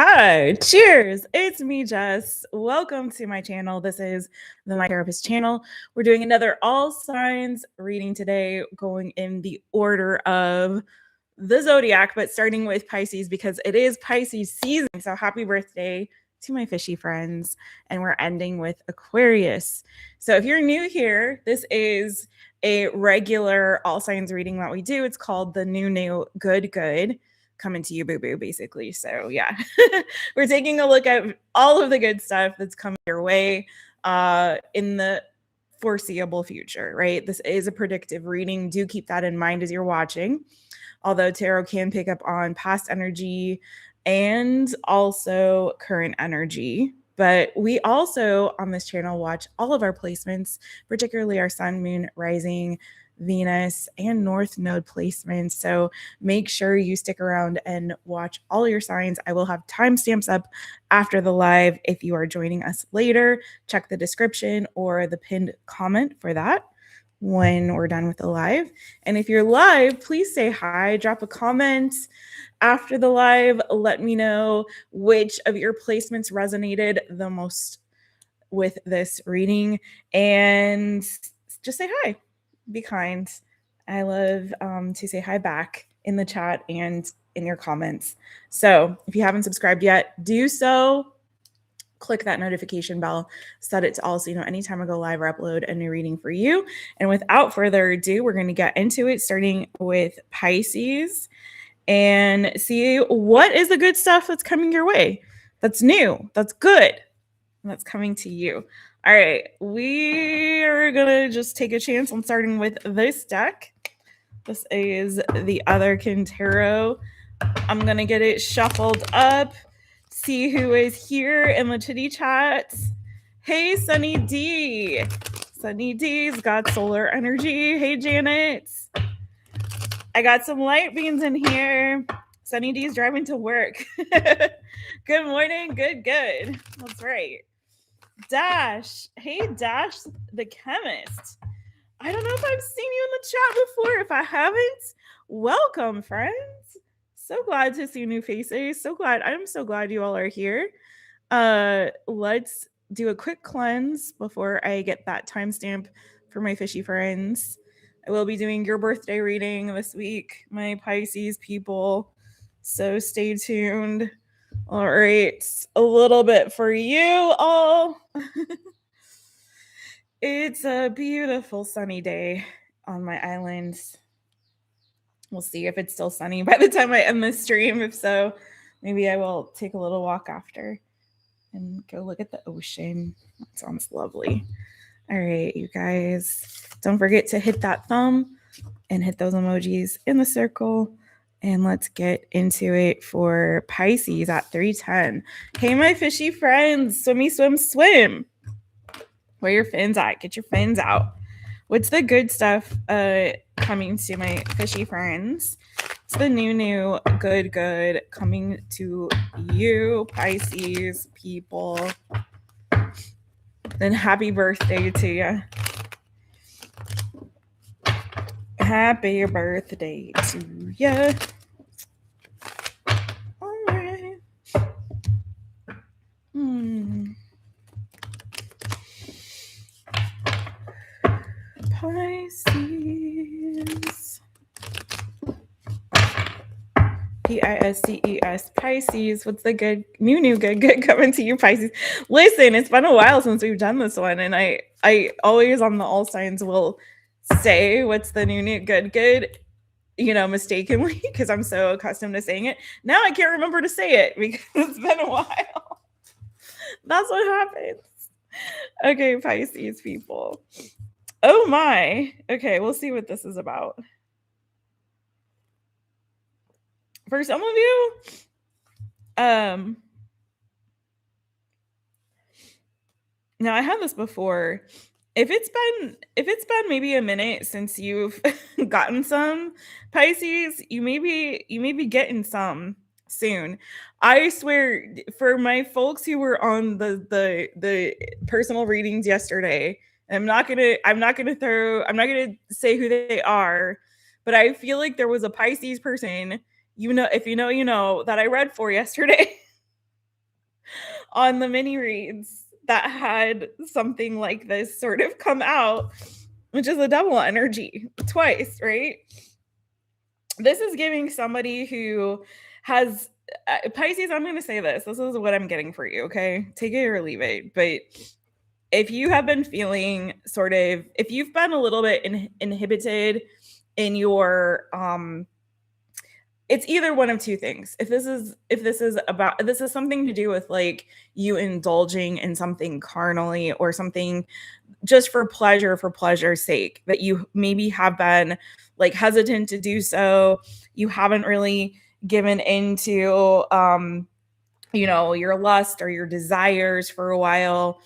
Hi, cheers. It's me, Jess. Welcome to my channel. This is the My Therapist channel. We're doing another all signs reading today, going in the order of the zodiac, but starting with Pisces because it is Pisces season. So happy birthday to my fishy friends. And we're ending with Aquarius. So if you're new here, this is a regular all signs reading that we do. It's called the new good coming to you, boo-boo, basically. So yeah, we're taking a look at all of the good stuff that's coming your way in the foreseeable future, right? This is a predictive reading. Do keep that in mind as you're watching. Although tarot can pick up on past energy and also current energy. But we also on this channel watch all of our placements, particularly our sun, moon, rising, Venus, and North Node placements. So make sure you stick around and watch all your signs. I will have timestamps up after the live. If you are joining us later, check the description or the pinned comment for that when we're done with the live. And if you're live, please say hi, drop a comment after the live. Let me know which of your placements resonated the most with this reading and just say hi. Be kind. I love to say hi back in the chat and in your comments. So if you haven't subscribed yet, do so. Click that notification bell, set it to all so you know anytime I go live or upload a new reading for you. And without further ado, we're going to get into it, starting with Pisces and see what is the good stuff that's coming your way. That's new, that's good, that's coming to you. All right, we are gonna just take a chance on starting with this deck. This is the Otherkin Tarot. I'm gonna get it shuffled up, see who is here in the chitty chat. Hey, Sunny D. Sunny D's got solar energy. Hey, Janet. I got some light beans in here. Sunny D's driving to work. Good morning. Good. That's right. Dash. Hey, Dash, the chemist. I don't know if I've seen you in the chat before. If I haven't, welcome, friends. So glad to see new faces. I'm so glad you all are here. Let's do a quick cleanse before I get that timestamp for my fishy friends. I will be doing your birthday reading this week, my Pisces people. So stay tuned. All right, a little bit for you all. It's a beautiful sunny day on my island. We'll see if it's still sunny by the time I end this stream. If so, maybe I will take a little walk after and go look at the ocean. That sounds lovely. All right, you guys, don't forget to hit that thumb and hit those emojis in the circle. And let's get into it for Pisces at 3:10. Hey, my fishy friends, swimmy, swim, swim. Where your fins at? Get your fins out. What's the good stuff coming to my fishy friends? It's the new good coming to you, Pisces people. Then happy birthday to you. Happy birthday to you. All right. Pisces. PISCES. Pisces. What's the good new good coming to you, Pisces? Listen, it's been a while since we've done this one, and I always on the all signs will say what's the new good, you know, mistakenly, because I'm so accustomed to saying it. Now I can't remember to say it because it's been a while. That's what happens. Okay, Pisces people. Oh my. Okay, we'll see what this is about. For some of you, now I had this before. If it's been maybe a minute since you've gotten some Pisces, you may be getting some soon. I swear, for my folks who were on the personal readings yesterday, I'm not gonna say who they are, but I feel like there was a Pisces person, you know, if you know, you know, that I read for yesterday. on the mini reads that had something like this sort of come out, which is a double energy twice, right? This is giving somebody who has Pisces. I'm going to say this. This is what I'm getting for you. Okay. Take it or leave it. But if you have been feeling sort of, if you've been a little bit inhibited in your, it's either one of two things. If this is something to do with like you indulging in something carnally or something just for pleasure's sake, that you maybe have been like hesitant to do so. You haven't really given into, your lust or your desires for a while.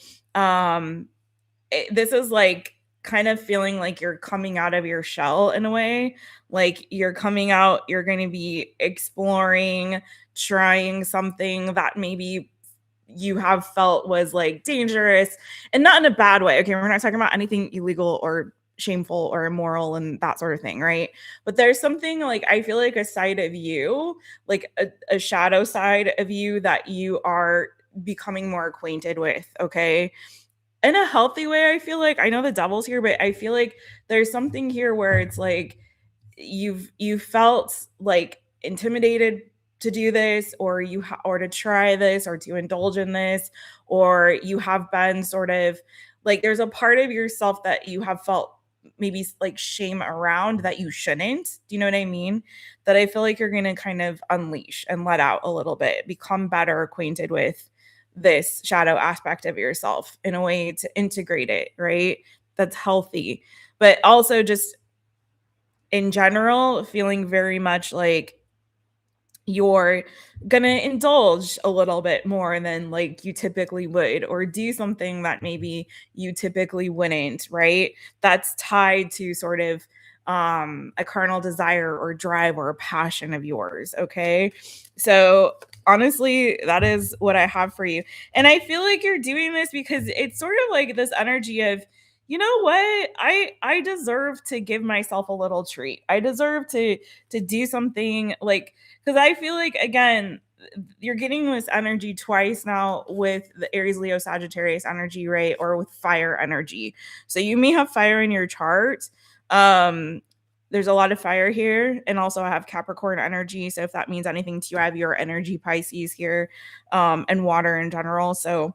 This is like kind of feeling like you're coming out of your shell in a way. Like you're coming out, you're going to be exploring, trying something that maybe you have felt was like dangerous, and not in a bad way. Okay, we're not talking about anything illegal or shameful or immoral and that sort of thing, right? But there's something like, I feel like a side of you, like a shadow side of you that you are becoming more acquainted with, okay? In a healthy way. I feel like, I know the devil's here, but I feel like there's something here where it's like you felt like intimidated to do this, or or to try this, or to indulge in this, or you have been sort of like, there's a part of yourself that you have felt maybe like shame around that you shouldn't. Do you know what I mean? That I feel like you're going to kind of unleash and let out a little bit, become better acquainted with this shadow aspect of yourself in a way to integrate it, right? That's healthy. But also just in general, feeling very much like you're gonna indulge a little bit more than like you typically would, or do something that maybe you typically wouldn't, right? That's tied to sort of a carnal desire or drive or a passion of yours. Okay. So honestly, that is what I have for you. And I feel like you're doing this because it's sort of like this energy of, you know what, I deserve to give myself a little treat. I deserve to do something like, because I feel like, again, you're getting this energy twice now with the Aries, Leo, Sagittarius energy, right? Or with fire energy. So you may have fire in your chart. There's a lot of fire here. And also I have Capricorn energy. So if that means anything to you, I have your energy Pisces here, and water in general. So,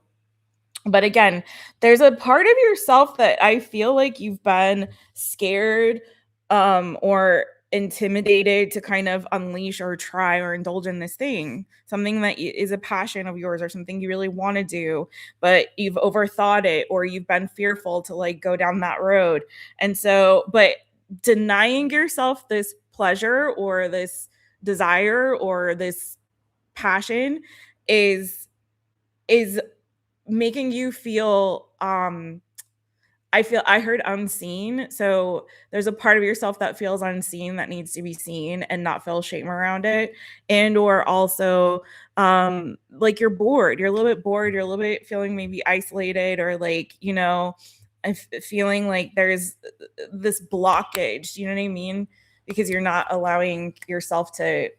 but again, there's a part of yourself that I feel like you've been scared, or intimidated to kind of unleash or try or indulge in this thing, something that is a passion of yours or something you really want to do, but you've overthought it, or you've been fearful to like go down that road. And so, but denying yourself this pleasure or this desire or this passion is making you feel, I heard unseen. So there's a part of yourself that feels unseen, that needs to be seen and not feel shame around it. And or also like you're bored. You're a little bit bored. You're a little bit feeling maybe isolated, or like, feeling like there's this blockage. You know what I mean? Because you're not allowing yourself to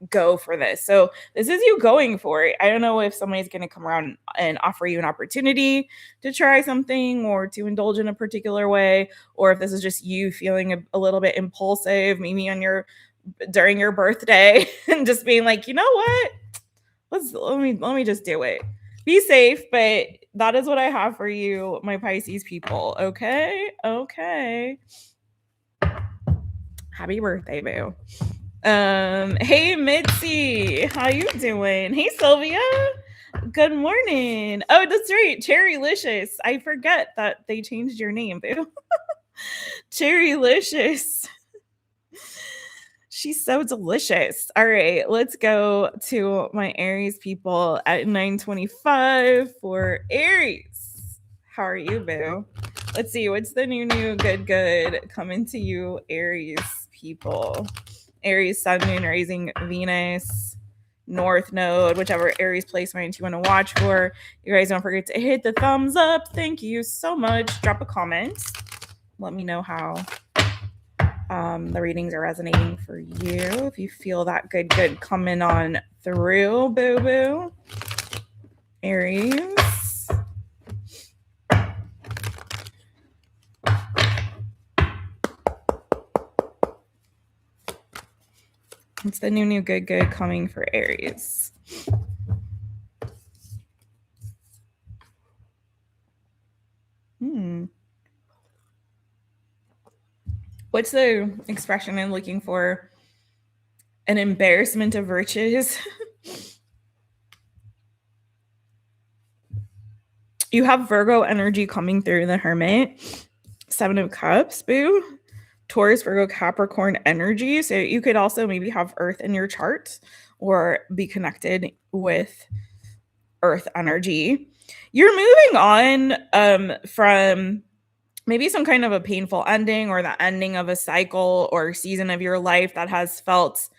go for this. So this is you going for it. I don't know if somebody's going to come around and offer you an opportunity to try something or to indulge in a particular way, or if this is just you feeling a little bit impulsive, maybe during your birthday, and just being like, you know what, let me just do it. Be safe. But that is what I have for you, my Pisces people. Okay. Happy birthday, boo. Hey Mitzi, how you doing? Hey Sylvia, good morning. Oh, that's right, Cherrylicious. I forget that they changed your name, boo. Cherrylicious. She's so delicious. All right, let's go to my Aries people at 9:25 for Aries. How are you, boo? Let's see, what's the new good coming to you, Aries people? Aries, Sun, Moon, Raising, Venus, North Node, whichever Aries placement you want to watch for. You guys don't forget to hit the thumbs up. Thank you so much. Drop a comment. Let me know how the readings are resonating for you. If you feel that good coming on through, boo-boo. Aries. It's the new good coming for Aries. What's the expression I'm looking for? An embarrassment of riches. You have Virgo energy coming through the Hermit. 7 of Cups, boo. Taurus, Virgo, Capricorn energy. So you could also maybe have Earth in your chart or be connected with Earth energy. You're moving on from maybe some kind of a painful ending or the ending of a cycle or season of your life that has felt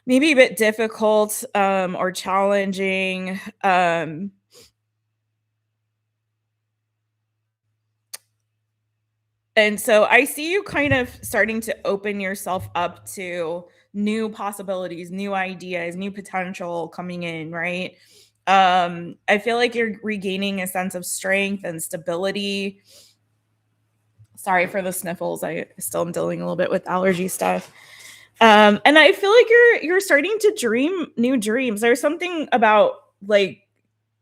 maybe a bit difficult or challenging. And so I see you kind of starting to open yourself up to new possibilities, new ideas, new potential coming in, right? I feel like you're regaining a sense of strength and stability. Sorry for the sniffles. I still am dealing a little bit with allergy stuff. And I feel like you're starting to dream new dreams. There's something about like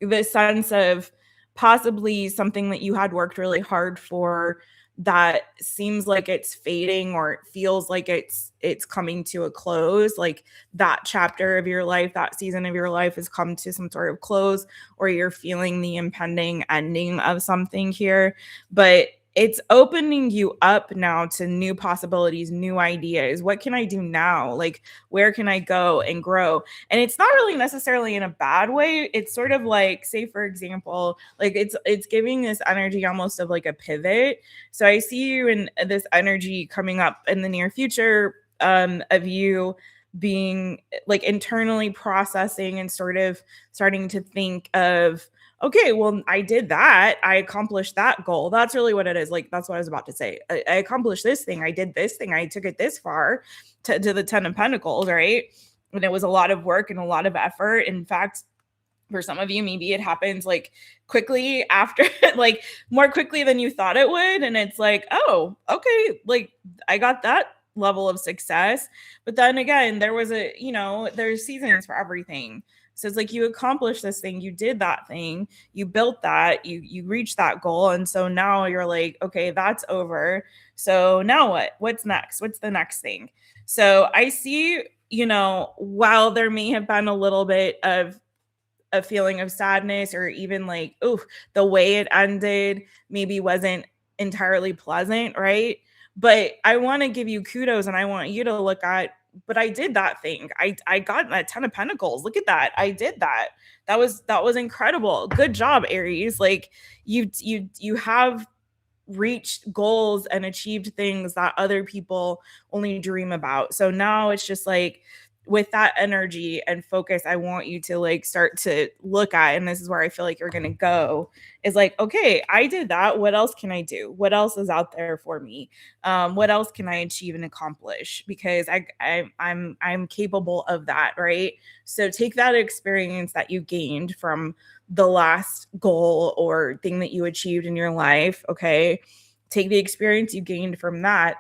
the sense of possibly something that you had worked really hard for that seems like it's fading or it feels like it's coming to a close. Like that chapter of your life, that season of your life has come to some sort of close, or you're feeling the impending ending of something here. But it's opening you up now to new possibilities, new ideas. What can I do now? Like, where can I go and grow? And it's not really necessarily in a bad way. It's sort of like, say, for example, like it's giving this energy almost of like a pivot. So I see you in this energy coming up in the near future of you being like internally processing and sort of starting to think of, okay, well, I did that. I accomplished that goal. That's really what it is. Like, that's what I was about to say. I accomplished this thing. I did this thing. I took it this far to the 10 of Pentacles, right? And it was a lot of work and a lot of effort. In fact, for some of you, maybe it happens like quickly after, like more quickly than you thought it would. And it's like, oh, okay, like I got that level of success. But then again, there was there's seasons for everything. So it's like you accomplished this thing, you did that thing, you built that, you reached that goal. And so now you're like, okay, that's over. So now what? What's next? What's the next thing? So I see, while there may have been a little bit of a feeling of sadness, or even like, oh, the way it ended maybe wasn't entirely pleasant, right? But I want to give you kudos, and I want you to look at, but I did that thing. I got that 10 of Pentacles. Look at that. I did that. That was incredible. Good job, Aries. Like you have reached goals and achieved things that other people only dream about. So now it's just like, with that energy and focus, I want you to like start to look at, and this is where I feel like you're going to go, is like, okay, I did that. What else can I do? What else is out there for me? What else can I achieve and accomplish? Because I'm capable of that, right? So take that experience that you gained from the last goal or thing that you achieved in your life. Okay, take the experience you gained from that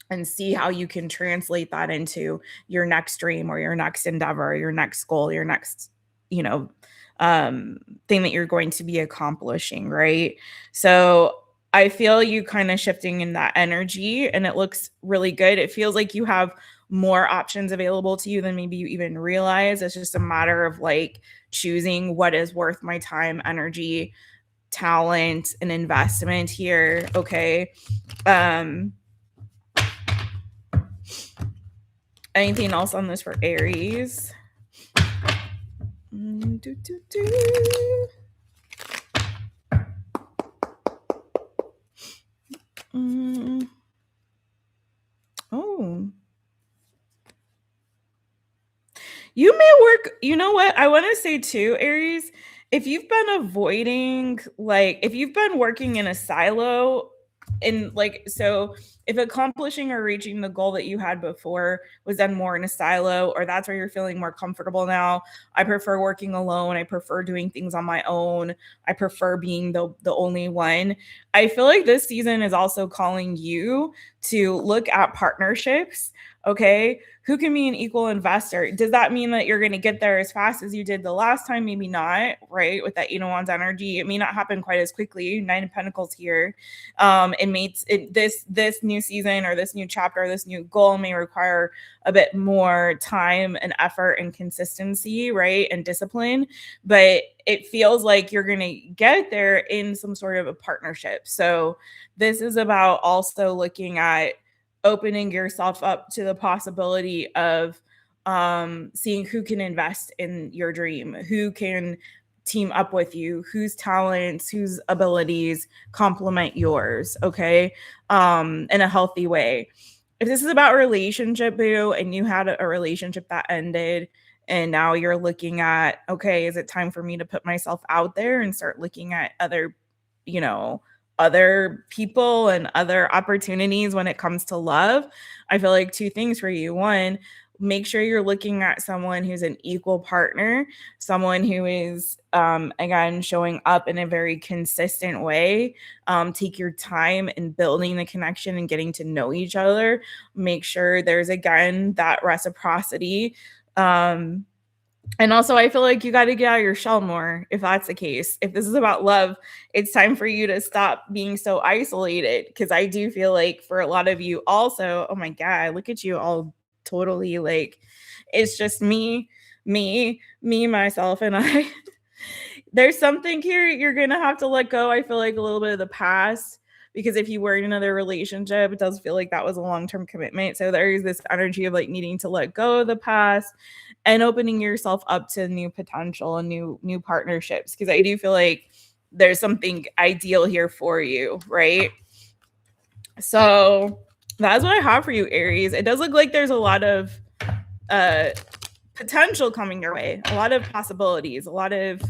and see how you can translate that into your next dream or your next endeavor, your next goal, your next, thing that you're going to be accomplishing, right? So I feel you kind of shifting in that energy, and it looks really good. It feels like you have more options available to you than maybe you even realize. It's just a matter of like choosing what is worth my time, energy, talent, and investment here. Okay. Anything else on this for Aries? Oh. You may work, you know what? I want to say too, Aries, if you've been avoiding, like, if you've been working in a silo in like, so if accomplishing or reaching the goal that you had before was done more in a silo, or that's where you're feeling more comfortable now, I prefer working alone, I prefer doing things on my own, I prefer being the only one. I feel like this season is also calling you to look at partnerships. Okay, who can be an equal investor? Does that mean that you're going to get there as fast as you did the last time? Maybe not, right? With that 8 of Wands energy, it may not happen quite as quickly. 9 of Pentacles here. This new season, or this new chapter, this new goal may require a bit more time and effort and consistency, right? And discipline, but it feels like you're going to get there in some sort of a partnership. So this is about also looking at opening yourself up to the possibility of seeing who can invest in your dream, who can team up with you, whose talents, whose abilities complement yours, okay? In a healthy way. If this is about relationship, boo, and you had a relationship that ended, and now you're looking at, okay, is it time for me to put myself out there and start looking at other, you know, other people and other opportunities when it comes to love? I feel like 2 things for you. One, make sure you're looking at someone who's an equal partner, someone who is, again, showing up in a very consistent way. Take your time in building the connection and getting to know each other. Make sure there's, again, that reciprocity. And also, I feel like you got to get out of your shell more if that's the case. If this is about love, it's time for you to stop being so isolated, because I do feel like for a lot of you also, oh my God, look at you all totally like, it's just me, myself, and I. There's something here you're going to have to let go. I feel like a little bit of the past, because if you were in another relationship, it does feel like that was a long-term commitment. So there is this energy of like needing to let go of the past and opening yourself up to new potential and new partnerships, because I do feel like there's something ideal here for you, right? So that's what I have for you, Aries. It does look like there's a lot of potential coming your way, a lot of possibilities, a lot of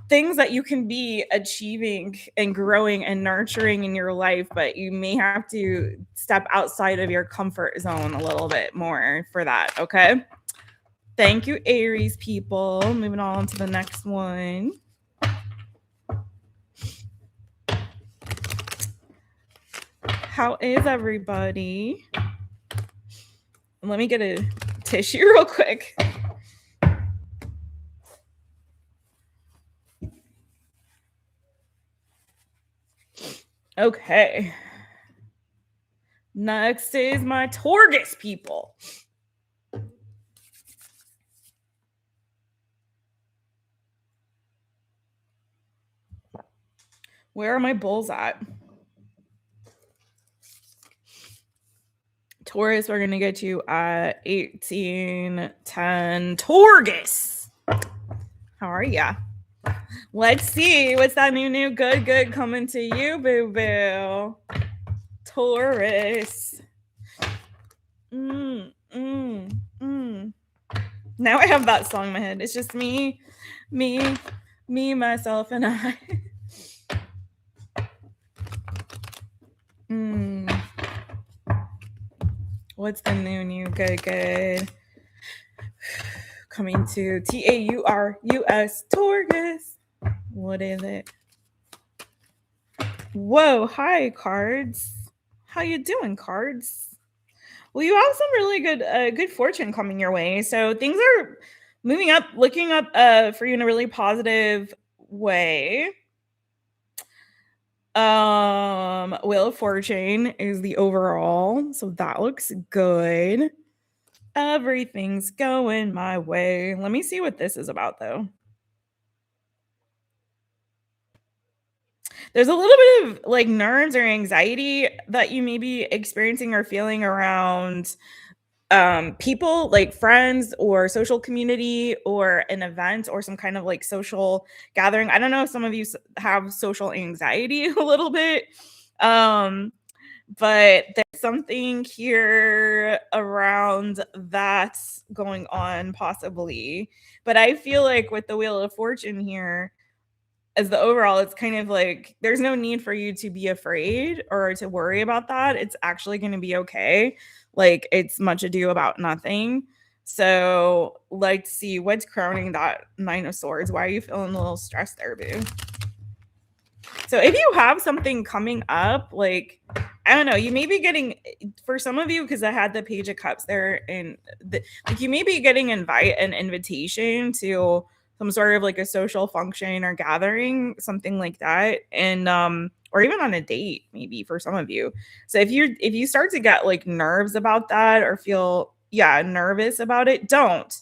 things that you can be achieving and growing and nurturing in your life, but you may have to step outside of your comfort zone a little bit more for that, okay? Thank you, Aries people. Moving on to the next one. How is everybody? Let me get a tissue real quick. Okay. Next is my Taurus people. Where are my bulls at? Taurus, we're going to get you at 1810. Taurus. How are ya? Let's see. What's that new good coming to you, boo-boo? Taurus. Now I have that song in my head. It's just me, myself, and I. What's the new good? Coming to TAURUS, Taurus. What is it? Whoa, hi, cards. How you doing, cards? Well, you have some really good fortune coming your way. So things are moving up, looking up for you in a really positive way. Wheel of Fortune is the overall, so that looks good. Everything's going my way. Let me see what this is about, though. There's a little bit of like nerves or anxiety that you may be experiencing or feeling around people, like friends or social community or an event or some kind of like social gathering. I don't know if some of you have social anxiety a little bit, but there's something here around that going on possibly. But I feel like with the Wheel of Fortune here, as the overall, it's kind of like there's no need for you to be afraid or to worry about that. It's actually going to be okay. Like it's much ado about nothing. So let's see what's crowning that Nine of Swords. Why are you feeling a little stressed there, boo? So if you have something coming up, like, I don't know, you may be getting, for some of you, because I had the Page of Cups there, and like you may be getting an invitation to some sort of like a social function or gathering, something like that, and or even on a date, maybe for some of you. So if you start to get like nerves about that or feel nervous about it, don't,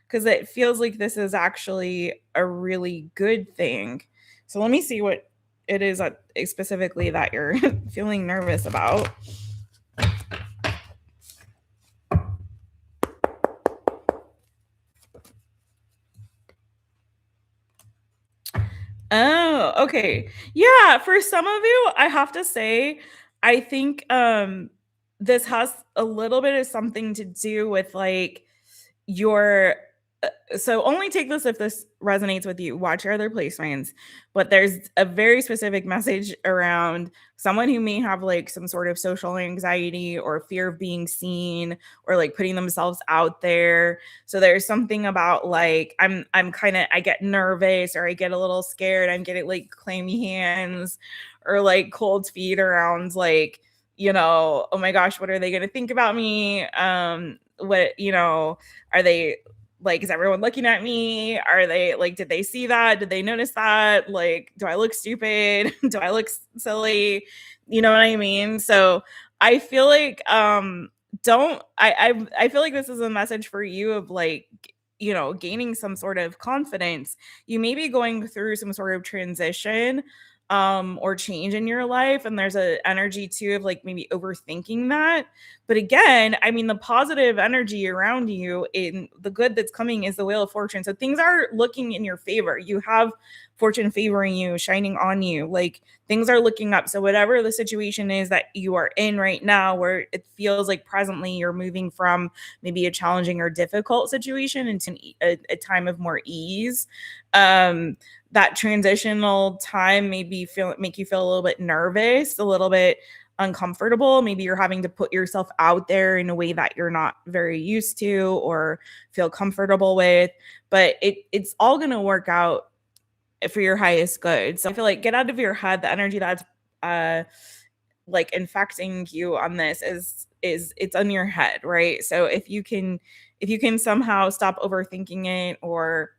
because it feels like this is actually a really good thing. So let me see what it is specifically that you're feeling nervous about. Oh, okay. Yeah, for some of you, I have to say, I think this has a little bit of something to do with like your so only take this if this resonates with you. Watch your other placements, but there's a very specific message around someone who may have like some sort of social anxiety or fear of being seen or like putting themselves out there. So there's something about like I'm kind of, I get nervous or I get a little scared. I'm getting like clammy hands or like cold feet around like, oh my gosh, what are they going to think about me? What, are they like, is everyone looking at me? Are they like, did they see that? Did they notice that? Like, do I look stupid? Do I look silly? You know what I mean? So I feel like I feel like this is a message for you of like, gaining some sort of confidence. You may be going through some sort of transition or change in your life, and there's a energy too of like maybe overthinking that. But again, I mean, the positive energy around you in the good that's coming is the Wheel of Fortune. So things are looking in your favor. You have fortune favoring you, shining on you, like things are looking up. So whatever the situation is that you are in right now, where it feels like presently you're moving from maybe a challenging or difficult situation into a time of more ease, that transitional time make you feel a little bit nervous, a little bit uncomfortable. Maybe you're having to put yourself out there in a way that you're not very used to or feel comfortable with, but it's all going to work out for your highest good. So I feel like get out of your head. The energy that's like infecting you on this is it's on your head, right? So if you can somehow stop overthinking it or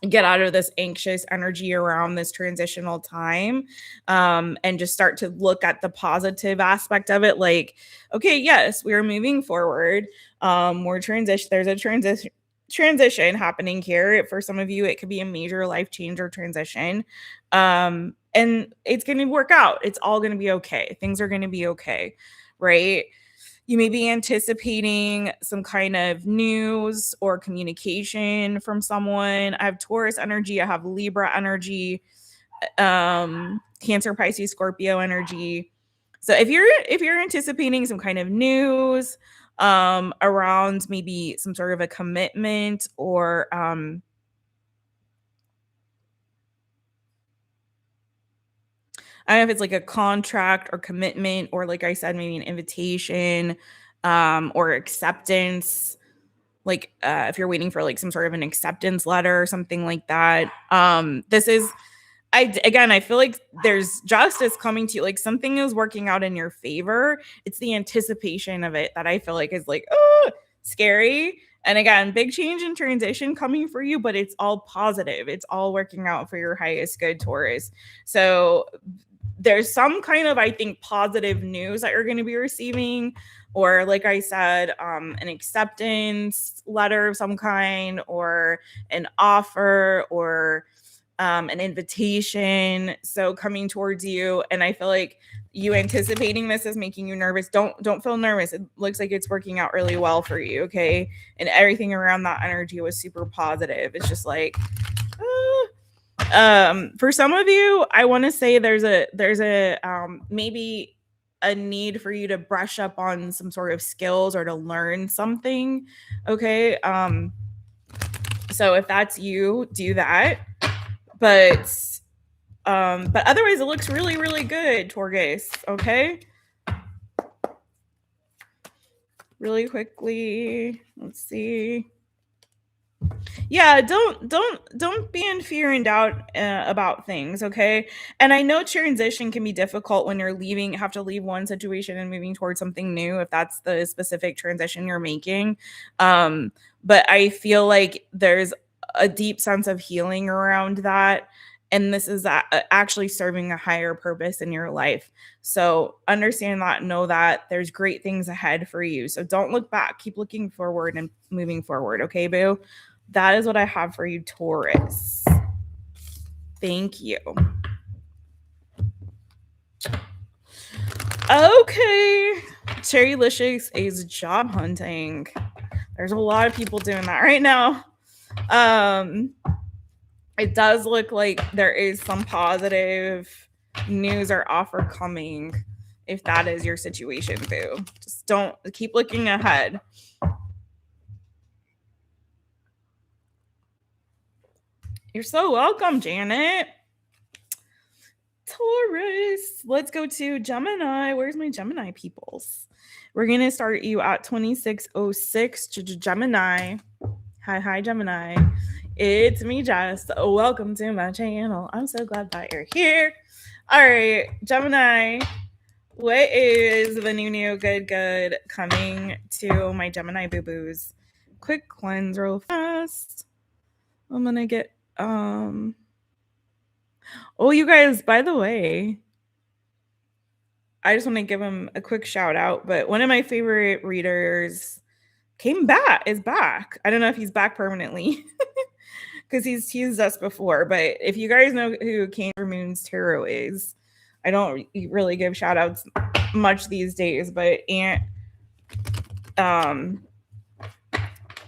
get out of this anxious energy around this transitional time, and just start to look at the positive aspect of it, like, okay, yes, we're moving forward, there's a transition happening here. For some of you, it could be a major life change or transition, and it's going to work out. It's all going to be okay. Things are going to be okay, right? You may be anticipating some kind of news or communication from someone. I have Taurus energy. I have Libra energy, Cancer, Pisces, Scorpio energy. So if you're anticipating some kind of news around maybe some sort of a commitment or I don't know if it's like a contract or commitment, or like I said, maybe an invitation, or acceptance. Like if you're waiting for like some sort of an acceptance letter or something like that. This is, I feel like there's justice coming to you. Like something is working out in your favor. It's the anticipation of it that I feel like is like, oh, scary. And again, big change and transition coming for you, but it's all positive. It's all working out for your highest good, Taurus. So there's some kind of, I think, positive news that you're going to be receiving, or like I said, an acceptance letter of some kind, or an offer, or an invitation. So coming towards you, and I feel like you anticipating this is making you nervous. Don't feel nervous. It looks like it's working out really well for you, okay? And everything around that energy was super positive. It's just like, for some of you, I want to say there's a maybe a need for you to brush up on some sort of skills or to learn something, okay? So if that's you, do that. But But otherwise, it looks really, really good, Taurus. Okay. Really quickly, let's see. Yeah, don't be in fear and doubt about things, okay? And I know transition can be difficult when you're leaving, have to leave one situation and moving towards something new, if that's the specific transition you're making. But I feel like there's a deep sense of healing around that, and this is actually serving a higher purpose in your life. So understand that, know that there's great things ahead for you. So don't look back, keep looking forward and moving forward, okay, boo? That is what I have for you, Taurus. Thank you. Okay. Cherrylicious is job hunting. There's a lot of people doing that right now. It does look like there is some positive news or offer coming if that is your situation, boo. Just don't keep looking ahead. You're so welcome, Janet. Taurus. Let's go to Gemini. Where's my Gemini peoples? We're going to start you at 2606 to Gemini. Hi, Gemini. It's me, Jess. Welcome to my channel. I'm so glad that you're here. All right, Gemini. What is the new good coming to my Gemini boo-boos? Quick cleanse real fast. I'm going to get... Oh, you guys, by the way, I just want to give him a quick shout out, but one of my favorite readers is back. I don't know if he's back permanently because he's teased us before, but if you guys know who Cancer Moon's Tarot is, I don't really give shout outs much these days, but I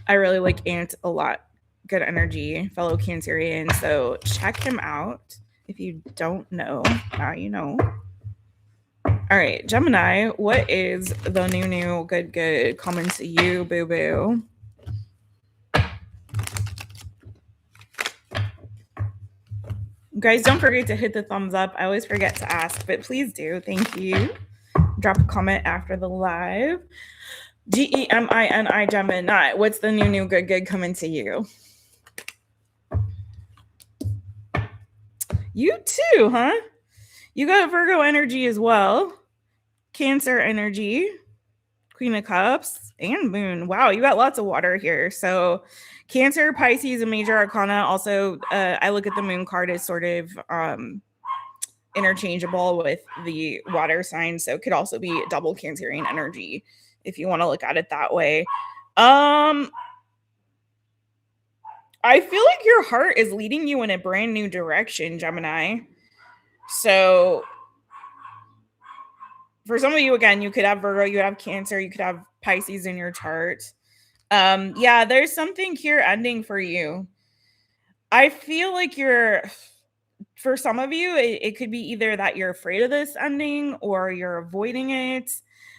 really like Ant a lot. Good energy, fellow Cancerian. So check him out. If you don't know, now you know. All right, Gemini, what is the new good coming to you, boo-boo? Guys, don't forget to hit the thumbs up. I always forget to ask, but please do. Thank you. Drop a comment after the live. GEMINI, Gemini, what's the new good coming to you? You too, huh? You got Virgo energy as well. Cancer energy. Queen of Cups and Moon. Wow, you got lots of water here. So Cancer, Pisces, and Major Arcana. Also, I look at the Moon card as sort of interchangeable with the water sign. So it could also be double Cancerian energy if you want to look at it that way. I feel like your heart is leading you in a brand new direction, Gemini. So for some of you, again, you could have Virgo, you could have Cancer, you could have Pisces in your chart. Yeah, there's something here ending for you. I feel like for some of you, it could be either that you're afraid of this ending or you're avoiding it.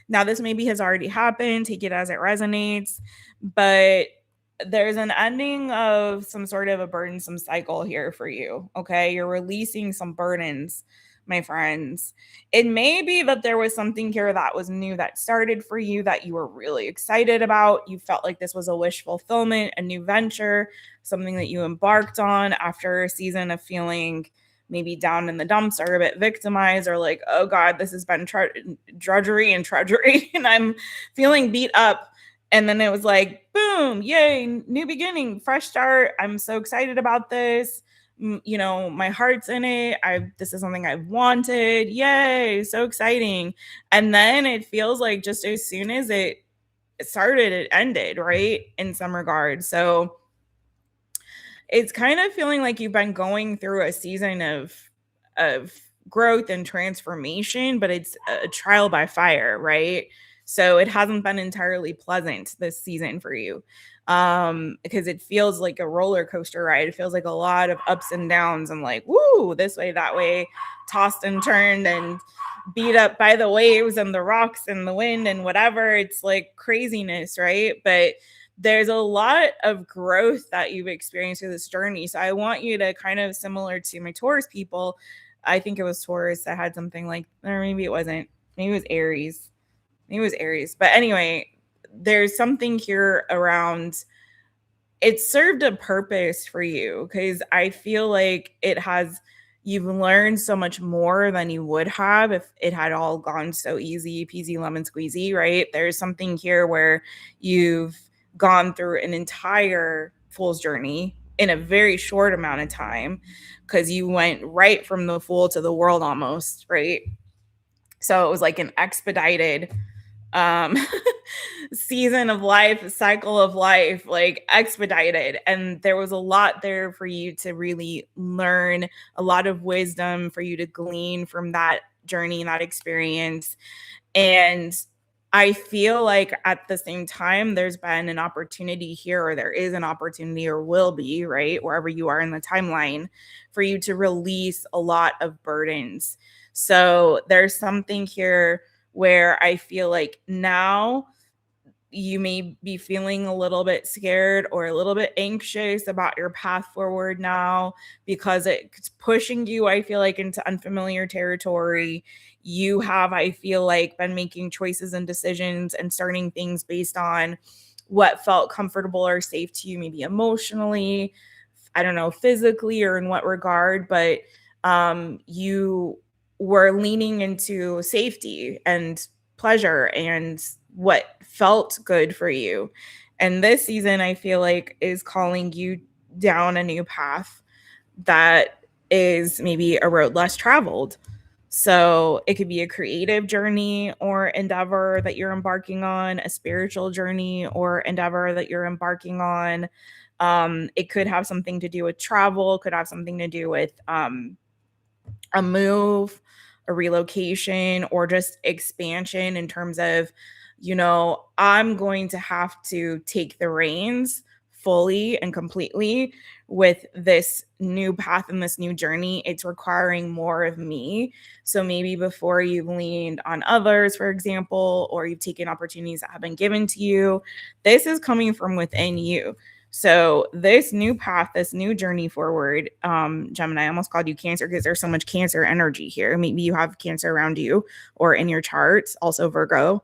Now, this maybe has already happened. Take it as it resonates. But there's an ending of some sort of a burdensome cycle here for you. Okay, you're releasing some burdens, my friends. It may be that there was something here that was new that started for you that you were really excited about. You felt like this was a wish fulfillment, a new venture, something that you embarked on after a season of feeling maybe down in the dumps or a bit victimized, or like, oh God, this has been drudgery and trudgery and I'm feeling beat up. And then it was like, boom, yay, new beginning, fresh start. I'm so excited about this. You know, my heart's in it. This is something I've wanted. Yay, so exciting. And then it feels like just as soon as it started, it ended, right? In some regard. So it's kind of feeling like you've been going through a season of growth and transformation, but it's a trial by fire, right? So it hasn't been entirely pleasant this season for you, because it feels like a roller coaster ride. It feels like a lot of ups and downs and like, woo, this way, that way, tossed and turned and beat up by the waves and the rocks and the wind and whatever. It's like craziness, right? But there's a lot of growth that you've experienced through this journey. So I want you to kind of, similar to my Taurus people, I think it was Taurus that had something like, or maybe it wasn't. Maybe it was Aries. Maybe it was Aries. But anyway, there's something here around, it served a purpose for you, because I feel like you've learned so much more than you would have if it had all gone so easy peasy lemon squeezy, right? There's something here where you've gone through an entire fool's journey in a very short amount of time, because you went right from the fool to the world almost, right? So it was like an expedited um season of life, cycle of life, like expedited. And there was a lot there for you to really learn, a lot of wisdom for you to glean from that journey and that experience. And I feel like at the same time, there's been an opportunity here, or there is an opportunity, or will be, right, wherever you are in the timeline, for you to release a lot of burdens. So there's something here where I feel like now you may be feeling a little bit scared or a little bit anxious about your path forward now, because it's pushing you, I feel like, into unfamiliar territory. You have, I feel like, been making choices and decisions and starting things based on what felt comfortable or safe to you, maybe emotionally, I don't know, physically, or in what regard, but you were leaning into safety and pleasure and what felt good for you. And this season, I feel like, is calling you down a new path that is maybe a road less traveled. So it could be a creative journey or endeavor that you're embarking on, a spiritual journey or endeavor that you're embarking on. It could have something to do with travel, could have something to do with a move, a relocation, or just expansion in terms of, I'm going to have to take the reins fully and completely with this new path and this new journey. It's requiring more of me. So maybe before you've leaned on others, for example, or you've taken opportunities that have been given to you, this is coming from within you. So this new path, this new journey forward, Gemini, I almost called you Cancer because there's so much Cancer energy here. Maybe you have Cancer around you or in your charts, also Virgo.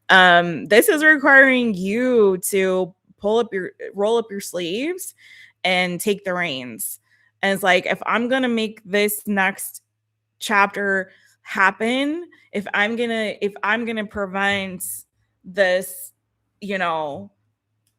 This is requiring you to roll up your sleeves and take the reins. And it's like, if I'm going to make this next chapter happen, if I'm going to prevent this,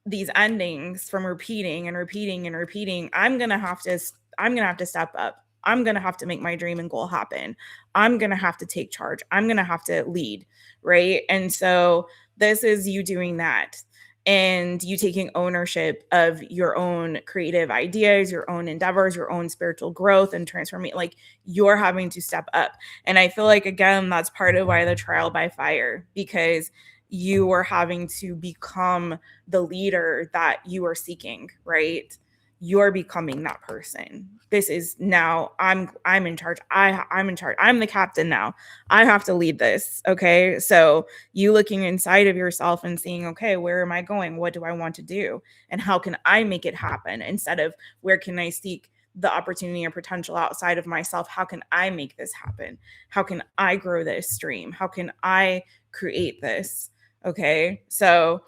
these endings from repeating and repeating and repeating, I'm going to have to step up. I'm going to have to make my dream and goal happen. I'm going to have to take charge. I'm going to have to lead, right? And so this is you doing that, and you taking ownership of your own creative ideas, your own endeavors, your own spiritual growth and transformation. Like, you're having to step up. And I feel like, again, that's part of why the trial by fire, because you are having to become the leader that you are seeking, right? You're becoming that person. This is now I'm in charge. I'm in charge. I'm the captain now. I have to lead this. Okay. So you looking inside of yourself and seeing, okay, where am I going? What do I want to do? And how can I make it happen? Instead of where can I seek the opportunity or potential outside of myself? How can I make this happen? How can I grow this stream? How can I create this? Okay. So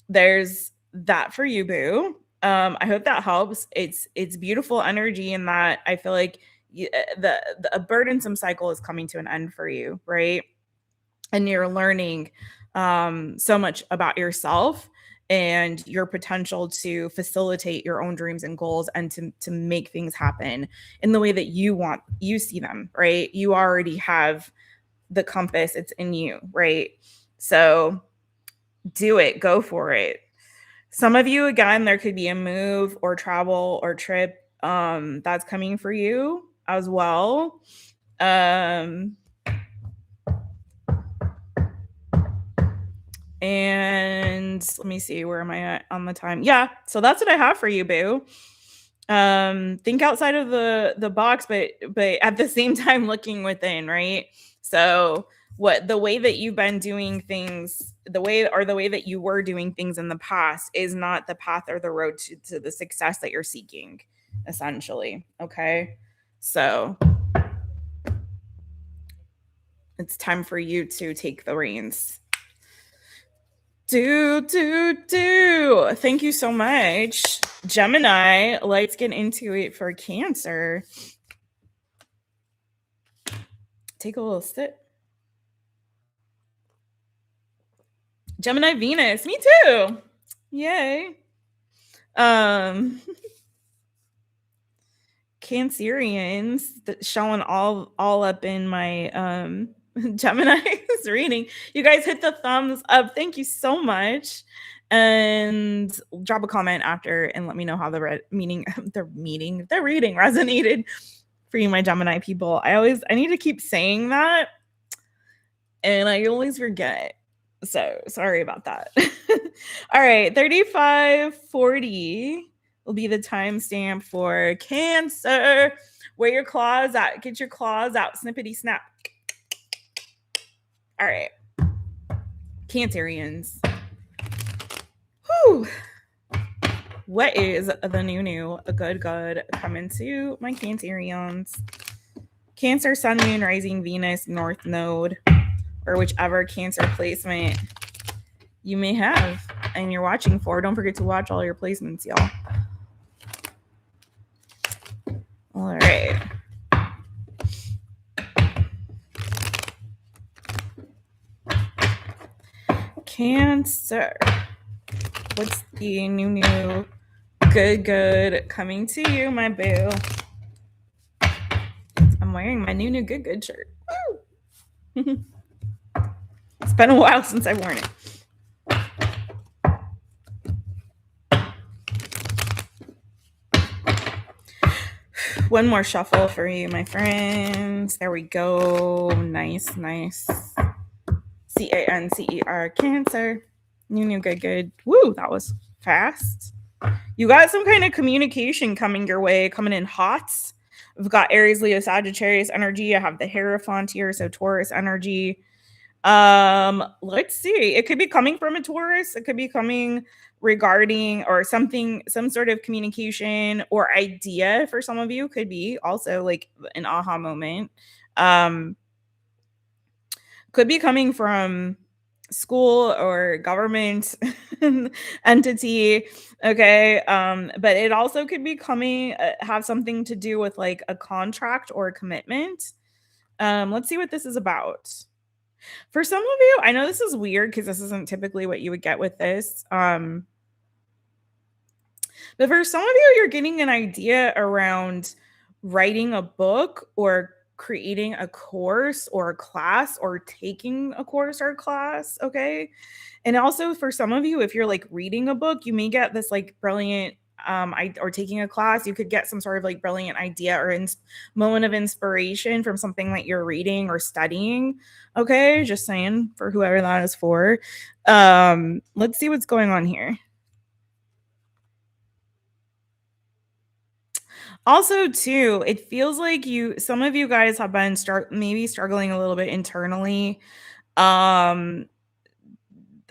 there's that for you, boo. I hope that helps. It's beautiful energy in that I feel like a burdensome cycle is coming to an end for you, right? And you're learning so much about yourself and your potential to facilitate your own dreams and goals and to make things happen in the way that you see them, right? You already have the compass, it's in you, right? So do it, go for it. Some of you, again, there could be a move or travel or trip that's coming for you as well. And let me see, where am I at on the time? Yeah, so that's what I have for you, boo. Think outside of the box, but at the same time looking within, right? So the way that you've been doing things, the way that you were doing things in the past is not the path or the road to the success that you're seeking, essentially. Okay. So it's time for you to take the reins. Thank you so much, Gemini. Let's get into it for Cancer. Take a little sip. Gemini Venus, me too. Yay. Cancerians showing all up in my Gemini's reading. You guys hit the thumbs up. Thank you so much. And drop a comment after and let me know how the reading resonated for you, my Gemini people. I need to keep saying that, and I always forget. So sorry about that. All right, 3540 will be the timestamp for Cancer. Where your claws at? Get your claws out. Snippety snap. All right. Cancerians. Whew. What is the new good coming to my Cancerians? Cancer, Sun, Moon, Rising, Venus, North Node, or whichever Cancer placement you may have and you're watching for. Don't forget to watch all your placements, y'all. All right. Cancer. What's the new good coming to you, my boo? I'm wearing my new good shirt. Woo! It's been a while since I've worn it. One more shuffle for you, my friends. There we go. Nice. CANCER, Cancer. New good. Woo, that was fast. You got some kind of communication coming your way, coming in hot. We've got Aries, Leo, Sagittarius energy. I have the Hierophant here, so Taurus energy. Let's see. It could be coming from a Taurus. It could be coming regarding or something, some sort of communication or idea for some of you. Could be also like an aha moment. Could be coming from school or government entity. Okay. But it also could be coming, have something to do with like a contract or a commitment. Let's see what this is about. For some of you, I know this is weird because this isn't typically what you would get with this. But for some of you, you're getting an idea around writing a book or creating a course or a class or taking a course or class. Okay. And also for some of you, if you're like reading a book, you may get this like brilliant or taking a class, you could get some sort of like brilliant idea or moment of inspiration from something that you're reading or studying. Okay, just saying for whoever that is for. Let's see what's going on here. Also, too, it feels like some of you guys have been maybe struggling a little bit internally.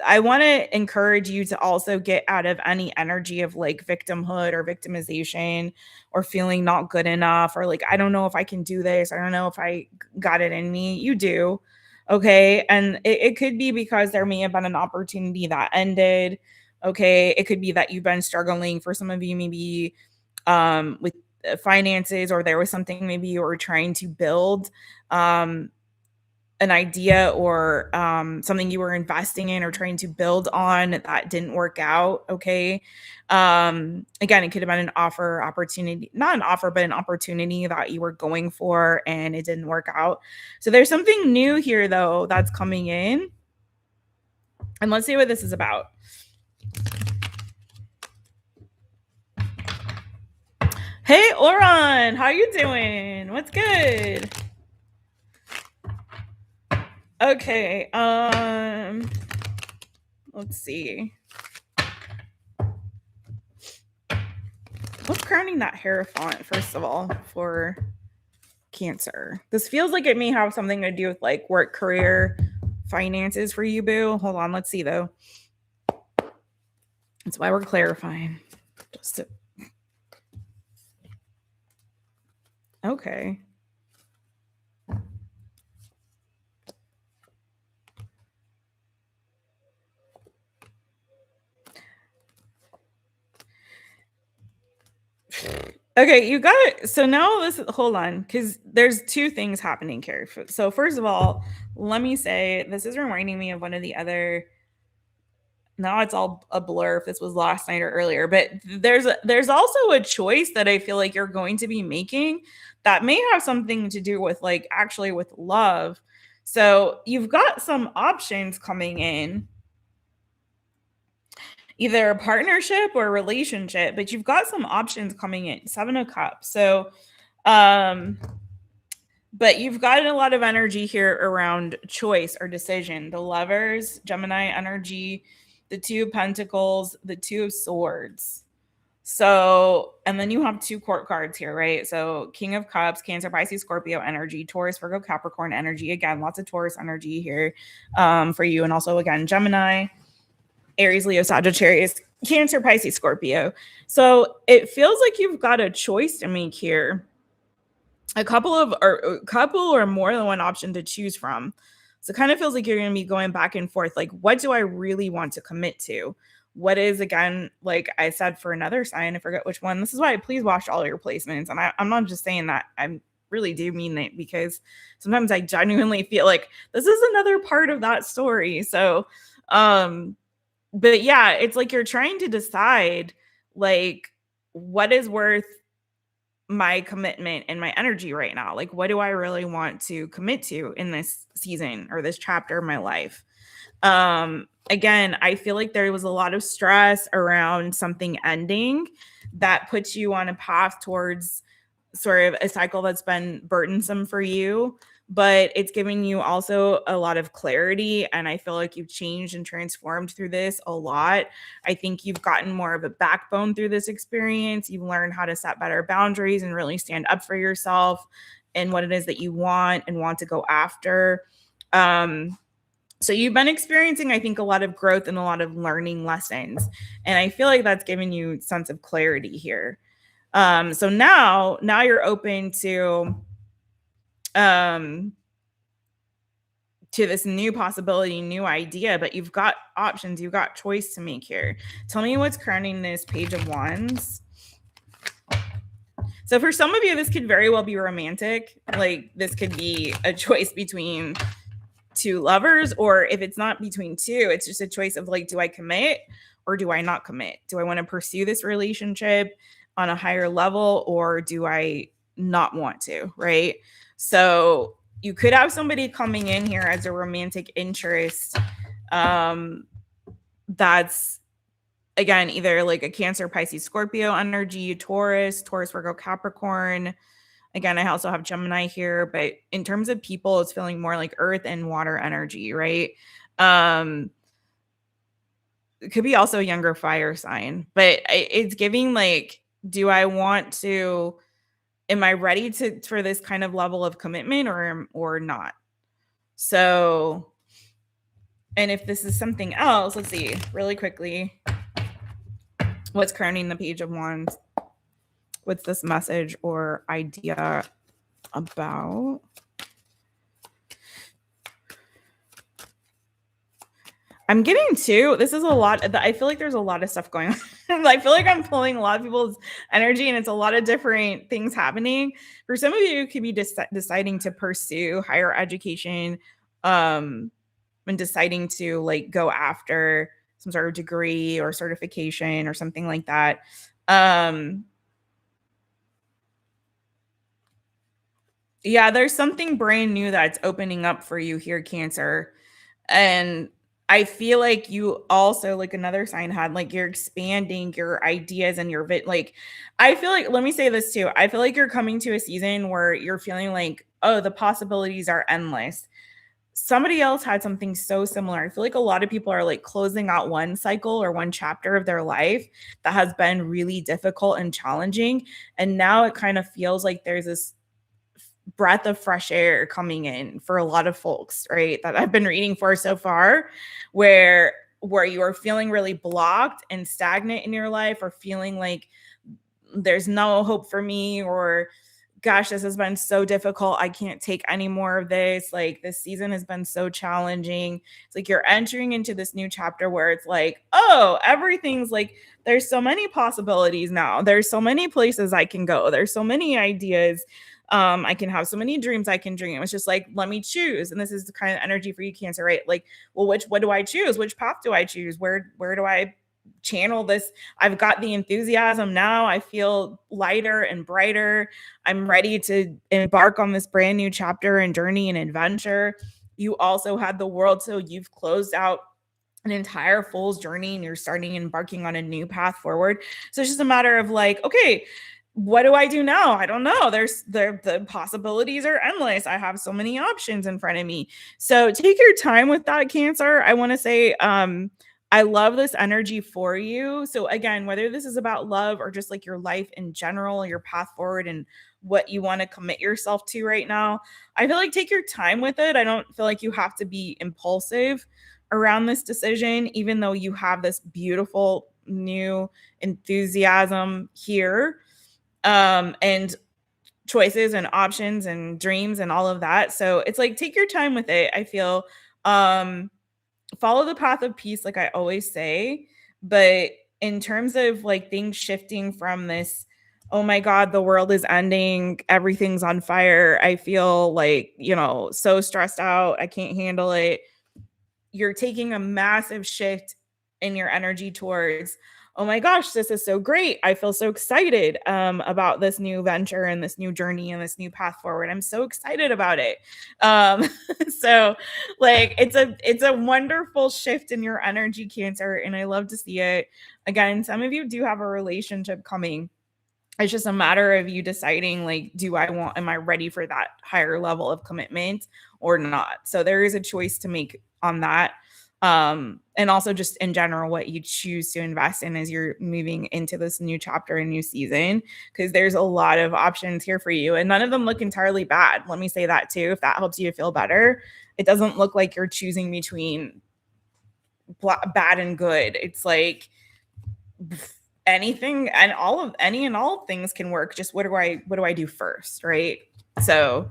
I want to encourage you to also get out of any energy of like victimhood or victimization or feeling not good enough or like, I don't know if I can do this. I don't know if I got it in me. You do. Okay. And it could be because there may have been an opportunity that ended. Okay. It could be that you've been struggling for some of you, maybe with finances, or there was something maybe you were trying to build. An idea or something you were investing in or trying to build on that didn't work out. Okay. Again, it could have been an opportunity, not an offer, but an opportunity that you were going for and it didn't work out. So there's something new here though that's coming in. And let's see what this is about. Hey, Oron, how you doing? What's good? Okay, let's see. What's crowning that Hierophant, first of all, for Cancer? This feels like it may have something to do with like work, career, finances for you, boo. Hold on, let's see though. That's why we're clarifying. Okay. Okay, you got it. So now hold on, because there's two things happening here. So first of all, let me say this is reminding me of one of the other. Now it's all a blur if this was last night or earlier, but there's also a choice that I feel like you're going to be making that may have something to do with like actually with love. So you've got some options coming in, either a partnership or a relationship, but you've got some options coming in. 7 of Cups. So but you've got a lot of energy here around choice or decision. The Lovers, Gemini energy, the Two of Pentacles, the Two of Swords. So, and then you have 2 court cards here, right? So King of Cups, Cancer, Pisces, Scorpio energy, Taurus, Virgo, Capricorn energy. Again, lots of Taurus energy here for you. And also, again, Gemini, Aries, Leo, Sagittarius, Cancer, Pisces, Scorpio. So it feels like you've got a choice to make here. A couple or more than one option to choose from. So it kind of feels like you're going to be going back and forth. Like, what do I really want to commit to? What is, again, like I said, for another sign, I forget which one. This is why please watch all your placements. And I'm not just saying that. I really do mean it, because sometimes I genuinely feel like this is another part of that story. So, but yeah, it's like you're trying to decide like what is worth my commitment and my energy right now. Like, what do I really want to commit to in this season or this chapter of my life? Again, I feel like there was a lot of stress around something ending that puts you on a path towards sort of a cycle that's been burdensome for you, but it's giving you also a lot of clarity. And I feel like you've changed and transformed through this a lot. I think you've gotten more of a backbone through this experience. You've learned how to set better boundaries and really stand up for yourself and what it is that you want and want to go after. So you've been experiencing, I think, a lot of growth and a lot of learning lessons. And I feel like that's giving you a sense of clarity here. So now you're open to this new possibility, new idea, but you've got options, you've got choice to make here. Tell me what's crowning this Page of Wands. So for some of you, this could very well be romantic. Like, this could be a choice between 2 lovers, or if it's not between 2, it's just a choice of like, do I commit or do I not commit? Do I want to pursue this relationship on a higher level, or do I not want to, right? So you could have somebody coming in here as a romantic interest that's, again, either like a Cancer, Pisces, Scorpio energy, Taurus, Virgo, Capricorn. Again, I also have Gemini here, but in terms of people, it's feeling more like earth and water energy, right? It could be also a younger fire sign, but it's giving like, do I want to, am I ready for this kind of level of commitment or not? So, and if this is something else, let's see really quickly. What's crowning the Page of Wands? What's this message or idea about? I'm getting to, this is a lot. I feel like there's a lot of stuff going on. I feel like I'm pulling a lot of people's energy, and it's a lot of different things happening. For some of you, you could be deciding to pursue higher education, and deciding to like go after some sort of degree or certification or something like that. Yeah, there's something brand new that's opening up for you here, Cancer. And I feel like you also, like another sign had, like you're expanding your ideas and your like, I feel like, let me say this too. I feel like you're coming to a season where you're feeling like, oh, the possibilities are endless. Somebody else had something so similar. I feel like a lot of people are like closing out one cycle or one chapter of their life that has been really difficult and challenging. And now it kind of feels like there's this breath of fresh air coming in for a lot of folks, right? That I've been reading for so far, where you are feeling really blocked and stagnant in your life, or feeling like there's no hope for me, or gosh, this has been so difficult. I can't take any more of this. Like, this season has been so challenging. It's like you're entering into this new chapter where it's like, oh, everything's like, there's so many possibilities now. There's so many places I can go. There's so many ideas. I can have so many dreams I can dream. It's just like, let me choose. And this is the kind of energy for you, Cancer, right? Like, well, what do I choose? Which path do I choose? Where do I channel this? I've got the enthusiasm now. I feel lighter and brighter. I'm ready to embark on this brand new chapter and journey and adventure. You also had the world, so you've closed out an entire fool's journey and you're starting embarking on a new path forward. So it's just a matter of like, okay, what do I do now? I don't know. The possibilities are endless. I have so many options in front of me. So take your time with that, Cancer. I want to say, I love this energy for you. So again, whether this is about love or just like your life in general, your path forward and what you want to commit yourself to right now, I feel like take your time with it. I don't feel like you have to be impulsive around this decision, even though you have this beautiful new enthusiasm here, and choices and options and dreams and all of that. So it's like, take your time with it. I feel, follow the path of peace, like I always say. But in terms of like things shifting from this, oh my God, the world is ending, everything's on fire, I feel like, so stressed out, I can't handle it. You're taking a massive shift in your energy towards, oh my gosh, this is so great. I feel so excited about this new venture and this new journey and this new path forward. I'm so excited about it. So like, it's a wonderful shift in your energy, Cancer, and I love to see it. Again, some of you do have a relationship coming. It's just a matter of you deciding, like, am I ready for that higher level of commitment or not? So there is a choice to make on that. And also just in general, what you choose to invest in as you're moving into this new chapter and new season, because there's a lot of options here for you and none of them look entirely bad. Let me say that too, if that helps you to feel better. It doesn't look like you're choosing between bad and good. It's like anything and all things can work. Just what do I do first, right? So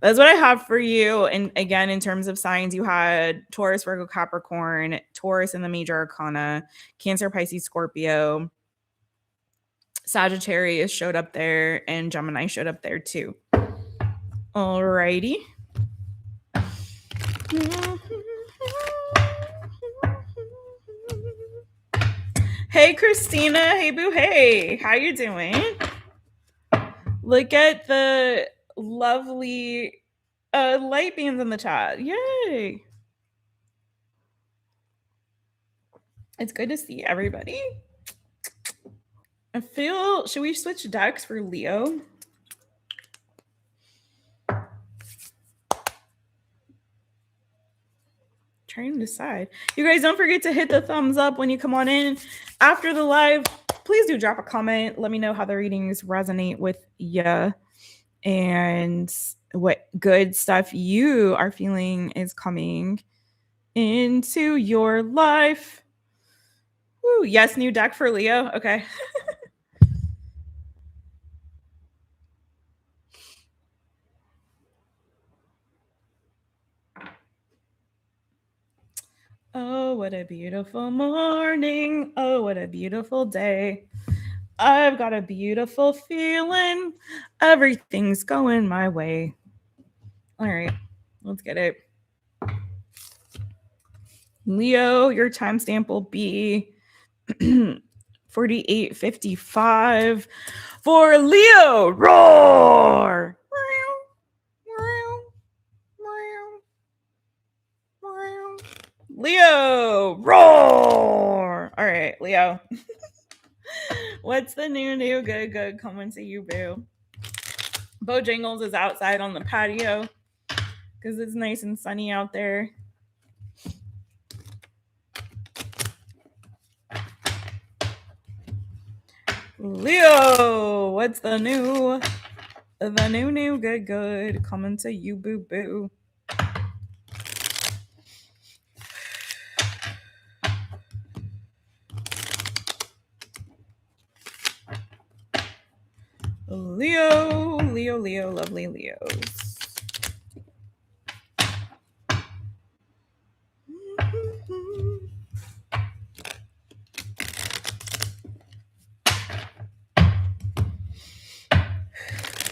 that's what I have for you. And again, in terms of signs, you had Taurus, Virgo, Capricorn, Taurus in the major arcana, Cancer, Pisces, Scorpio, Sagittarius showed up there, and Gemini showed up there too. Alrighty. Hey, Christina. Hey, boo. Hey, how you doing? Look at the lovely light beams in the chat. Yay. It's good to see everybody. Should we switch decks for Leo? Trying to decide. You guys don't forget to hit the thumbs up when you come on in after the live. Please do drop a comment. Let me know how the readings resonate with you and what good stuff you are feeling is coming into your life. Woo, yes, new deck for Leo. Okay. Oh, what a beautiful morning. Oh, what a beautiful day. I've got a beautiful feeling. Everything's going my way. All right, let's get it. Leo, your timestamp will be 48:55 for Leo. Roar! Leo, roar! All right, Leo. What's the new good coming to you, boo? Bojangles is outside on the patio because it's nice and sunny out there. Leo, what's the new good coming to you, boo boo? Leo, Leo, Leo, lovely Leos.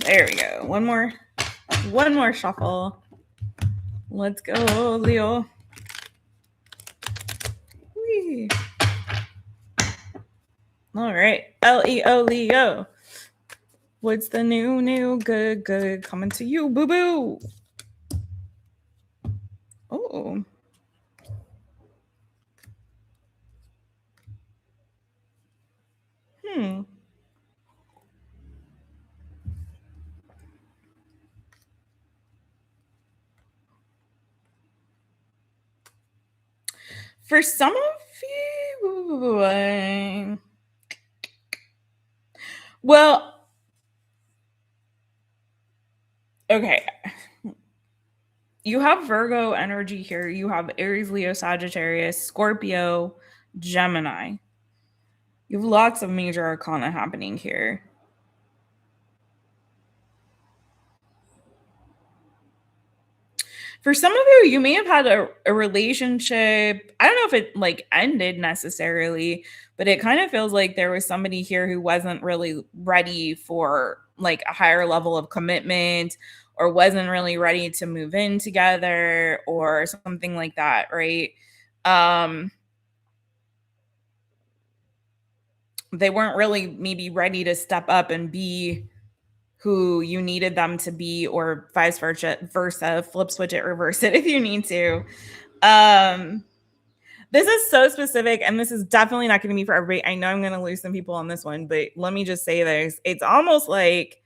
There we go. One more shuffle. Let's go, Leo. Whee. All right, Leo, Leo. What's the new good coming to you, boo boo? Oh. For some of you, well, okay. You have Virgo energy here. You have Aries, Leo, Sagittarius, Scorpio, Gemini. You have lots of major arcana happening here. For some of you, you may have had a relationship. I don't know if it like ended necessarily, but it kind of feels like there was somebody here who wasn't really ready for like a higher level of commitment or wasn't really ready to move in together or something like that, right? They weren't really maybe ready to step up and be who you needed them to be, or vice versa, flip switch it, reverse it if you need to. This is so specific, and this is definitely not going to be for everybody. I know I'm going to lose some people on this one, but let me just say this. It's almost like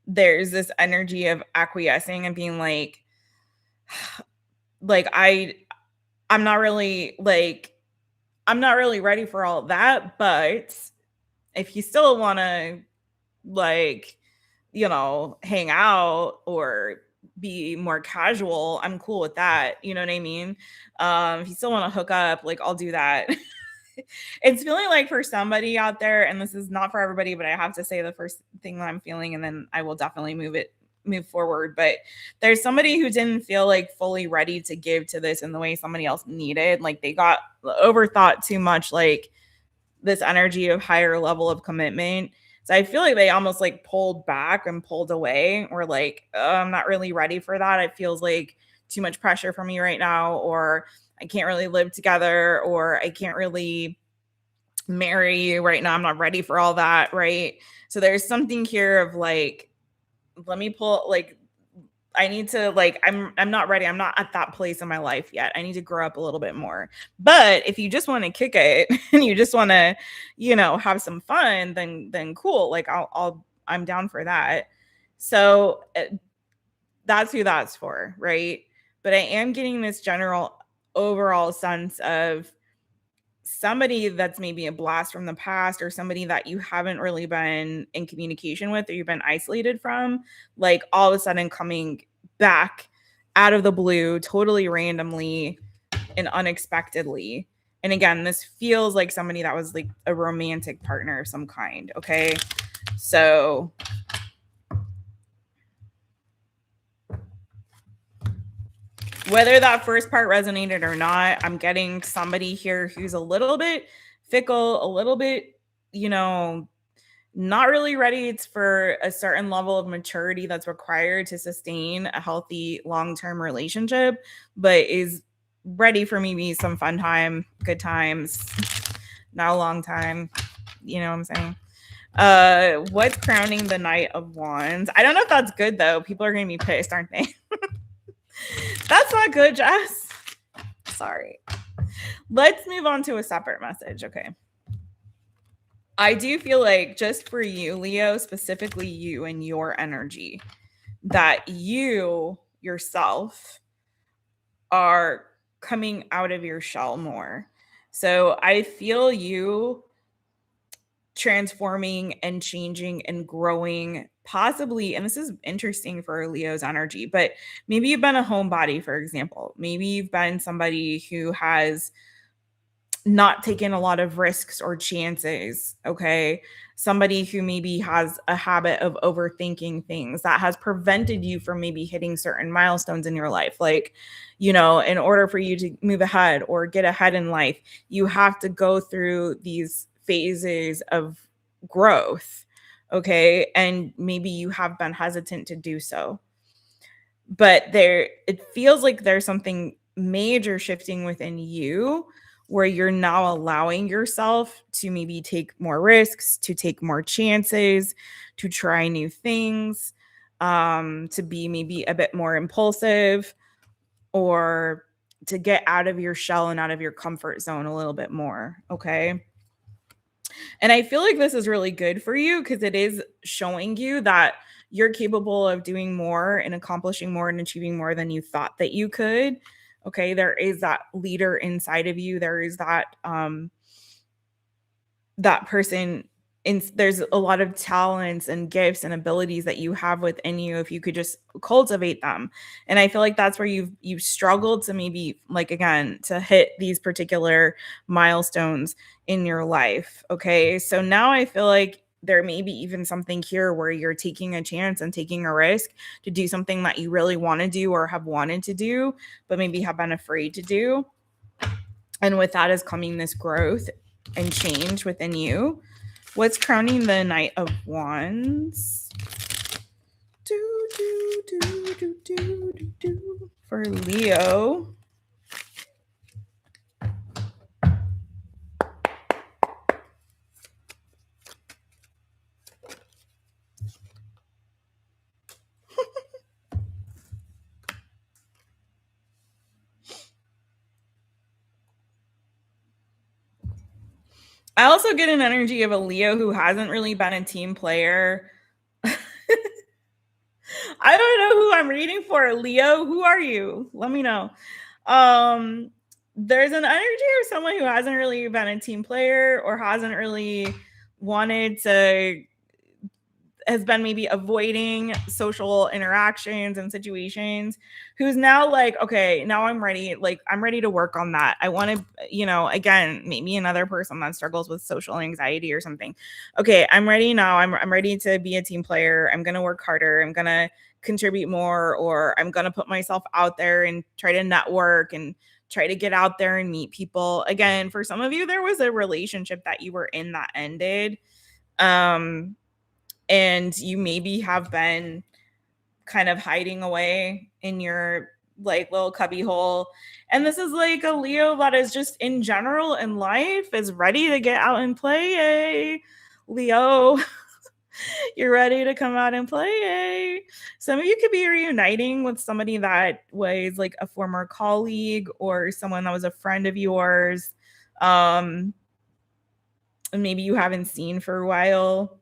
there's this energy of acquiescing and being like I'm not really ready for all that, but if you still want to hang out or be more casual, I'm cool with that. You know what I mean? If you still want to hook up, like I'll do that. It's feeling like for somebody out there, and this is not for everybody, but I have to say the first thing that I'm feeling, and then I will definitely move forward. But there's somebody who didn't feel like fully ready to give to this in the way somebody else needed. Like they got overthought too much, like this energy of higher level of commitment. So I feel like they almost like pulled back and pulled away, or like, oh, I'm not really ready for that. It feels like too much pressure for me right now, or I can't really live together, or I can't really marry you right now. I'm not ready for all that, right? So there's something here of like, let me pull, like, I need to like, I'm not ready. I'm not at that place in my life yet. I need to grow up a little bit more. But if you just want to kick it and you just want to, have some fun, then cool. Like I'm down for that. So that's who that's for, right? But I am getting this general overall sense of somebody that's maybe a blast from the past, or somebody that you haven't really been in communication with, or you've been isolated from, like all of a sudden coming back out of the blue, totally randomly and unexpectedly. And again, this feels like somebody that was like a romantic partner of some kind. Okay. So whether that first part resonated or not, I'm getting somebody here who's a little bit fickle, a little bit, not really ready for a certain level of maturity that's required to sustain a healthy long-term relationship, but is ready for maybe some fun time, good times, not a long time. You know what I'm saying? What's crowning the Knight of Wands? I don't know if that's good though. People are going to be pissed, aren't they? That's not good, Jess. Sorry. Let's move on to a separate message. Okay. I do feel like just for you, Leo, specifically you and your energy, that you yourself are coming out of your shell more. So I feel you transforming and changing and growing, possibly, and this is interesting for Leo's energy, but maybe you've been a homebody, for example. Maybe you've been somebody who has not taking a lot of risks or chances, okay? Somebody who maybe has a habit of overthinking things that has prevented you from maybe hitting certain milestones in your life. Like, you know, in order for you to move ahead or get ahead in life, you have to go through these phases of growth, okay? And maybe you have been hesitant to do so. But it feels like there's something major shifting within you where you're now allowing yourself to maybe take more risks, to take more chances, to try new things, to be maybe a bit more impulsive, or to get out of your shell and out of your comfort zone a little bit more. Okay. And I feel like this is really good for you because it is showing you that you're capable of doing more and accomplishing more and achieving more than you thought that you could. Okay, there is that leader inside of you. There is that person there's a lot of talents and gifts and abilities that you have within you if you could just cultivate them. And I feel like that's where you've struggled to maybe, like, again, to hit these particular milestones in your life. Okay, so now I feel like there may be even something here where you're taking a chance and taking a risk to do something that you really want to do or have wanted to do but maybe have been afraid to do. And with that is coming this growth and change within you. What's crowning the Knight of Wands? For Leo. I also get an energy of a Leo who hasn't really been a team player. I don't know who I'm reading for. Leo, who are you? Let me know. There's an energy of someone who hasn't really been a team player or hasn't really wanted to, has been maybe avoiding social interactions and situations, who's now like, okay, now I'm ready. Like, I'm ready to work on that. I want to, you know, again, maybe another person that struggles with social anxiety or something. Okay, I'm ready now. I'm ready to be a team player. I'm going to work harder. I'm going to contribute more, or I'm going to put myself out there and try to network and try to get out there and meet people. Again, for some of you, there was a relationship that you were in that ended. And you maybe have been kind of hiding away in your like little cubby hole. And this is like a Leo that is just in general in life is ready to get out and play. Yay. Leo, you're ready to come out and play. Yay. Some of you could be reuniting with somebody that was like a former colleague or someone that was a friend of yours. And maybe you haven't seen for a while.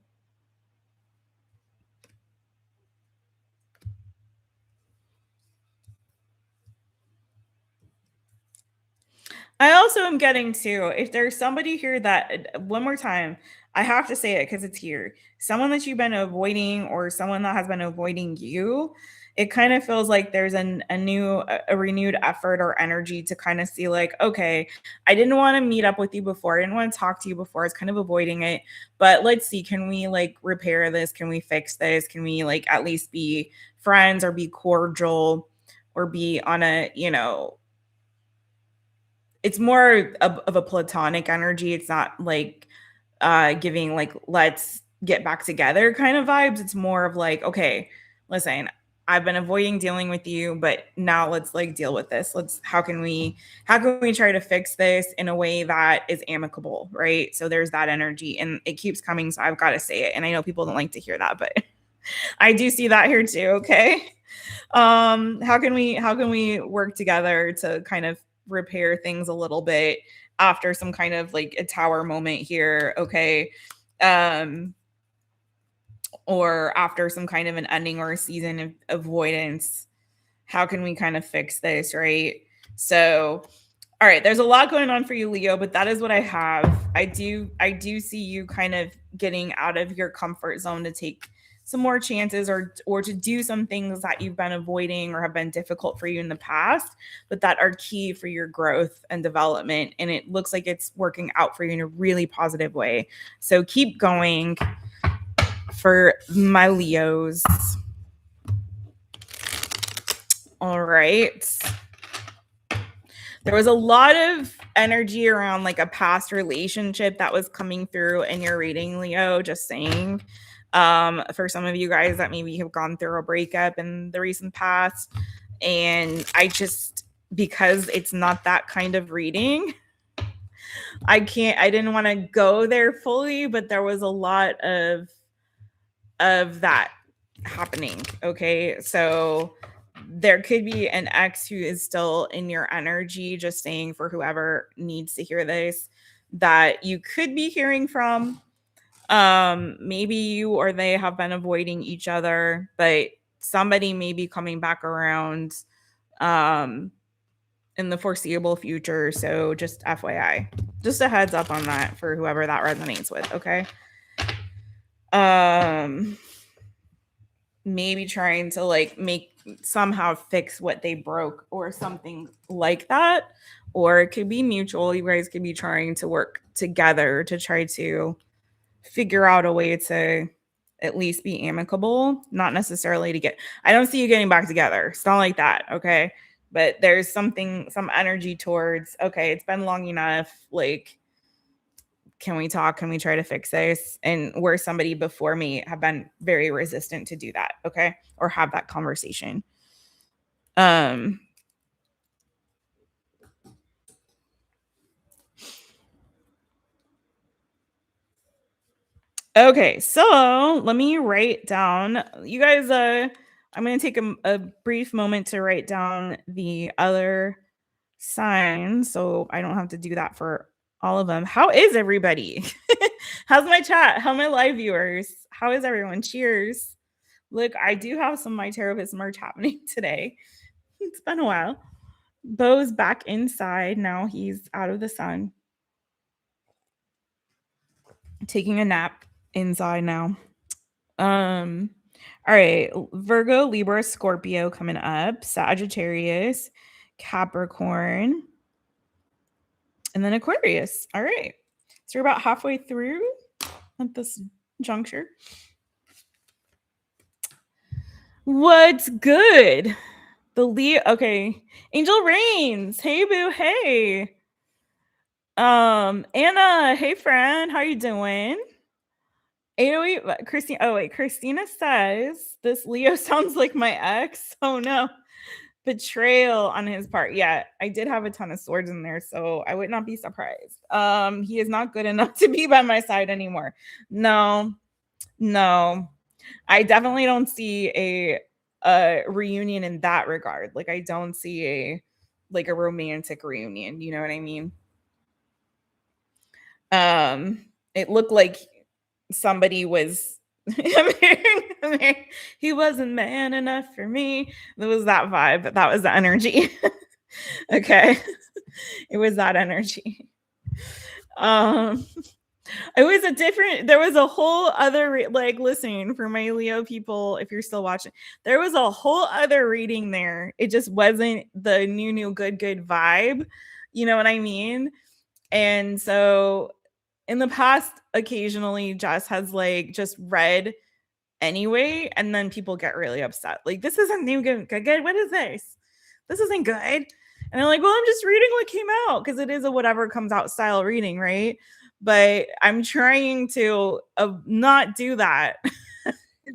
I also am getting to, if there's somebody here that, one more time, I have to say it because it's here. Someone that you've been avoiding or someone that has been avoiding you, it kind of feels like there's a renewed effort or energy to kind of see like, okay, I didn't want to meet up with you before. I didn't want to talk to you before. I was kind of avoiding it. But let's see, can we like repair this? Can we fix this? Can we like at least be friends or be cordial or be on a, you know, it's more of a platonic energy. It's not like giving like let's get back together kind of vibes. It's more of like, okay, listen, I've been avoiding dealing with you, but now let's like deal with this. How can we try to fix this in a way that is amicable, right? So there's that energy and it keeps coming, so I've got to say it. And I know people don't like to hear that, but I do see that here too, okay? How can we work together to kind of repair things a little bit after some kind of like a tower moment here, okay? Or after some kind of an ending or a season of avoidance, how can we kind of fix this, right? So, all right, there's a lot going on for you, Leo, but that is what I have. I do see you kind of getting out of your comfort zone to take some more chances or to do some things that you've been avoiding or have been difficult for you in the past, but that are key for your growth and development. And it looks like it's working out for you in a really positive way. So keep going for my Leos. All right. There was a lot of energy around like a past relationship that was coming through in your reading, Leo, just saying. For some of you guys that maybe have gone through a breakup in the recent past. And I just, because it's not that kind of reading, I didn't want to go there fully, but there was a lot of that happening. Okay. So there could be an ex who is still in your energy, just saying for whoever needs to hear this, that you could be hearing from. Maybe you or they have been avoiding each other, but somebody may be coming back around in the foreseeable future. So just FYI, just a heads up on that for whoever that resonates with. Okay. Maybe trying to like somehow fix what they broke or something like that. Or it could be mutual. You guys could be trying to work together to try to figure out a way to at least be amicable, not necessarily to get, I don't see you getting back together. It's not like that. Okay. But there's some energy towards, okay, it's been long enough. Like, can we talk? Can we try to fix this? And where somebody before me have been very resistant to do that. Okay. Or have that conversation. Okay. So let me write down, you guys, I'm going to take a brief moment to write down the other signs so I don't have to do that for all of them. How is everybody? How's my chat? How are my live viewers? How is everyone? Cheers. Look, I do have some My Taropist merch happening today. It's been a while. Bo's back inside. Now he's out of the sun. Taking a nap inside now. All right. Virgo, Libra, Scorpio coming up. Sagittarius, Capricorn, and then Aquarius. All right. So we're about halfway through at this juncture. What's good? The Leo. Okay. Angel Reigns. Hey, boo. Hey. Anna. Hey, friend. How you doing? 808. Christina. Oh, wait. Christina says this Leo sounds like my ex. Oh, no. Betrayal on his part. Yeah, I did have a ton of swords in there, so I would not be surprised. He is not good enough to be by my side anymore. No. I definitely don't see a reunion in that regard. Like I don't see a romantic reunion, you know what I mean? It looked like somebody was he wasn't man enough for me. There was that vibe, but that was the energy. Okay. It was that energy. It was there was a whole other, listen, for my Leo people, if you're still watching, there was a whole other reading there. It just wasn't the new, good vibe. You know what I mean? And so in the past, occasionally Jess has just read anyway, and then people get really upset. Like, this isn't new good. What is this? This isn't good. And they're like, well, I'm just reading what came out, because it is a whatever comes out style reading, right? But I'm trying to not do that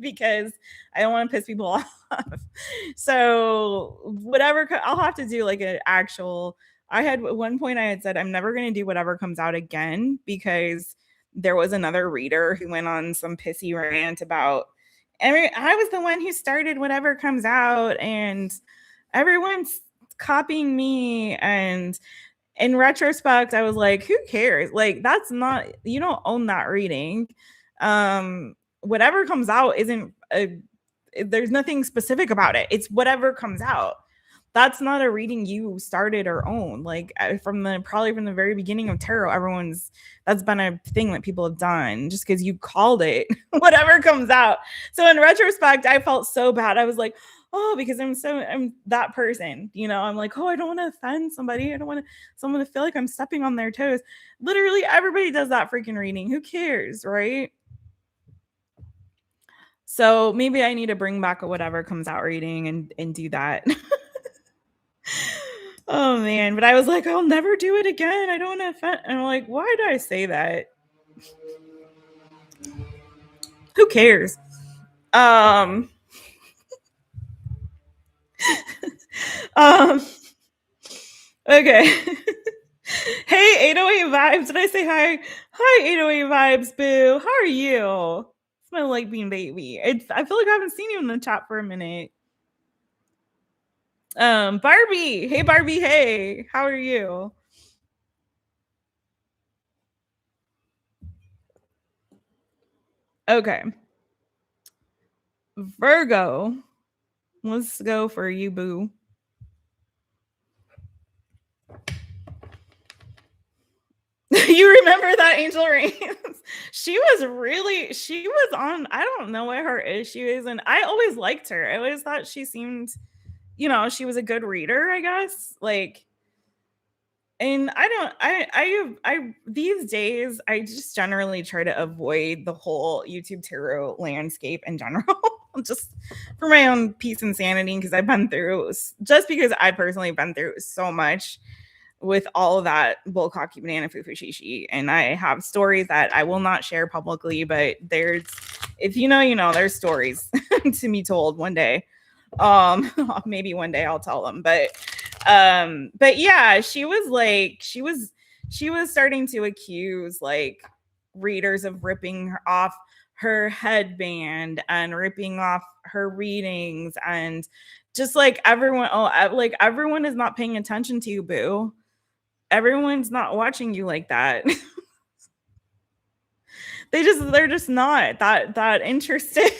because I don't want to piss people off. So whatever, I'll have to do like an actual, at one point I had said, I'm never going to do whatever comes out again, because there was another reader who went on some pissy rant about, I was the one who started whatever comes out and everyone's copying me. And in retrospect, I was like, who cares? Like, that's not, you don't own that reading. Whatever comes out isn't there's nothing specific about it. It's whatever comes out. that's not a reading you started or own. Like probably from the very beginning of tarot, that's been a thing that people have done just because you called it whatever comes out. So in retrospect, I felt so bad. I was like, oh, because I'm that person, you know. I'm like, oh, I don't want to offend somebody. I don't want someone to feel like I'm stepping on their toes. Literally, everybody does that freaking reading. Who cares, right? So maybe I need to bring back a whatever comes out reading and do that. Oh man, but I was like, I'll never do it again. I don't want to offend. And I'm like, why did I say that? Who cares? Um, okay. Hey, 808 Vibes. Did I say hi? Hi, 808 Vibes, boo. How are you? It's my light beam baby. I feel like I haven't seen you in the chat for a minute. Barbie. Hey, Barbie. Hey, how are you? Okay. Virgo. Let's go for you, boo. You remember that Angel Reigns? She was on, I don't know what her issue is, and I always liked her. I always thought she seemed, you know, she was a good reader, I guess. Like, and I these days I just generally try to avoid the whole YouTube tarot landscape in general. Just for my own peace and sanity, because I've been through, just because I personally been through so much with all of that bullcocky banana fufu shishi, and I have stories that I will not share publicly, but there's, if you know, you know, there's stories to be told one day. Maybe one day I'll tell them, but yeah, she was starting to accuse like readers of ripping off her headband and ripping off her readings, and just like everyone is not paying attention to you, boo. Everyone's not watching you like that. They're just not that interested.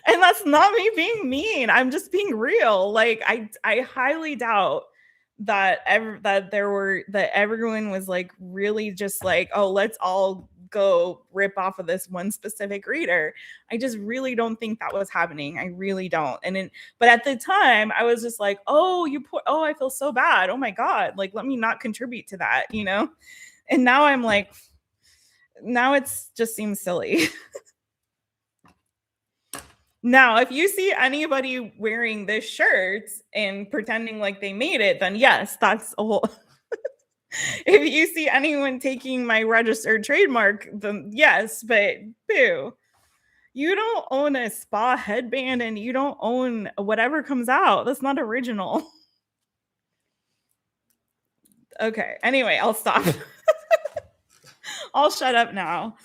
And that's not me being mean. I'm just being real. Like I highly doubt that everyone was like really just like, oh, let's all go rip off of this one specific reader. I just really don't think that was happening. I really don't. But at the time, I was just like, oh, I feel so bad. Oh my God. Like, let me not contribute to that, you know? And now I'm like, now it's just seems silly. Now, if you see anybody wearing this shirt and pretending like they made it, then yes, that's a whole. If you see anyone taking my registered trademark, then yes, but boo. You don't own a spa headband and you don't own whatever comes out. That's not original. Okay. Anyway, I'll stop. I'll shut up now.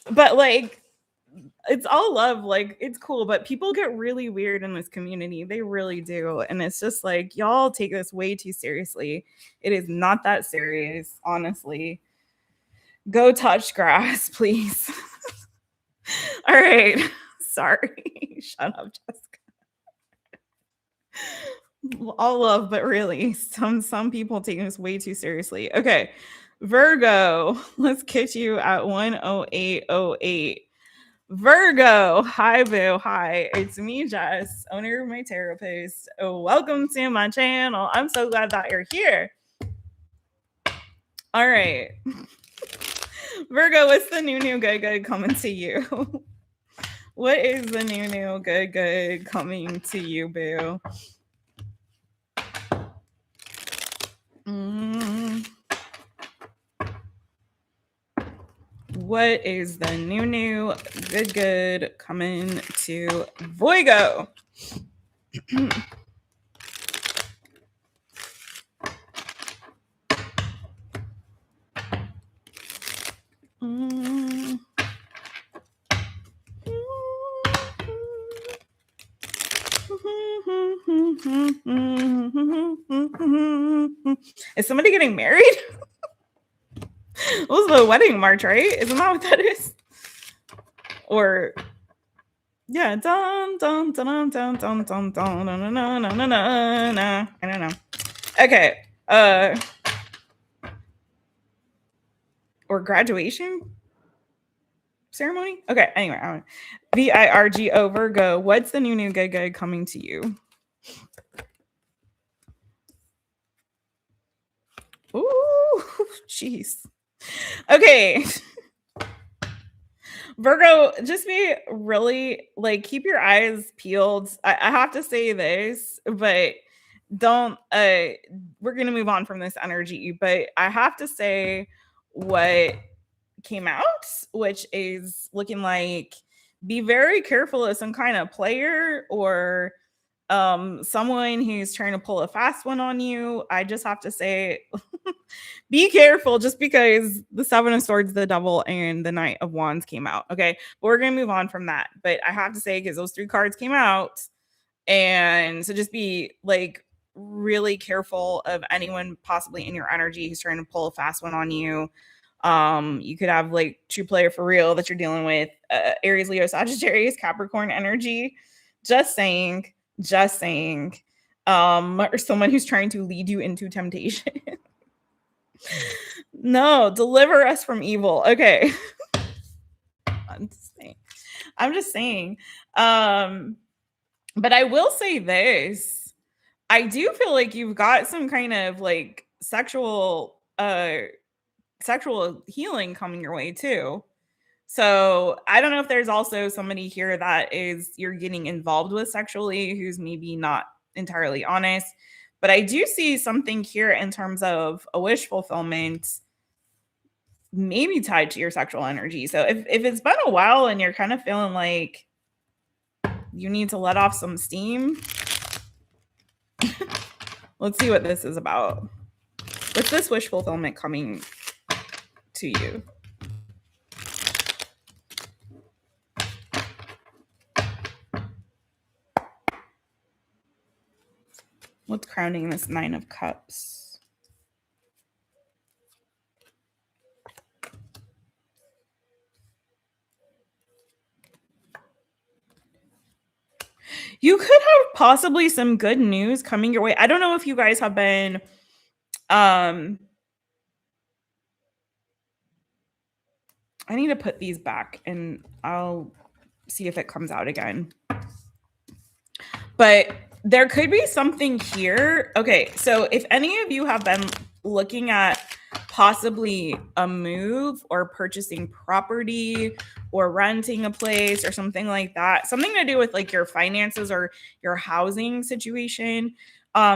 But like, it's all love. Like, it's cool, but people get really weird in this community. They really do. And it's just like, y'all take this way too seriously. It is not that serious, honestly. Go touch grass, please. All right. Sorry. Shut up, Jessica. All love, but really, some people take this way too seriously. Okay. Virgo, let's catch you at 10808. Virgo, hi boo, hi, it's me, Jess, owner of my Taropist. Welcome to my channel. I'm so glad that you're here. All right. Virgo, what's the new good coming to you? What is the new good coming to you, boo? What is the new good coming to Virgo? Is somebody getting married? It was the wedding march, right? Isn't that what that is? Or Yeah. Dun, dun, dun, dun, dun, dun, dun, dun, dun, dun, dun, dun, dun, dun. I don't know. Okay. Or graduation ceremony. Okay. Anyway, VIRGO Virgo. What's the new good coming to you? Ooh, jeez. Okay. Virgo, just be really like keep your eyes peeled. I have to say this, but don't we're gonna move on from this energy, but I have to say what came out, which is looking like be very careful of some kind of player or someone who's trying to pull a fast one on you. I just have to say be careful just because the Seven of Swords, the Devil, and the Knight of Wands came out. Okay. But we're going to move on from that. But I have to say, because those three cards came out. And so just be like really careful of anyone possibly in your energy who's trying to pull a fast one on you. You could have like true player for real that you're dealing with, Aries, Leo, Sagittarius, Capricorn energy. Just saying, just saying. Or someone who's trying to lead you into temptation. No, deliver us from evil. Okay. I'm just saying. But I will say this. I do feel like you've got some kind of like sexual healing coming your way too. So I don't know if there's also somebody here that is you're getting involved with sexually who's maybe not entirely honest. But I do see something here in terms of a wish fulfillment, maybe tied to your sexual energy. So if it's been a while and you're kind of feeling like you need to let off some steam, let's see what this is about. What's this wish fulfillment coming to you? What's crowning this Nine of Cups? You could have possibly some good news coming your way. I don't know if you guys have been I need to put these back and I'll see if it comes out again. But there could be something here. Okay, so if any of you have been looking at possibly a move or purchasing property or renting a place or something like that, something to do with like your finances or your housing situation,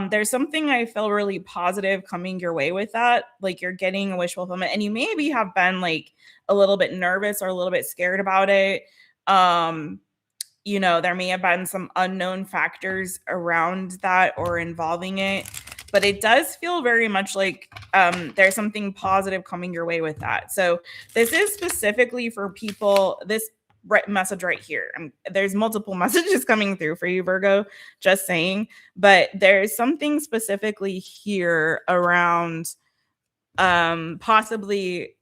there's something I feel really positive coming your way with that. Like you're getting a wish fulfillment and you maybe have been like a little bit nervous or a little bit scared about it. You know, there may have been some unknown factors around that or involving it, but it does feel very much like there's something positive coming your way with that. So this is specifically for people, this message right here. There's multiple messages coming through for you, Virgo, just saying, but there's something specifically here around possibly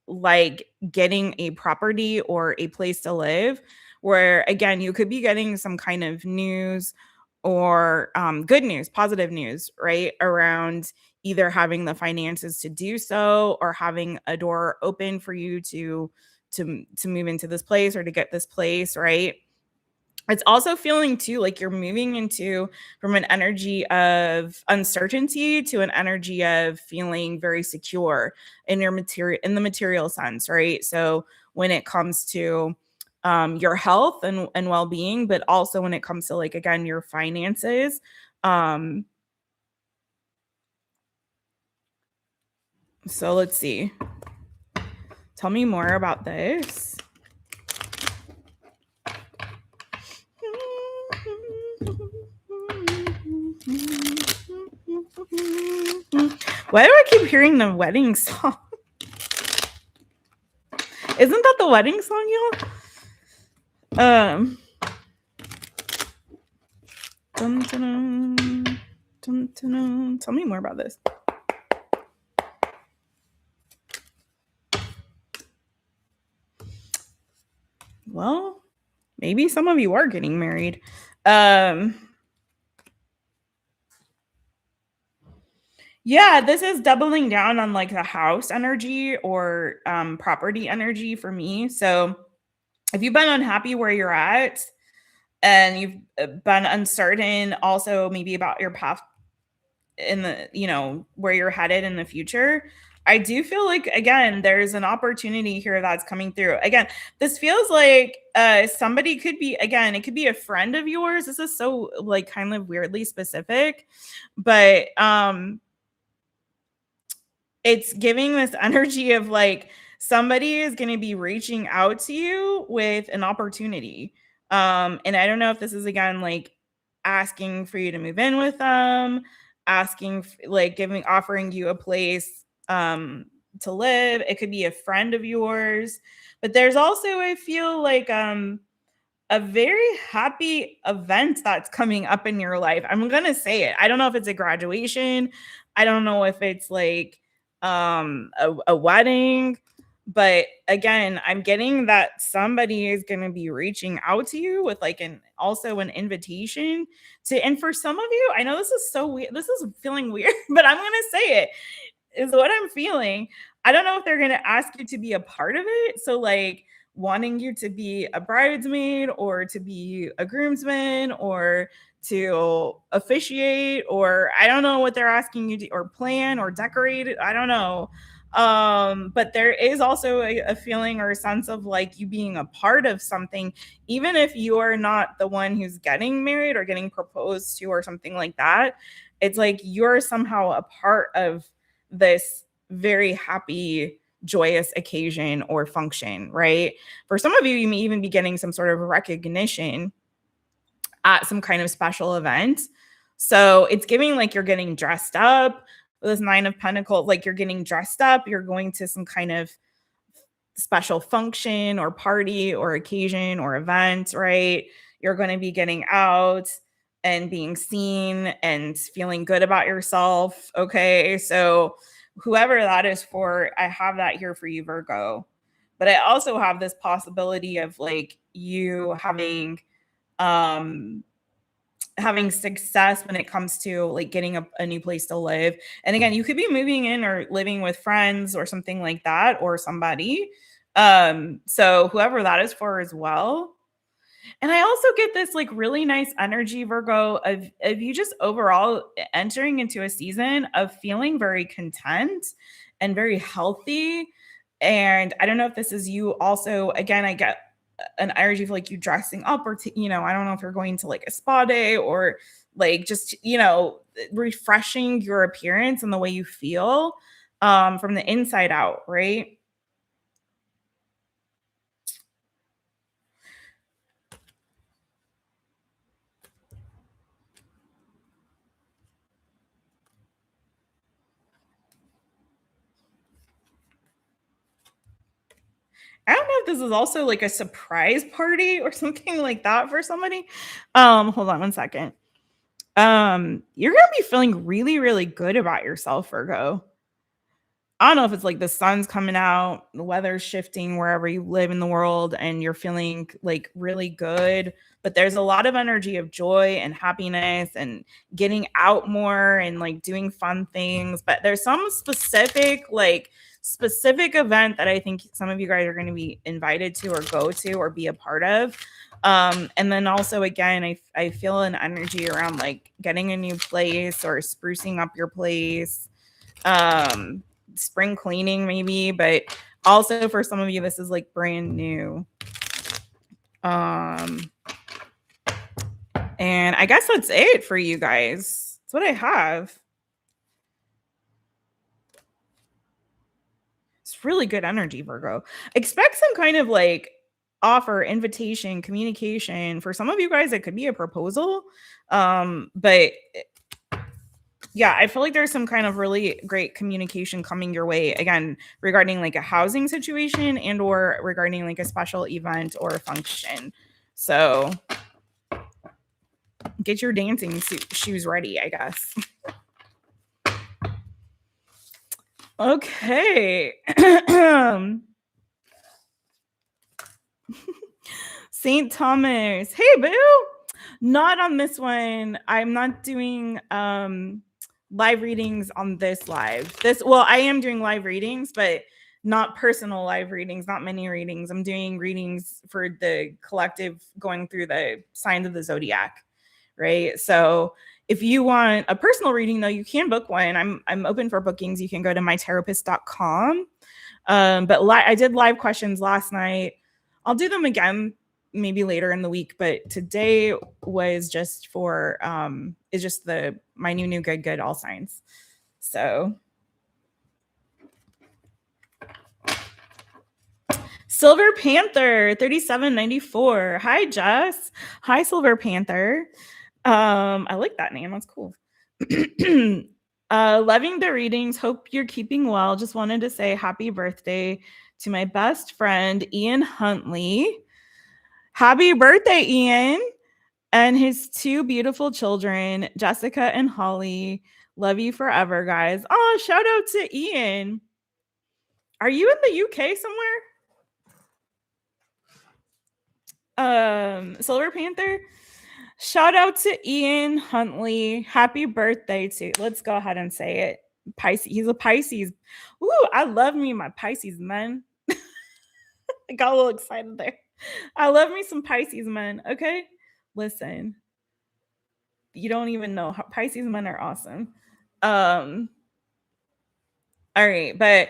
like getting a property or a place to live where again you could be getting some kind of news or good news, positive news, right, around either having the finances to do so or having a door open for you to move into this place or to get this place, right? It's also feeling too like you're moving into from an energy of uncertainty to an energy of feeling very secure in your material, in the material sense, right? So when it comes to your health and well-being, but also when it comes to like again your finances. So let's see. Tell me more about this. Why do I keep hearing the wedding song? Isn't that the wedding song, y'all? Dun, dun, dun, dun. Tell me more about this. Well, maybe some of you are getting married. Yeah, this is doubling down on like the house energy or property energy for me. So if you've been unhappy where you're at and you've been uncertain also maybe about your path in the, where you're headed in the future, I do feel like, again, there's an opportunity here that's coming through. Again, this feels like somebody could be, again, it could be a friend of yours. This is so like kind of weirdly specific, but it's giving this energy of like somebody is going to be reaching out to you with an opportunity. And I don't know if this is, again, like asking for you to move in with them, like offering you a place to live. It could be a friend of yours, but there's also, I feel like a very happy event that's coming up in your life. I'm going to say it. I don't know if it's a graduation. I don't know if it's like a wedding, but again, I'm getting that somebody is going to be reaching out to you with like also an invitation to, and for some of you, I know this is so weird. This is feeling weird, but I'm going to say it is what I'm feeling. I don't know if they're going to ask you to be a part of it. So like wanting you to be a bridesmaid or to be a groomsman or to officiate, or I don't know what they're asking you to, or plan or decorate it. I don't know. But there is also a feeling or a sense of like you being a part of something, even if you're not the one who's getting married or getting proposed to or something like that. It's like you're somehow a part of this very happy, joyous occasion or function, right? For some of you, you may even be getting some sort of recognition at some kind of special event. So it's giving like you're getting dressed up. This Nine of Pentacles, like you're getting dressed up, you're going to some kind of special function or party or occasion or event, right? You're going to be getting out and being seen and feeling good about yourself. Okay. So, whoever that is for, I have that here for you, Virgo. But I also have this possibility of like you having success when it comes to like getting a new place to live. And again, you could be moving in or living with friends or something like that, or somebody. So whoever that is for as well. And I also get this like really nice energy, Virgo, of you just overall entering into a season of feeling very content and very healthy. And I don't know if this is you also, again, I get an energy of like you dressing up or, I don't know if you're going to like a spa day or like just, refreshing your appearance and the way you feel from the inside out, right? I don't know if this is also like a surprise party or something like that for somebody. Hold on one second. You're gonna be feeling really, really good about yourself, Virgo. I don't know if it's like the sun's coming out, the weather's shifting wherever you live in the world, and you're feeling like really good. But there's a lot of energy of joy and happiness and getting out more and like doing fun things. But there's some specific event that I think some of you guys are going to be invited to or go to or be a part of. And then also, again, I feel an energy around like getting a new place or sprucing up your place. Spring cleaning maybe, but also for some of you this is like brand new. And I guess that's it for you guys. That's what I have. It's really good energy, Virgo. Expect some kind of like offer, invitation, communication. For some of you guys it could be a proposal, but yeah, I feel like there's some kind of really great communication coming your way, again, regarding like a housing situation and or regarding like a special event or a function. So get your dancing shoes ready, I guess. Okay. St. Thomas. Hey, boo. Not on this one. I'm not doing live readings on this live. Well, I am doing live readings, but not personal live readings, not mini readings. I'm doing readings for the collective, going through the signs of the zodiac, right? So if you want a personal reading, though, you can book one. I'm open for bookings. You can go to mytaropist.com. But I did live questions last night. I'll do them again maybe later in the week, but today was just for is just my new good all signs. So Silver Panther 3794. Hi Jess. Hi Silver Panther. I like that name. That's cool. Loving the readings. Hope you're keeping well. Just wanted to say happy birthday to my best friend Ian Huntley. Happy birthday, Ian, and his two beautiful children, Jessica and Holly. Love you forever, guys. Oh, shout out to Ian. Are you in the UK somewhere? Silver Panther. Shout out to Ian Huntley. Happy birthday to. Let's go ahead and say it. Pisces. He's a Pisces. Ooh, I love me my Pisces men. I got a little excited there. I love me some Pisces men. Okay, listen. You don't even know how Pisces men are awesome. All right, but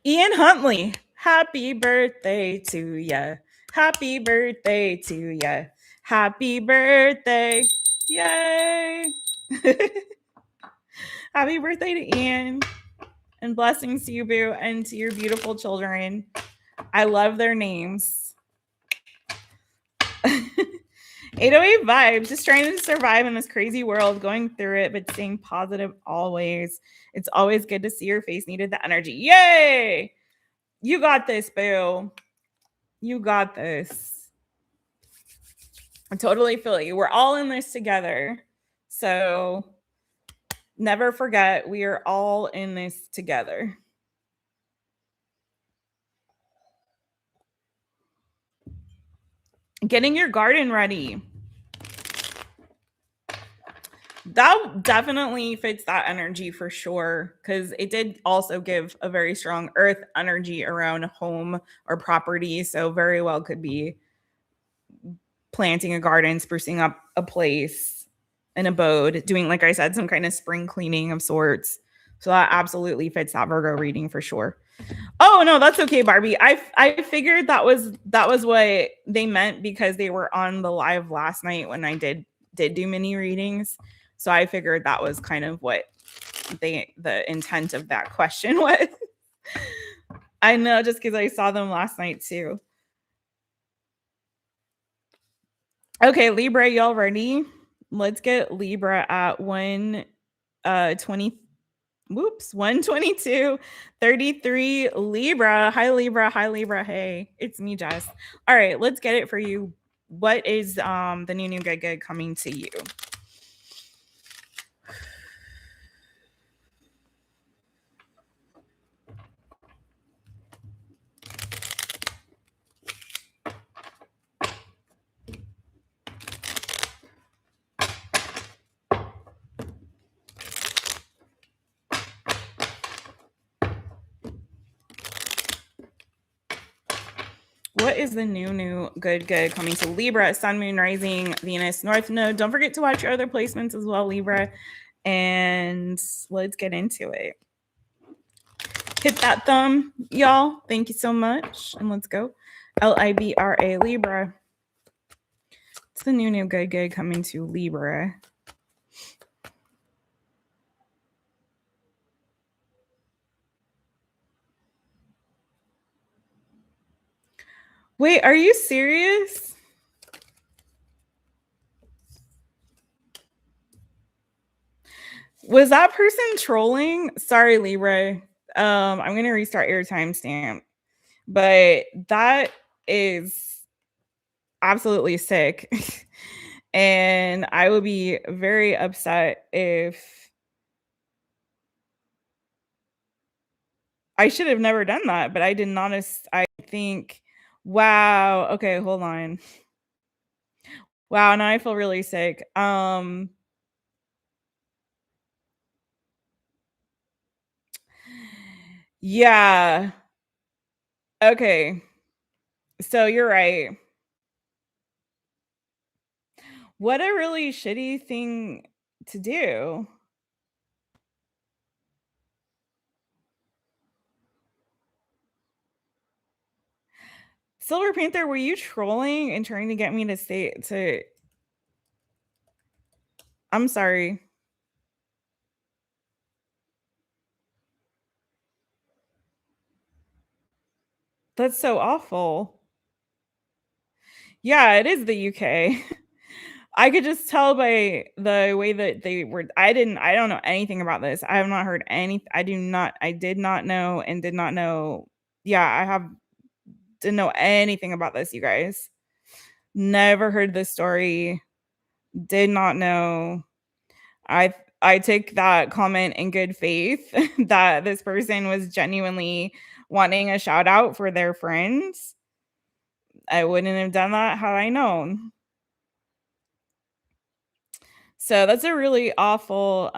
Ian Huntley, happy birthday to ya. Happy birthday to ya. Happy birthday. Yay. Happy birthday to Ian. And blessings to you, boo, and to your beautiful children. I love their names. 808 vibes, just trying to survive in this crazy world, going through it, but staying positive always. It's always good to see your face. Needed the energy. Yay! You got this, boo. You got this. I totally feel you. We're all in this together. So never forget, we are all in this together. Getting your garden ready. That definitely fits that energy for sure, because it did also give a very strong earth energy around home or property. So very well could be planting a garden, sprucing up a place, an abode, doing, like I said, some kind of spring cleaning of sorts. So that absolutely fits that Virgo reading for sure. Oh no, that's okay, Barbie. I figured that was what they meant, because they were on the live last night when I did do mini readings. So I figured that was kind of what the intent of that question was. I know, just because I saw them last night too. Okay, Libra, y'all ready? Let's get Libra at 122.33 Libra. Hi Libra. Hi Libra. Hey, it's me, Jess. All right, let's get it for you. What is the new good coming to you? What is the new good coming to Libra? Sun, Moon, Rising, Venus, North Node. Don't forget to watch your other placements as well, Libra. And let's get into it. Hit that thumb, y'all. Thank you so much. And let's go. Libra, Libra. It's the new good coming to Libra. Wait, are you serious? Was that person trolling? Sorry, Libra. I'm gonna restart your timestamp, but that is absolutely sick. And I would be very upset if I should have never done that, but I did not. I think, wow. Okay, hold on. Wow, now I feel really sick. Yeah. Okay. So you're right. What a really shitty thing to do. Silver Panther, were you trolling and trying to get me to say to I'm sorry. That's so awful. Yeah, it is the UK. I could just tell by the way that they were I don't know anything about this. I have not heard any I did not know and did not know. Yeah, didn't know anything about this, you guys. Never heard this story. Did not know. I take that comment in good faith that this person was genuinely wanting a shout out for their friends. I wouldn't have done that had I known. So that's a really awful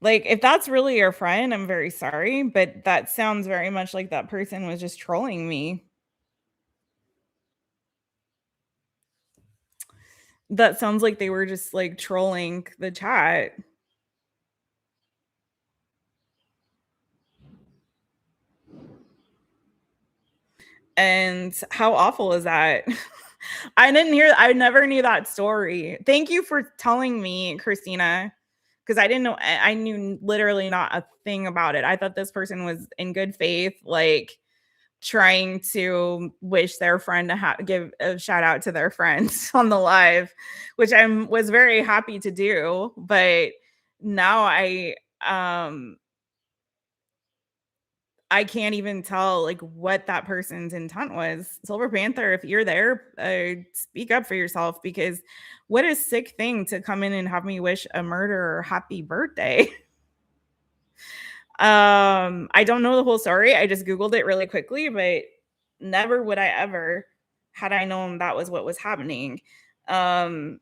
like if that's really your friend, I'm very sorry, but that sounds very much like that person was just trolling me. That sounds like they were just like trolling the chat. And how awful is that? I never knew that story. Thank you for telling me, Christina, because I didn't know, I knew literally not a thing about it. I thought this person was in good faith, like trying to wish their friend to give a shout out to their friends on the live, which I was very happy to do. But now I can't even tell like what that person's intent was. Silver Panther, if you're there, speak up for yourself, because what a sick thing to come in and have me wish a murderer happy birthday. I don't know the whole story. I just googled it really quickly, but never would I ever, had I known that was what was happening. Um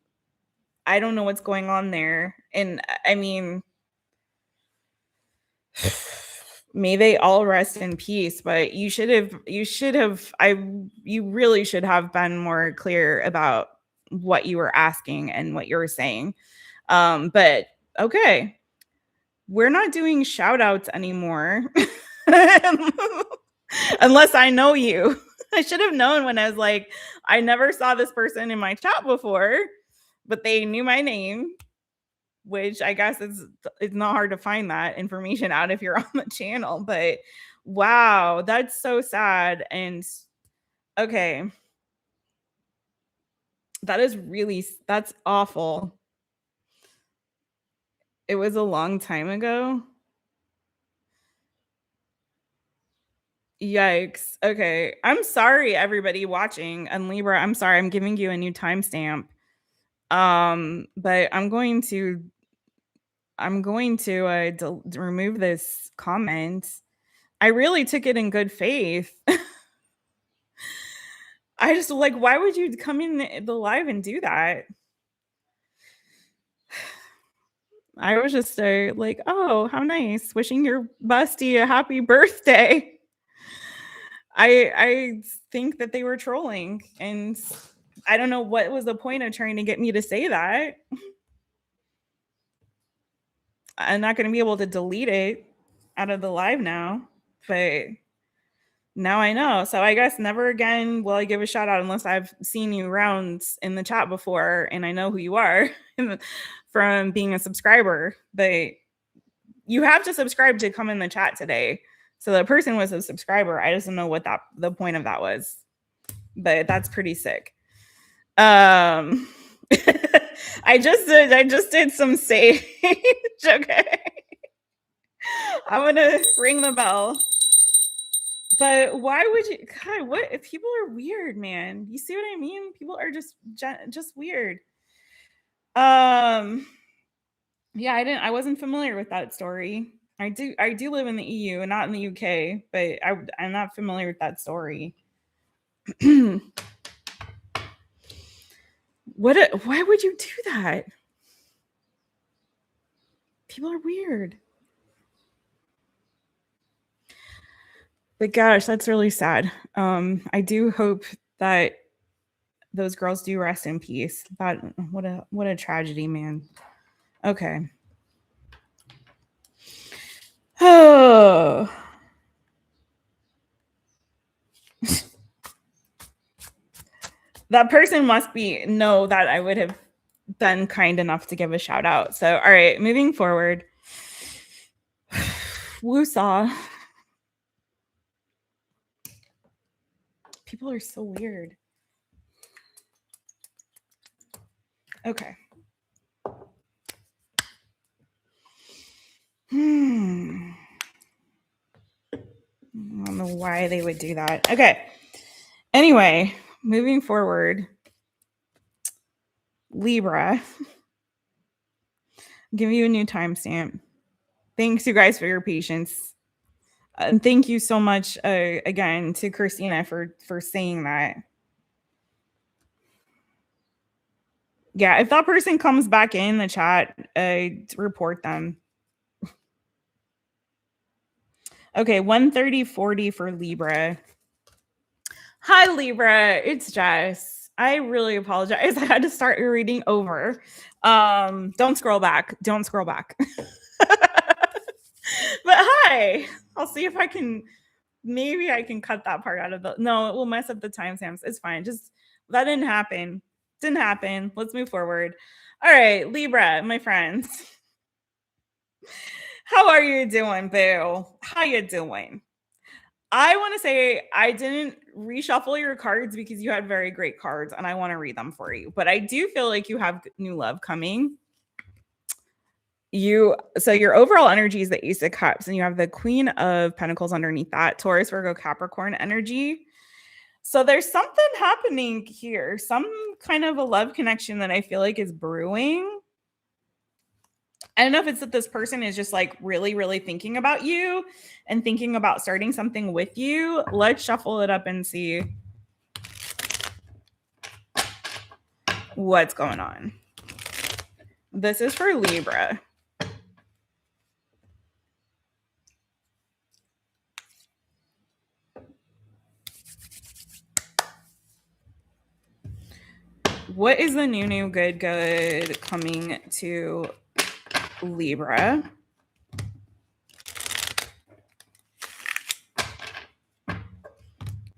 I don't know what's going on there. And I mean, may they all rest in peace, but you really should have been more clear about what you were asking and what you were saying. But okay, we're not doing shout outs anymore. Unless I know you. I should have known when I was like, I never saw this person in my chat before, but they knew my name, which I guess it's not hard to find that information out if you're on the channel. But wow, that's so sad. And okay, that's awful. It was a long time ago. Yikes. Okay. I'm sorry, everybody watching and Libra. I'm sorry. I'm giving you a new timestamp. But I'm going to remove this comment. I really took it in good faith. I just like, why would you come in the live and do that? I was just like, oh, how nice, wishing your bestie a happy birthday. I think that they were trolling, and I don't know what was the point of trying to get me to say that. I'm not going to be able to delete it out of the live now, but now I know. So I guess never again will I give a shout out unless I've seen you around in the chat before and I know who you are from being a subscriber. But you have to subscribe to come in the chat today. So the person was a subscriber. I just don't know what the point of that was. But that's pretty sick. I just did some sage. Okay. I'm gonna ring the bell. But why would you? God, what if people are weird, man? You see what I mean? People are just weird. Yeah, I wasn't familiar with that story. I do live in the EU and not in the UK, but I'm not familiar with that story. Why would you do that? People are weird. But gosh, that's really sad. I do hope that those girls do rest in peace. That what a tragedy, man. Okay. Oh. That person must know that I would have been kind enough to give a shout out. So, all right, moving forward. Woosaw. People are so weird. Okay. I don't know why they would do that. Okay. Anyway, moving forward. Libra. I'll give you a new timestamp. Thanks, you guys, for your patience. And thank you so much again to Christina for saying that. Yeah, if that person comes back in the chat, report them. Okay, 130.40 for Libra. Hi, Libra. It's Jess. I really apologize. I had to start your reading over. Don't scroll back. Don't scroll back. But hi. I'll see if I can. Maybe I can cut that part out of the. No, it will mess up the timestamps. It's fine. Just that didn't happen. Didn't happen. Let's move forward. All right, Libra, my friends. How are you doing, boo? How you doing? I want to say I didn't reshuffle your cards because you had very great cards and I want to read them for you. But I do feel like you have new love coming. So your overall energy is the Ace of Cups and you have the Queen of Pentacles underneath that, Taurus, Virgo, Capricorn energy. So there's something happening here, some kind of a love connection that I feel like is brewing. I don't know if it's that this person is just like really, really thinking about you and thinking about starting something with you. Let's shuffle it up and see what's going on. This is for Libra. What is the new good coming to Libra?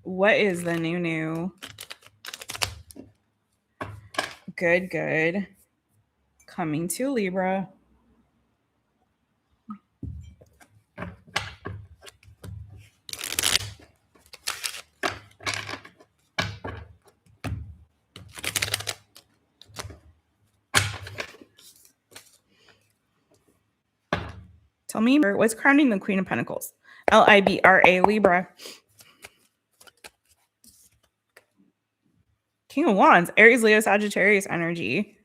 What is the new good coming to Libra? Tell me what's crowning the Queen of Pentacles. Libra, Libra. King of Wands, Aries, Leo, Sagittarius energy.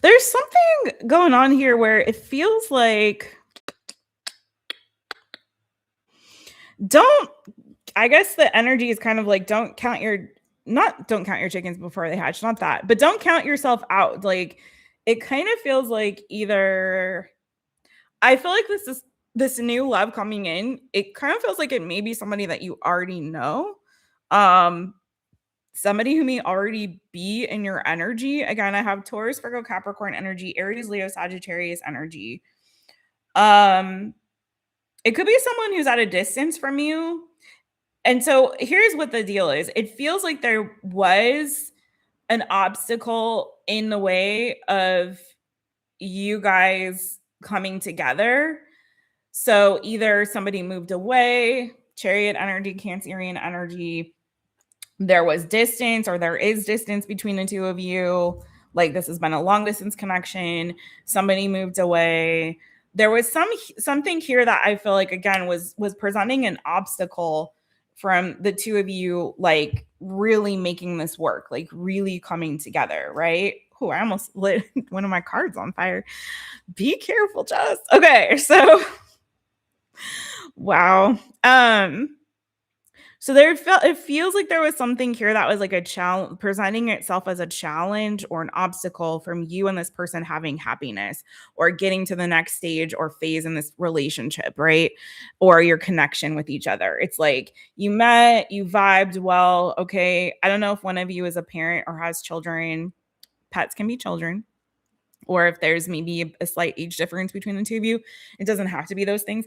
There's something going on here where it feels like I guess the energy is kind of like don't count your chickens before they hatch, not that, but don't count yourself out. Like it kind of feels like either I feel like this new love coming in, it kind of feels like it may be somebody that you already know. Somebody who may already be in your energy. Again, I have Taurus, Virgo, Capricorn energy, Aries, Leo, Sagittarius energy. It could be someone who's at a distance from you. And so here's what the deal is. It feels like there was an obstacle in the way of you guys coming together. So either somebody moved away, Chariot energy, Cancerian energy, there was distance or there is distance between the two of you. Like this has been a long distance connection. Somebody moved away. There was something here that I feel like, again, was presenting an obstacle from the two of you, like really making this work, like really coming together, right? Oh, I almost lit one of my cards on fire. Be careful, Jess. Okay, so Wow. So it feels like there was something here that was like a challenge, presenting itself as a challenge or an obstacle from you and this person having happiness or getting to the next stage or phase in this relationship, right? Or your connection with each other. It's like you met, you vibed well. Okay. I don't know if one of you is a parent or has children. Pets can be children. Or if there's maybe a slight age difference between the two of you, it doesn't have to be those things.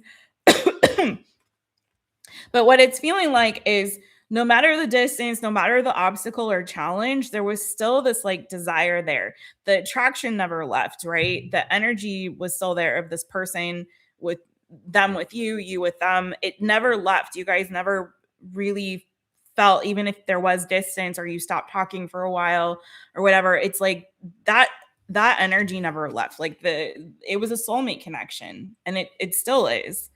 But what it's feeling like is no matter the distance, no matter the obstacle or challenge, there was still this like desire there. The attraction never left, right? The energy was still there of this person with them with you, you with them. It never left. You guys never really felt, even if there was distance or you stopped talking for a while or whatever, it's like that energy never left. Like it was a soulmate connection, and it still is.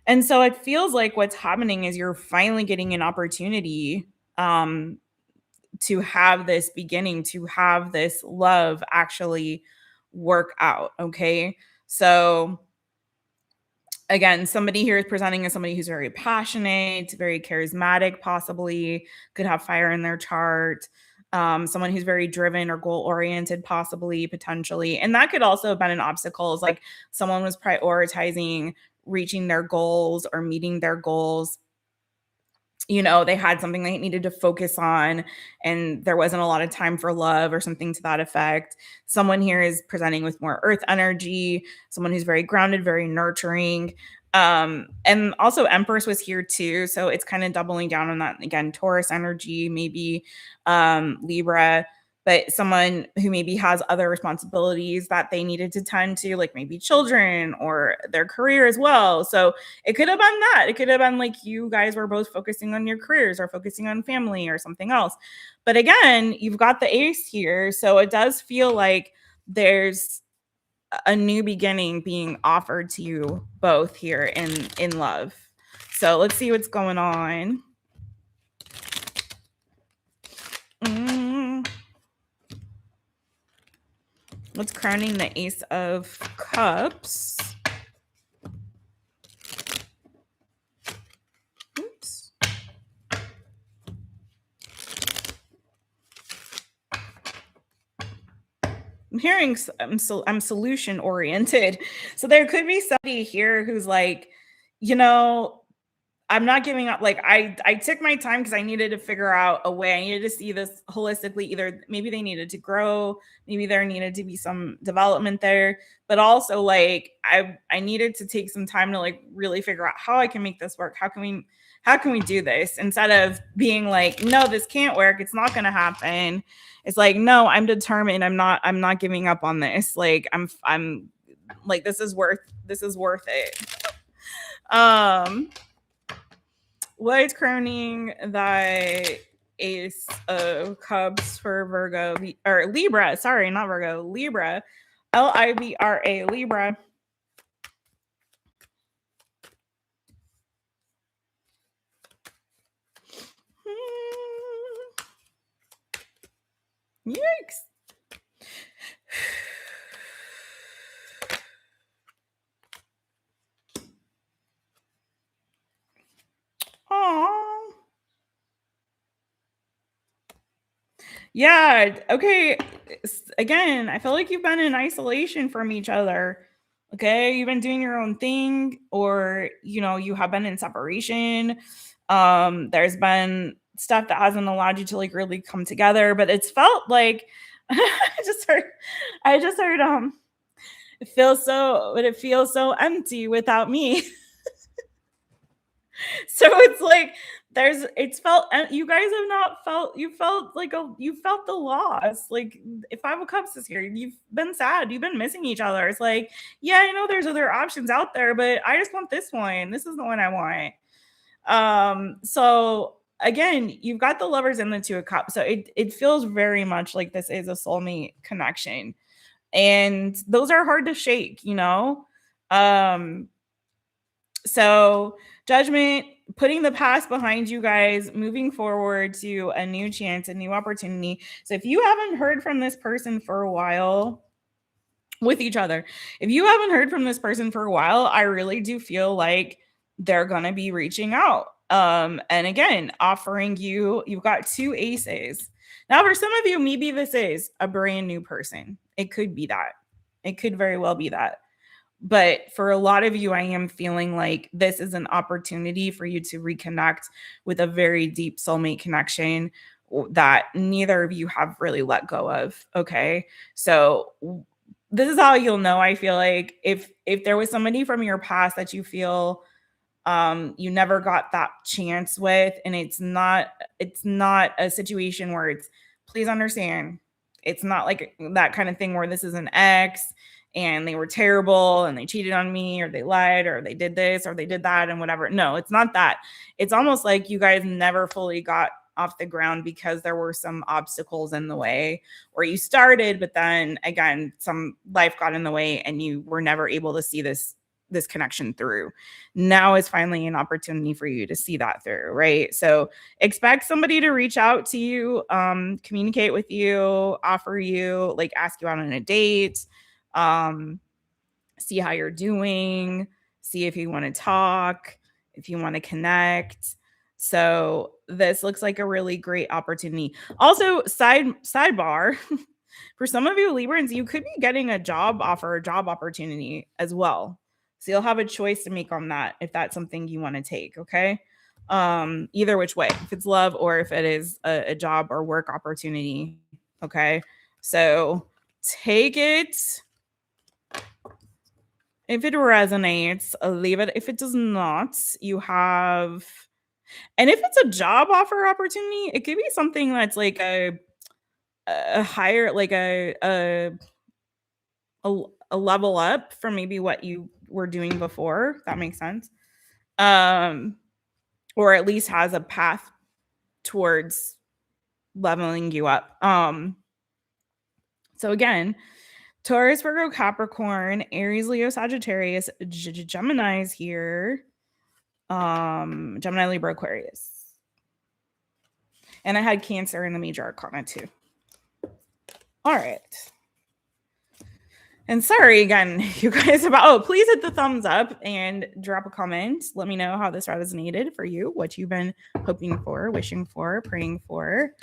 And so it feels like what's happening is you're finally getting an opportunity to have this beginning, to have this love actually work out. Okay. So again, somebody here is presenting as somebody who's very passionate, very charismatic, possibly could have fire in their chart. Someone who's very driven or goal oriented, possibly, potentially. And that could also have been an obstacle, is like someone was prioritizing reaching their goals or meeting their goals. You know, they had something they needed to focus on and there wasn't a lot of time for love or something to that effect. Someone here is presenting with more earth energy, someone who's very grounded, very nurturing. And also Empress was here too. So it's kind of doubling down on that again, Taurus energy, maybe Libra, but someone who maybe has other responsibilities that they needed to tend to, like maybe children or their career as well. So it could have been that. It could have been like you guys were both focusing on your careers or focusing on family or something else. But again, you've got the ace here. So it does feel like there's a new beginning being offered to you both here in love. So let's see what's going on. What's crowning the Ace of Cups? Oops. I'm hearing I'm solution oriented. So there could be somebody here who's like, you know, I'm not giving up. Like I took my time because I needed to figure out a way. I needed to see this holistically. Either maybe they needed to grow, maybe there needed to be some development there, but also like I needed to take some time to like really figure out how I can make this work. How can we do this, instead of being like, no, this can't work. It's not going to happen. It's like, no, I'm determined. I'm not giving up on this. Like I'm like, this is worth it. What's crowning the Ace of Cups for Virgo or Libra? Sorry, not Virgo. Libra. Libra. Libra. Yikes. Aww. Yeah. Okay. Again, I feel like you've been in isolation from each other. Okay. You've been doing your own thing, or, you know, you have been in separation. There's been stuff that hasn't allowed you to like really come together, but it's felt like I just heard it feels so empty without me. So it's like you guys have not felt, you felt the loss. Like if Five of Cups is here, you've been sad, you've been missing each other. It's like, yeah, I know there's other options out there, but I just want this one. This is the one I want. So again, you've got the Lovers and the Two of Cups. So it feels very much like this is a soulmate connection. And those are hard to shake, you know? So Judgment, putting the past behind you guys, moving forward to a new chance, a new opportunity. So if you haven't heard from this person for a while with each other, if you haven't heard from this person for a while, I really do feel like they're going to be reaching out. And again, offering you, you've got 2 aces. Now, for some of you, maybe this is a brand new person. It could be that. It could very well be that. But for a lot of you, I am feeling like this is an opportunity for you to reconnect with a very deep soulmate connection that neither of you have really let go of. Okay. So this is how you'll know, I feel like, if there was somebody from your past that you feel you never got that chance with, and it's not a situation where it's, please understand, it's not like that kind of thing where this is an ex and they were terrible and they cheated on me or they lied or they did this or they did that and whatever. No, it's not that. It's almost like you guys never fully got off the ground because there were some obstacles in the way, or you started, but then again, some life got in the way and you were never able to see this connection through. Now is finally an opportunity for you to see that through, right? So expect somebody to reach out to you, communicate with you, offer you, like ask you out on a date, see how you're doing, see if you want to talk, if you want to connect. So this looks like a really great opportunity. Also, sidebar, for some of you Librans, you could be getting a job offer, a job opportunity as well. So you'll have a choice to make on that if that's something you want to take, okay? Either which way, if it's love or if it is a job or work opportunity, okay? So take it. If it resonates, leave it. If it does not, you have, and if it's a job offer opportunity, it could be something that's like a higher, like a level up from maybe what you were doing before. If that makes sense. Or at least has a path towards leveling you up. So again, Taurus, Virgo, Capricorn, Aries, Leo, Sagittarius, Gemini is here. Gemini, Libra, Aquarius. And I had Cancer in the major arcana too. All right. And sorry again, you guys, about, please hit the thumbs up and drop a comment. Let me know how this resonated for you, what you've been hoping for, wishing for, praying for.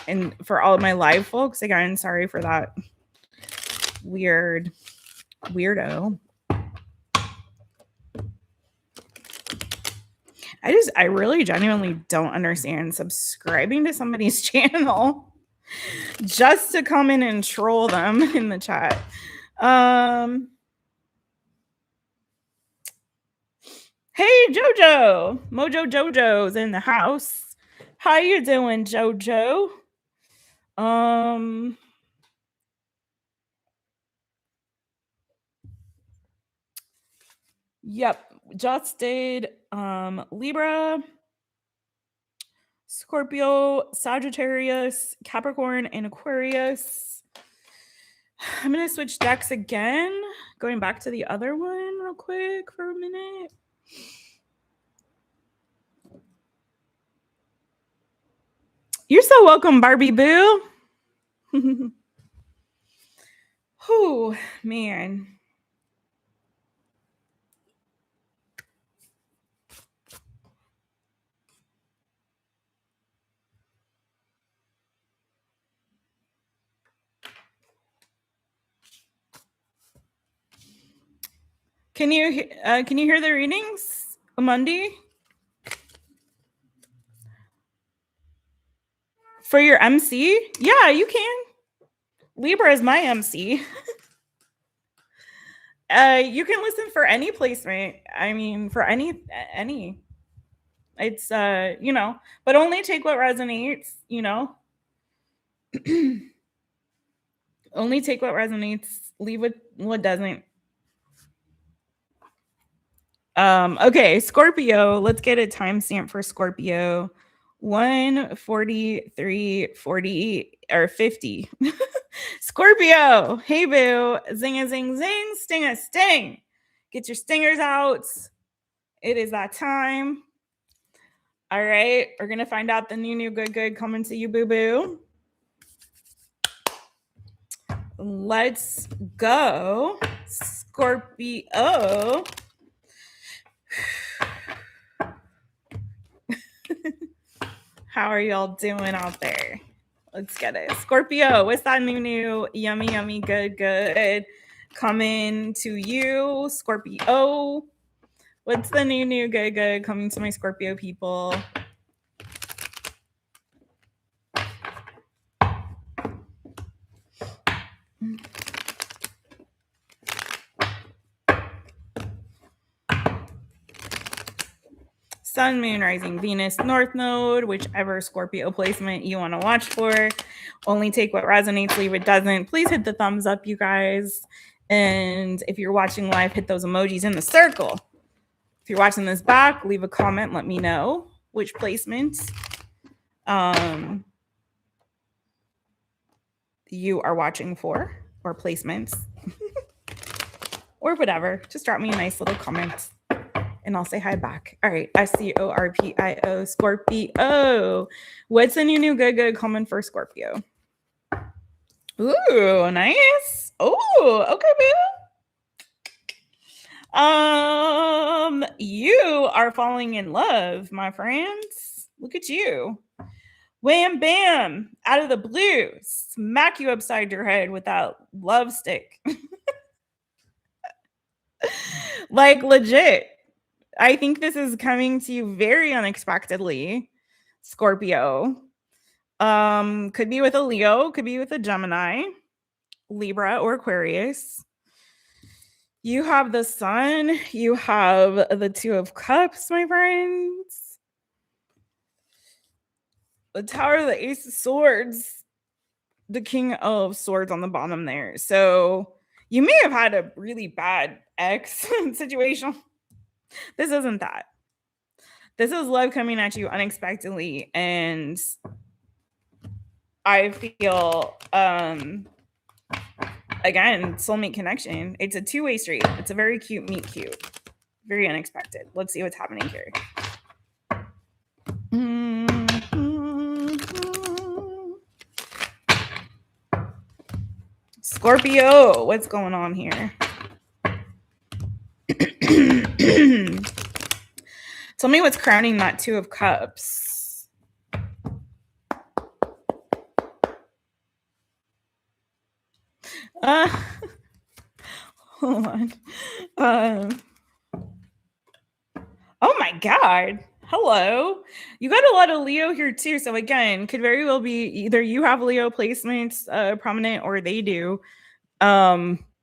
And for all of my live folks, again, sorry for that weirdo. I really genuinely don't understand subscribing to somebody's channel just to come in and troll them in the chat. Hey, Jojo. Mojo Jojo's in the house. How you doing, Jojo? Yep, just did Libra, Scorpio, Sagittarius, Capricorn, and Aquarius. I'm going to switch decks again, going back to the other one real quick for a minute. You're so welcome, Barbie Boo. Oh, man. Can you hear the readings, Monday? For your MC? Yeah, you can. Libra is my MC. You can listen for any placement. I mean, for any. It's you know, but only take what resonates, you know. Only take what resonates, leave what doesn't. Okay, Scorpio, let's get a timestamp for Scorpio. 1:43:40 or 50. Scorpio, hey boo, zing a zing zing, sting a sting. Get your stingers out. It is that time. All right, we're gonna find out the new good coming to you, boo boo. Let's go, Scorpio. How are y'all doing out there? Let's get it. Scorpio, what's that new, yummy, yummy, good coming to you? Scorpio, what's the new, good coming to my Scorpio people? Sun, Moon, Rising, Venus, North Node, whichever Scorpio placement you want to watch for. Only take what resonates, leave what doesn't. Please hit the thumbs up, you guys. And if you're watching live, hit those emojis in the circle. If you're watching this back, leave a comment. Let me know which placements you are watching for, or placements, or whatever. Just drop me a nice little comment and I'll say hi back. All right, SCORPIO, Scorpio. What's the new good coming for Scorpio? Ooh, nice. Oh, okay, boo. You are falling in love, my friends. Look at you. Wham bam, out of the blue, smack you upside your head with that love stick. Like legit. I think this is coming to you very unexpectedly, Scorpio. Could be with a Leo, could be with a Gemini, Libra, or Aquarius. You have the Sun, you have the Two of Cups, my friends. The Tower, the Ace of Swords, the King of Swords on the bottom there. So you may have had a really bad ex situation. This isn't that. This is love coming at you unexpectedly. And I feel, again, soulmate connection. It's a two-way street. It's a very cute meet cute. Very unexpected. Let's see what's happening here. Scorpio, what's going on here? Tell me what's crowning that Two of Cups. Hold on. Oh my God. Hello. You got a lot of Leo here too. So again, could very well be either you have Leo placements prominent or they do.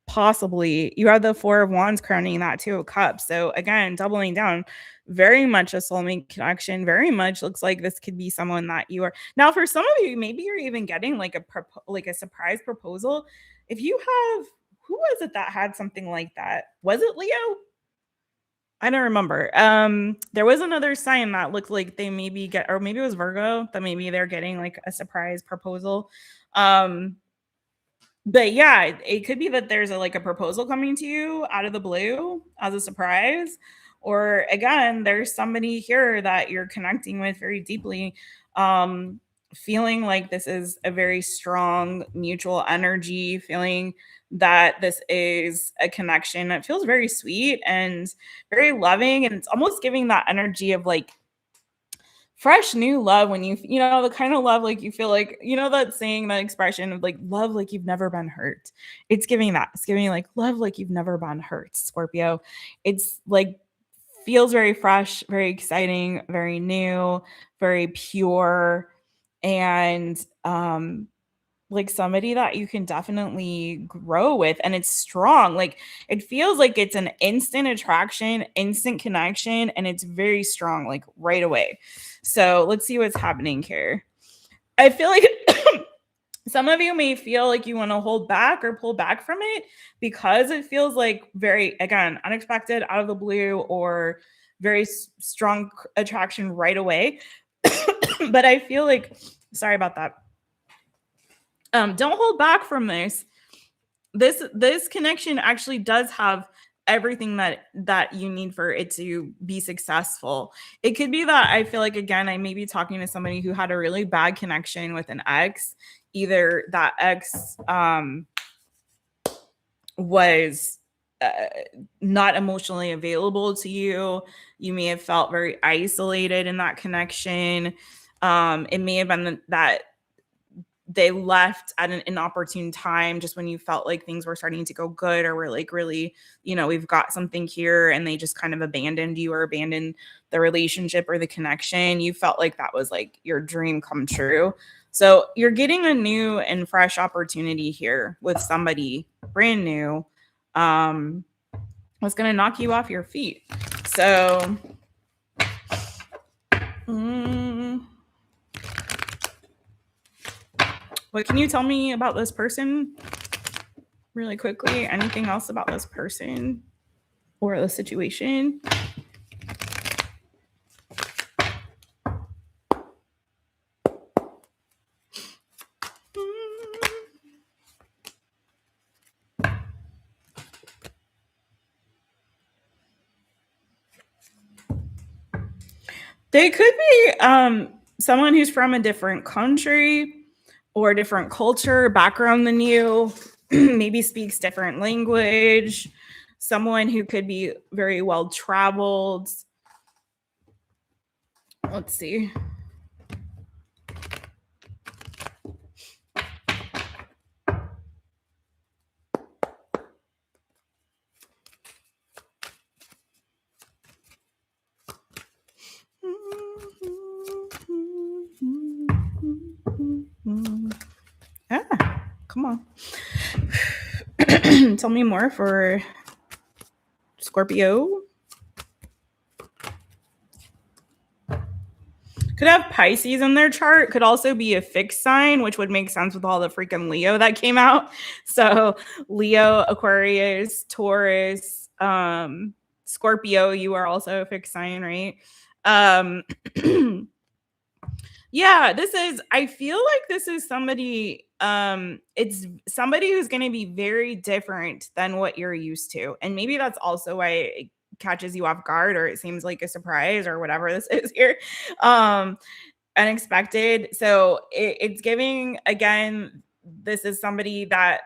Possibly. You have the Four of Wands crowning that Two of Cups. So again, doubling down, very much a soulmate connection. Very much looks like this could be someone that you are. Now, for some of you, maybe you're even getting like a surprise proposal. If you have, who was it that had something like that? Was it Leo? I don't remember. There was another sign that looked like they maybe get, or maybe it was Virgo, that maybe they're getting like a surprise proposal. But yeah, it could be that there's a proposal coming to you out of the blue as a surprise. Or again, there's somebody here that you're connecting with very deeply, feeling like this is a very strong mutual energy, feeling that this is a connection that feels very sweet and very loving. And it's almost giving that energy of like fresh new love, when you know, the kind of love like you feel like, you know, that saying, that expression of like love like you've never been hurt. It's giving that. It's giving like love like you've never been hurt, Scorpio. It's like feels very fresh, very exciting, very new, very pure, and like somebody that you can definitely grow with. And it's strong. Like it feels like it's an instant attraction, instant connection, and it's very strong, like right away. So let's see what's happening here. I feel like some of you may feel like you want to hold back or pull back from it because it feels like very, again, unexpected, out of the blue, or very strong attraction right away. But I feel like, sorry about that. Don't hold back from this. This connection actually does have everything that you need for it to be successful. It could be that I feel like, again, I may be talking to somebody who had a really bad connection with an ex. Either that ex was not emotionally available to you. You may have felt very isolated in that connection. It may have been that they left at an inopportune time, just when you felt like things were starting to go good, or were like, really, we've got something here, and they just kind of abandoned you or abandoned the relationship or the connection. You felt like that was like your dream come true. So you're getting a new and fresh opportunity here with somebody brand new, was going to knock you off your feet. So what can you tell me about this person really quickly? Anything else about this person or the situation? They could be someone who's from a different country or a different culture, background than you, maybe speaks different language, someone who could be very well traveled. Let's see. Come on. Tell me more for Scorpio. Could have Pisces in their chart. Could also be a fixed sign, which would make sense with all the freaking Leo that came out. So Leo, Aquarius, Taurus, Scorpio, you are also a fixed sign, right? Yeah, I feel like this is somebody, it's somebody who's going to be very different than what you're used to. And maybe that's also why it catches you off guard, or it seems like a surprise, or whatever this is here. Unexpected. So it's giving, again, this is somebody that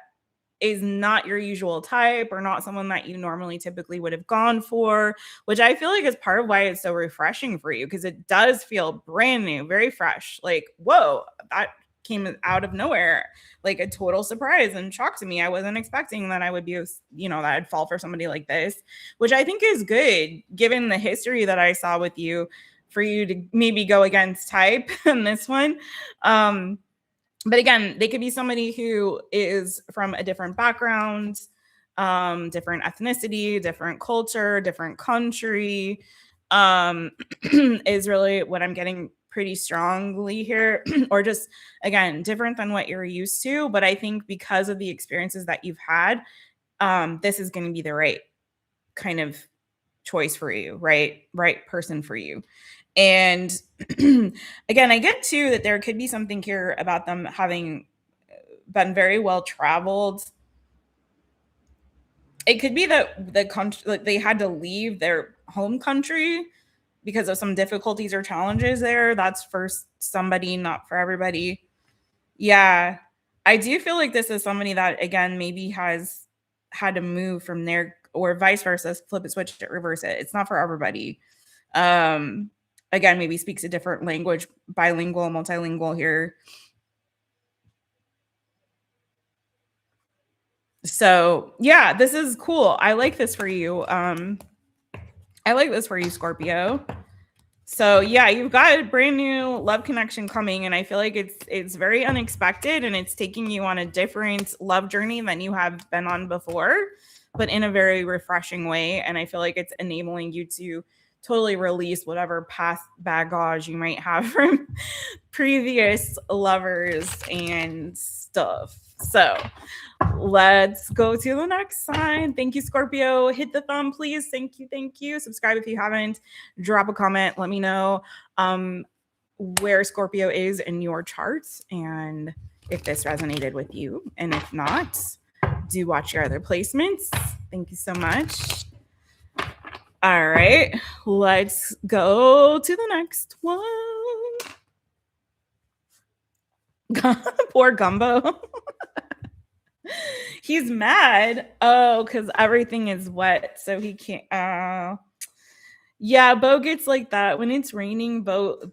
is not your usual type, or not someone that you normally typically would have gone for, which I feel like is part of why it's so refreshing for you, because it does feel brand new, very fresh. Like, whoa, that came out of nowhere, like a total surprise and shock to me. I wasn't expecting that I would be, that I'd fall for somebody like this, which I think is good given the history that I saw with you, for you to maybe go against type in this one. But again, they could be somebody who is from a different background, different ethnicity, different culture, different country, is really what I'm getting pretty strongly here. Or just, again, different than what you're used to. But I think because of the experiences that you've had, this is going to be the right kind of choice for you, right person for you. And again, I get too that there could be something here about them having been very well traveled. It could be that the country, like, they had to leave their home country because of some difficulties or challenges there. That's for somebody, not for everybody. Yeah, I do feel like this is somebody that, again, maybe has had to move from there, or vice versa, flip it, switch it, reverse it. It's not for everybody. Again, maybe speaks a different language, bilingual, multilingual here. So yeah, this is cool. I like this for you. I like this for you, Scorpio. So yeah, you've got a brand new love connection coming, and I feel like it's very unexpected, and it's taking you on a different love journey than you have been on before, but in a very refreshing way. And I feel like it's enabling you to totally release whatever past baggage you might have from previous lovers and stuff. So let's go to the next sign. Thank you, Scorpio. Hit the thumb, please. Thank you. Thank you. Subscribe if you haven't. Drop a comment. Let me know where Scorpio is in your charts, and if this resonated with you. And if not, do watch your other placements. Thank you so much. All right, let's go to the next one. Poor Gumbo. He's mad. Oh, because everything is wet, so he can't. Yeah, Bo gets like that when it's raining. Bo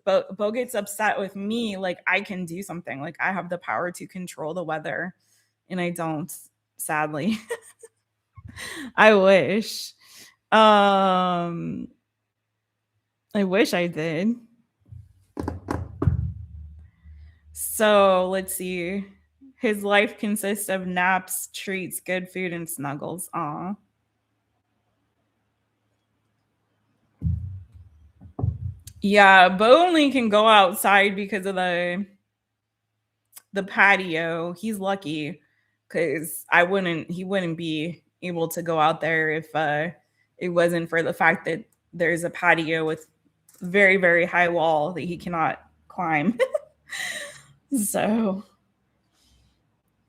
gets upset with me. Like I can do something. Like I have the power to control the weather, and I don't. Sadly, I wish. I wish I did. So let's see. His life consists of naps, treats, good food, and snuggles. Aw. Yeah, Bo only can go outside because of the patio. He's lucky because he wouldn't be able to go out there if it wasn't for the fact that there's a patio with very, very high wall that he cannot climb. So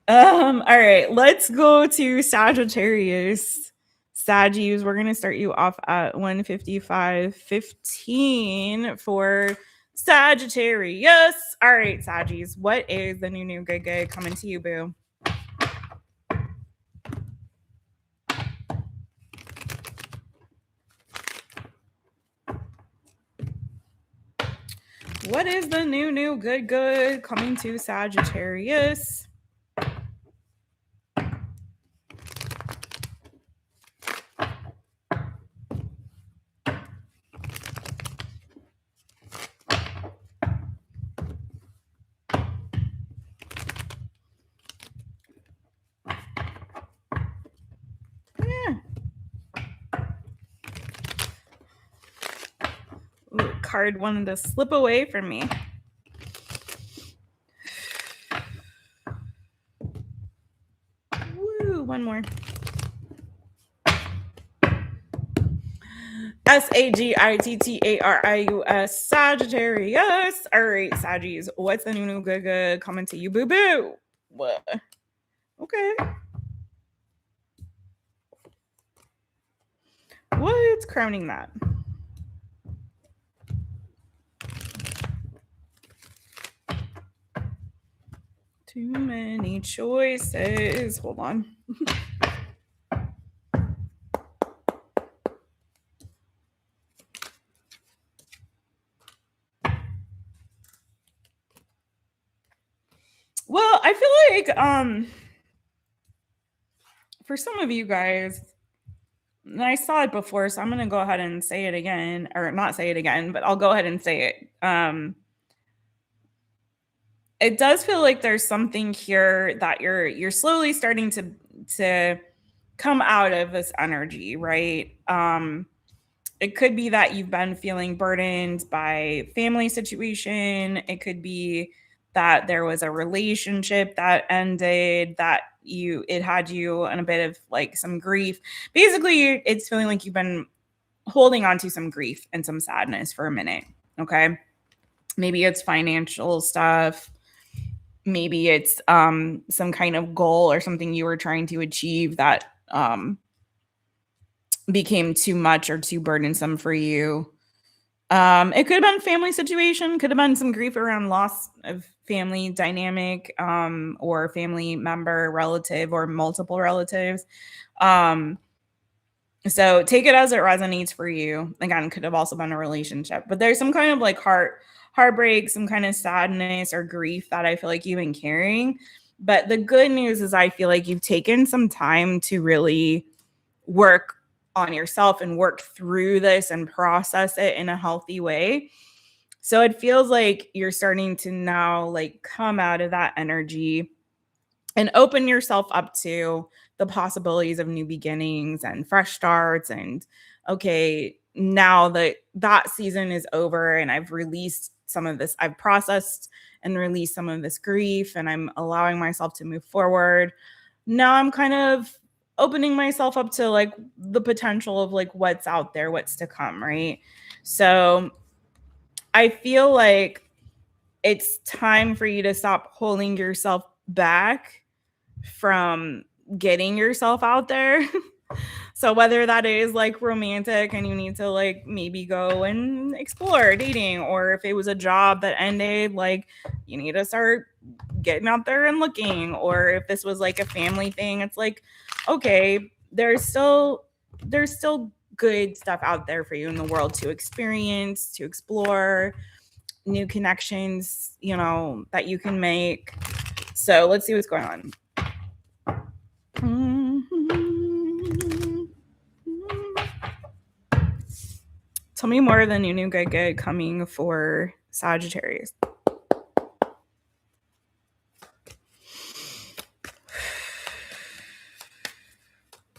all right, let's go to Sagittarius. Saggies, we're gonna start you off at 155.15 for Sagittarius. All right, Saggies, what is the new good coming to you, boo? What is the new good coming to Sagittarius? Ooh, card wanted to slip away from me. Woo, one more. Sagittarius, Sagittarius. All right, Saggies, what's the new good coming to you, boo boo? What? Okay. What's crowning that? Too many choices. Hold on. Well, I feel like for some of you guys, and I saw it before, so I'm gonna go ahead and say it again, or not say it again, but I'll go ahead and say it. It does feel like there's something here that you're slowly starting to come out of this energy, right? It could be that you've been feeling burdened by family situation. It could be that there was a relationship that ended that it had you in a bit of like some grief. Basically, it's feeling like you've been holding on to some grief and some sadness for a minute. Okay. Maybe it's financial stuff. Maybe it's some kind of goal or something you were trying to achieve that became too much or too burdensome for you. It could have been family situation, could have been some grief around loss of family dynamic, or family member, relative, or multiple relatives. So take it as it resonates for you. Again, could have also been a relationship, but there's some kind of like heartbreak, some kind of sadness or grief that I feel like you've been carrying. But the good news is I feel like you've taken some time to really work on yourself and work through this and process it in a healthy way. So it feels like you're starting to now like come out of that energy and open yourself up to the possibilities of new beginnings and fresh starts. And okay, now that season is over and I've released some of this, I've processed and released some of this grief, and I'm allowing myself to move forward. Now I'm kind of opening myself up to like the potential of like what's out there, what's to come, right? So I feel like it's time for you to stop holding yourself back from getting yourself out there. So whether that is like romantic and you need to like maybe go and explore dating, or if it was a job that ended, like you need to start getting out there and looking, or if this was like a family thing, it's like, okay, there's still good stuff out there for you in the world to experience, to explore, new connections, you know, that you can make. So let's see what's going on. Tell me more of the new good coming for Sagittarius.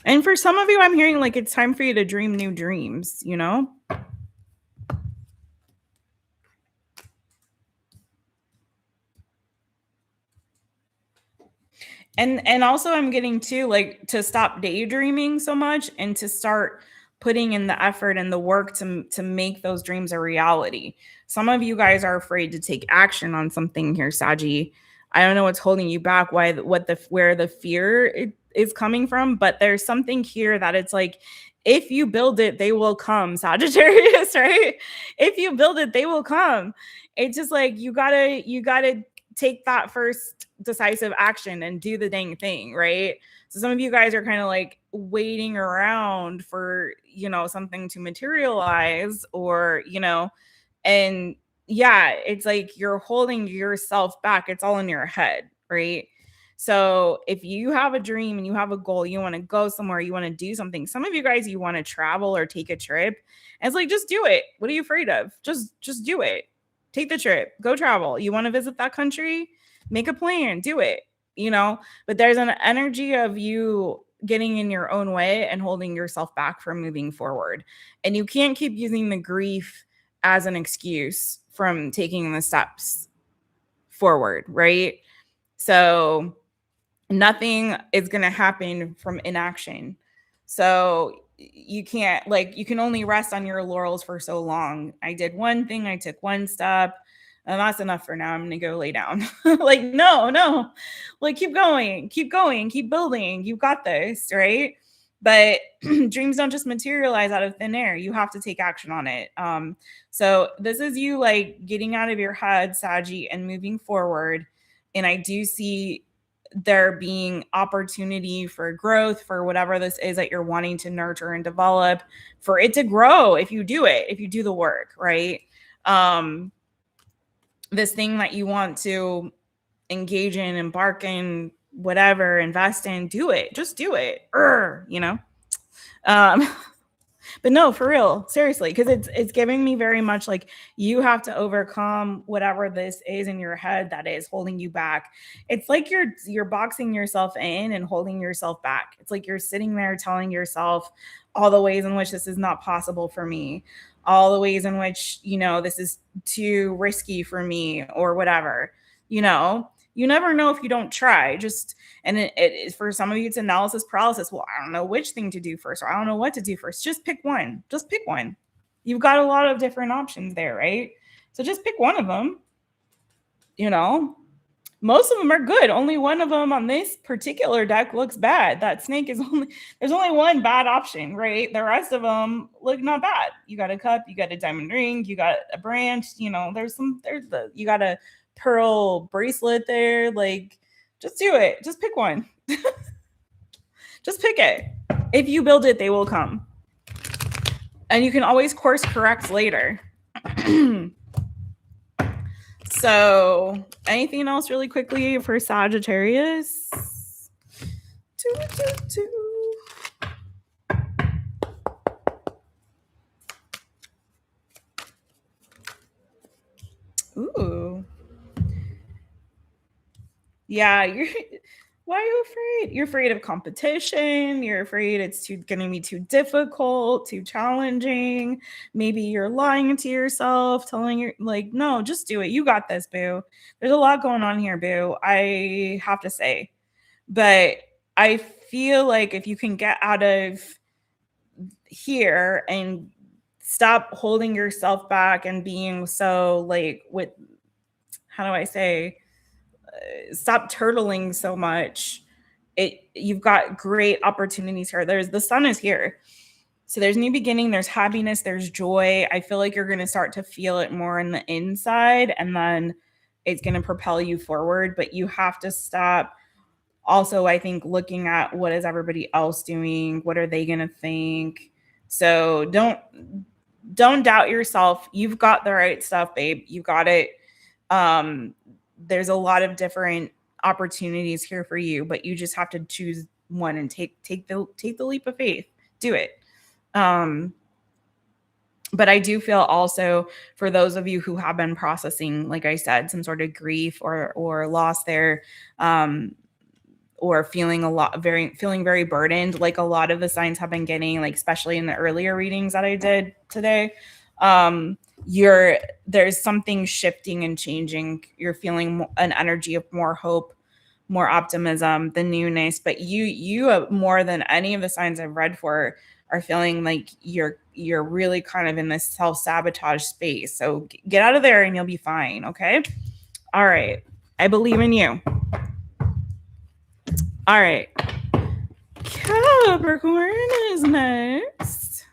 And for some of you, I'm hearing like it's time for you to dream new dreams, you know? And also I'm getting too, like, to stop daydreaming so much and to start putting in the effort and the work to make those dreams a reality. Some of you guys are afraid to take action on something here, Saggy. I don't know what's holding you back, where the fear is coming from, but there's something here that it's like, if you build it, they will come, Sagittarius, right? If you build it, they will come. It's just like you gotta take that first decisive action and do the dang thing, right? So some of you guys are kind of like waiting around for, you know, something to materialize, or, you know, and yeah, it's like you're holding yourself back. It's all in your head, right? So if you have a dream and you have a goal, you want to go somewhere, you want to do something. Some of you guys, you want to travel or take a trip. And it's like, just do it. What are you afraid of? Just do it. Take the trip, go travel. You want to visit that country? Make a plan, do it, you know? But there's an energy of you getting in your own way and holding yourself back from moving forward. And you can't keep using the grief as an excuse from taking the steps forward, right? So nothing is going to happen from inaction. So you can't, like, you can only rest on your laurels for so long. I did one thing, I took one step, and that's enough for now. I'm going to go lay down. Like, no, like, keep going, keep building. You got this, right? But dreams don't just materialize out of thin air. You have to take action on it. So this is you, like, getting out of your head, Saggy, and moving forward. And I do see there being opportunity for growth for whatever this is that you're wanting to nurture and develop, for it to grow if you do it, if you do the work, right? This thing that you want to engage in, embark in, whatever, invest in, do it. Just do it. You know? But no, for real, seriously, because it's giving me very much like you have to overcome whatever this is in your head that is holding you back. It's like you're boxing yourself in and holding yourself back. It's like you're sitting there telling yourself all the ways in which this is not possible for me, all the ways in which, you know, this is too risky for me, or whatever. You know, you never know if you don't try. Just, and it is, for some of you, it's analysis paralysis. Well, I don't know which thing to do first, or I don't know what to do first. Just pick one. Just pick one. You've got a lot of different options there, right? So just pick one of them. You know, most of them are good. Only one of them on this particular deck looks bad. That snake is there's only one bad option, right? The rest of them look not bad. You got a cup, you got a diamond ring, you got a branch, you know, you got a pearl bracelet there. Like, just do it. Just pick one. Just pick it. If you build it, they will come. And you can always course correct later. So, anything else really quickly for Sagittarius? Ooh. Yeah, why are you afraid? You're afraid of competition. You're afraid it's going to be too difficult, too challenging. Maybe you're lying to yourself, telling you, like, no, just do it. You got this, boo. There's a lot going on here, boo. I have to say. But I feel like if you can get out of here and stop holding yourself back and being so, like, how do I say, stop turtling so much, you've got great opportunities here. The sun is here. So there's new beginning, there's happiness, there's joy. I feel like you're going to start to feel it more in the inside, and then it's going to propel you forward. But you have to stop also, I think, looking at what is everybody else doing, what are they going to think. So don't doubt yourself. You've got the right stuff, babe. You got it. There's a lot of different opportunities here for you, but you just have to choose one and take the leap of faith. Do it. But I do feel also for those of you who have been processing, like I said, some sort of grief or loss there, or feeling very burdened, like a lot of the signs have been getting, like especially in the earlier readings that I did today. There's something shifting and changing. You're feeling an energy of more hope, more optimism, the newness. But you more than any of the signs I've read for are feeling like you're really kind of in this self-sabotage space. So get out of there and you'll be fine. Okay. All right. I believe in you. All right. Capricorn is next.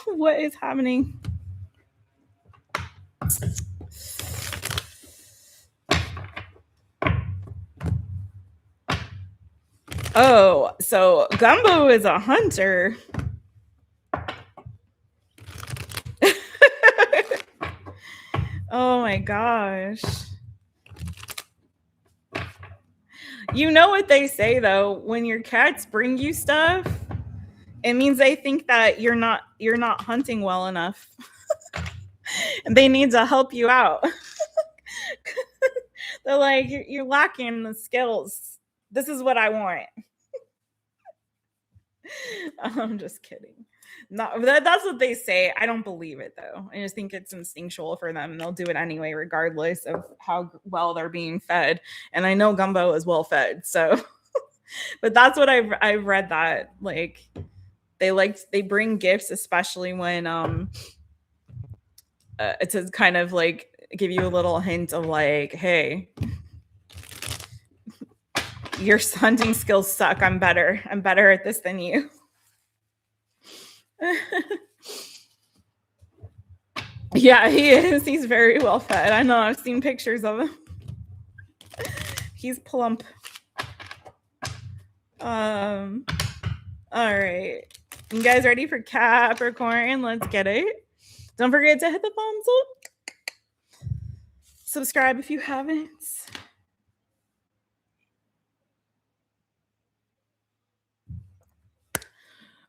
What is happening? Oh, so Gumbo is a hunter. Oh my gosh. You know what they say though, when your cats bring you stuff, it means they think that you're not hunting well enough. And they need to help you out. They're like, you're lacking the skills. This is what I want. I'm just kidding. No, that's what they say. I don't believe it though. I just think it's instinctual for them. They'll do it anyway, regardless of how well they're being fed. And I know Gumbo is well fed, so. But that's what I've read, that like they bring gifts, especially when it's to kind of like give you a little hint of like, hey, your hunting skills suck. I'm better at this than you. Yeah, he is. He's very well fed. I know. I've seen pictures of him. He's plump. All right. You guys ready for Capricorn? Let's get it. Don't forget to hit the thumbs up. Subscribe if you haven't.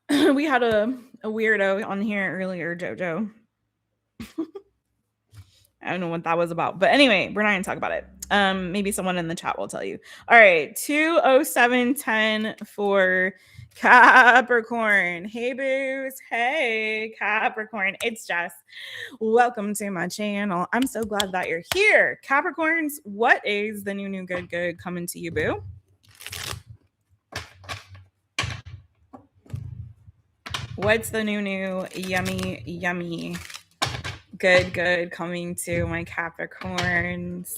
We had a weirdo on here earlier, Jojo. I don't know what that was about. But anyway, we're not going to talk about it. Maybe someone in the chat will tell you. All right, 20710 for Capricorn. Hey, boos. Hey, Capricorn. It's Jess. Welcome to my channel. I'm so glad that you're here. Capricorns, what is the new good coming to you, boo? What's the new yummy good coming to my Capricorns?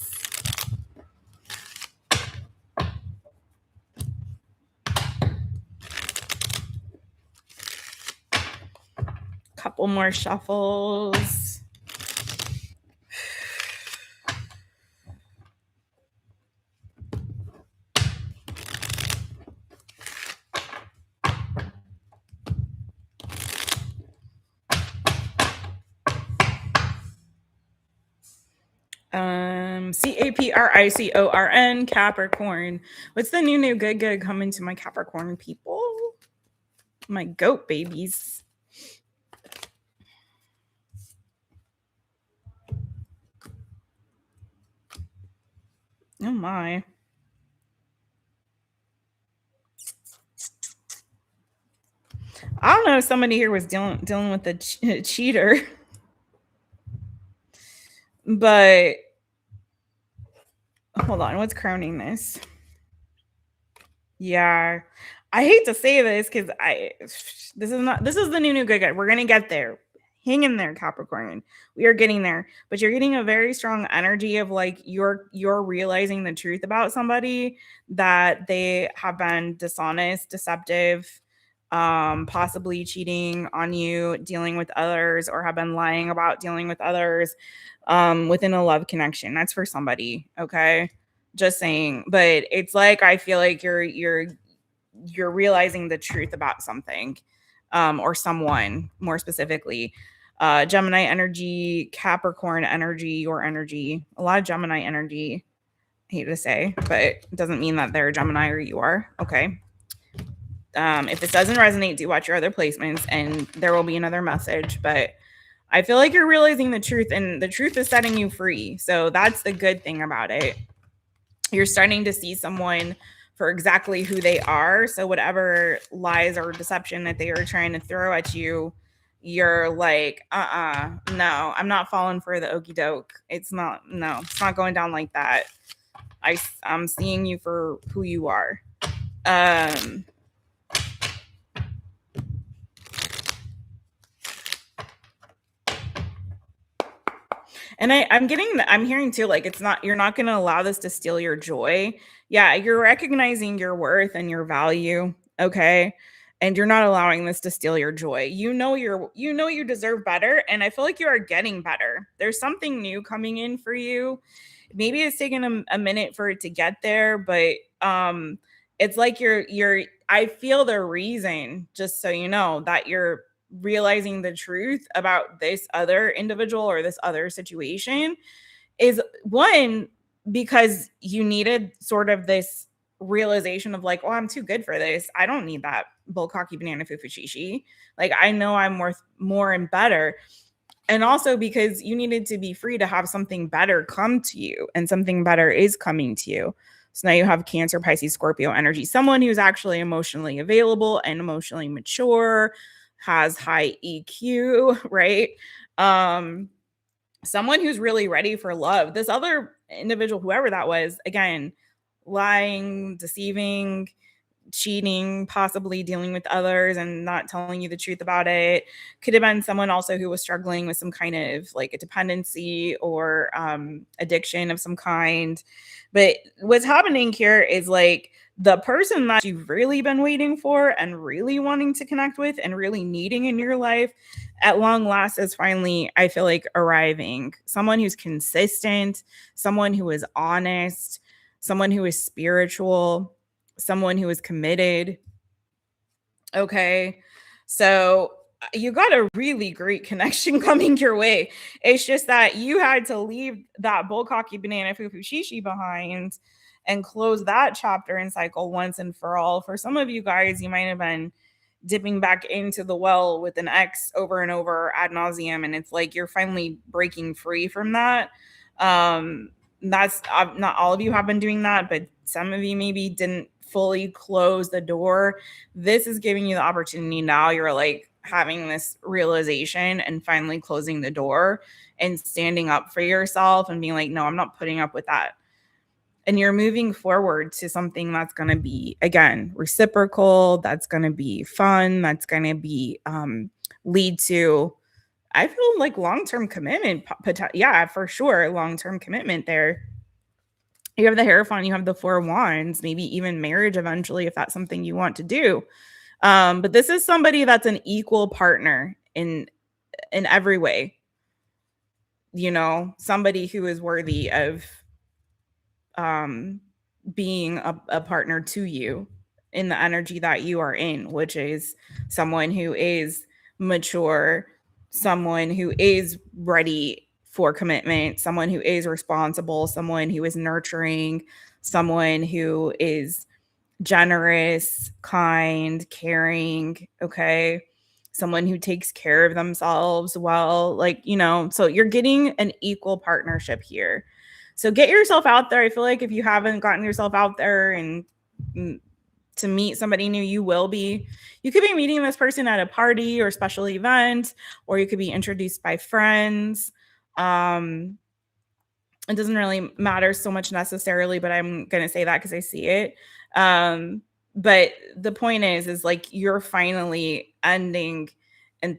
Couple more shuffles. CAPRICORN, Capricorn. What's the new good coming to my Capricorn people? My goat babies. Oh my. I don't know if somebody here was dealing with a cheater. But hold on, what's crowning this? Yeah, I hate to say this because this is the new good. We're gonna get there. hang in there, Capricorn. We are getting there, but you're getting a very strong energy of like you're realizing the truth about somebody, that they have been dishonest, deceptive, possibly cheating on you, dealing with others, or have been lying about dealing with others, within a love connection. That's for somebody, okay? Just saying. But it's like I feel like you're realizing the truth about something, or someone more specifically. Gemini energy, Capricorn energy, your energy, a lot of Gemini energy. I hate to say, but it doesn't mean that they're Gemini or you are. Okay. If this doesn't resonate, do watch your other placements and there will be another message. But I feel like you're realizing the truth, and the truth is setting you free. So that's the good thing about it. You're starting to see someone for exactly who they are. So whatever lies or deception that they are trying to throw at you, you're like, no, I'm not falling for the okie doke. It's not going down like that. I'm seeing you for who you are. And I'm hearing too, like, you're not going to allow this to steal your joy. Yeah, you're recognizing your worth and your value. Okay. And you're not allowing this to steal your joy. You know you deserve better. And I feel like you are getting better. There's something new coming in for you. Maybe it's taken a minute for it to get there, but it's like I feel the reason, just so you know, that you're realizing the truth about this other individual or this other situation is, one, because you needed sort of this realization of like, oh, I'm too good for this. I don't need that bullcocky banana fufuchishi. Like, I know I'm worth more and better. And also because you needed to be free to have something better come to you, and something better is coming to you. So now you have Cancer, Pisces, Scorpio energy, someone who's actually emotionally available and emotionally mature, has high EQ, right? Someone who's really ready for love. This other individual, whoever that was, again, lying, deceiving, cheating, possibly dealing with others and not telling you the truth about it. Could have been someone also who was struggling with some kind of like a dependency or addiction of some kind. But what's happening here is like the person that you've really been waiting for and really wanting to connect with and really needing in your life at long last is finally, I feel like, arriving. Someone who's consistent, someone who is honest, someone who is spiritual, someone who is committed. Okay. So you got a really great connection coming your way. It's just that you had to leave that bullcocky banana fufu shishi behind and close that chapter and cycle once and for all. For some of you guys, you might have been dipping back into the well with an ex over and over ad nauseum, and it's like you're finally breaking free from that. That's not all of you have been doing that, but some of you maybe didn't fully close the door. This is giving you the opportunity now. You're like having this realization and finally closing the door and standing up for yourself and being like, no, I'm not putting up with that. And you're moving forward to something that's going to be, again, reciprocal, that's going to be fun, that's going to be lead to, I feel like, long-term commitment. Yeah, for sure. Long-term commitment there. You have the Hierophant, you have the Four of Wands, maybe even marriage eventually, if that's something you want to do. But this is somebody that's an equal partner in every way. You know, somebody who is worthy of being a partner to you in the energy that you are in, which is someone who is mature, someone who is ready for commitment, someone who is responsible, someone who is nurturing, someone who is generous, kind, caring, okay? Someone who takes care of themselves well, like, you know, so you're getting an equal partnership here. So get yourself out there. I feel like if you haven't gotten yourself out there and to meet somebody new, you will be. You could be meeting this person at a party or special event, or you could be introduced by friends. It doesn't really matter so much necessarily, but I'm going to say that because I see it. But the point is like you're finally ending and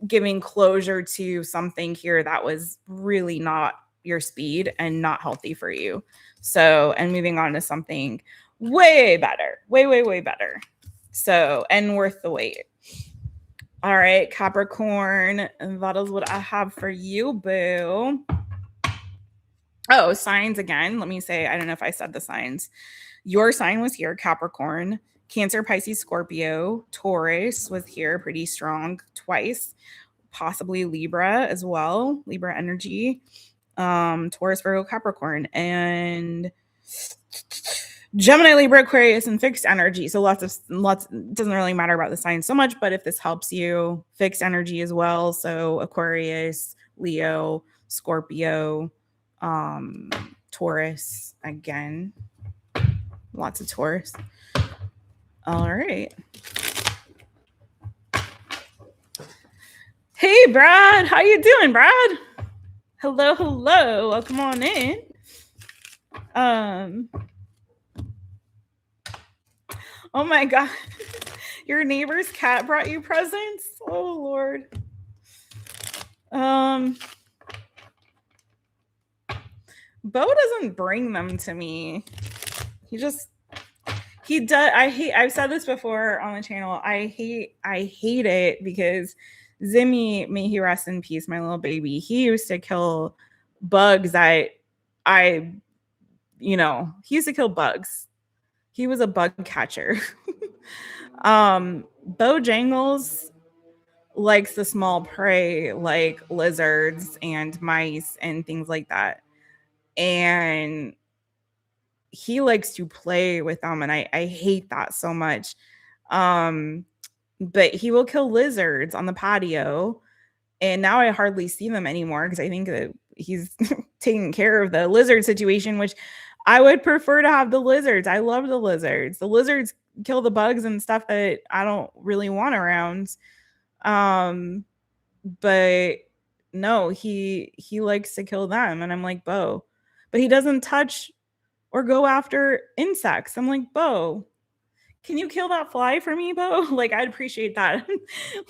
giving closure to something here that was really not your speed and not healthy for you. So, and moving on to something way better, way better. So, and worth the wait. All right, Capricorn, and that is what I have for you, boo. Oh, signs again. Let me say, I don't know if I said the signs. Your sign was here, Capricorn. Cancer, Pisces, Scorpio. Taurus was here pretty strong twice. Possibly Libra as well. Libra energy. Taurus, Virgo, Capricorn. And Gemini, Libra, Aquarius, and fixed energy. So lots doesn't really matter about the signs so much, but if this helps you, fixed energy as well. So Aquarius, Leo, Scorpio, Taurus again. Lots of Taurus. All right. Hey, Brad. How you doing, Brad? Hello. Welcome on in. Oh my God. Your neighbor's cat brought you presents? Oh, Lord. Bo doesn't bring them to me. He does. I've said this before on the channel. I hate it because Zimmy, may he rest in peace, my little baby, he used to kill bugs he used to kill bugs. He was a bug catcher. Bojangles likes the small prey like lizards and mice and things like that. And he likes to play with them, and I hate that so much. But he will kill lizards on the patio, and now I hardly see them anymore because I think that he's taking care of the lizard situation, which I would prefer to have the lizards. I love the lizards. The lizards kill the bugs and stuff that I don't really want around. But no, he likes to kill them, and I'm like, Bo, but he doesn't touch or go after insects. I'm like, Bo, can you kill that fly for me, Bo? Like, I'd appreciate that.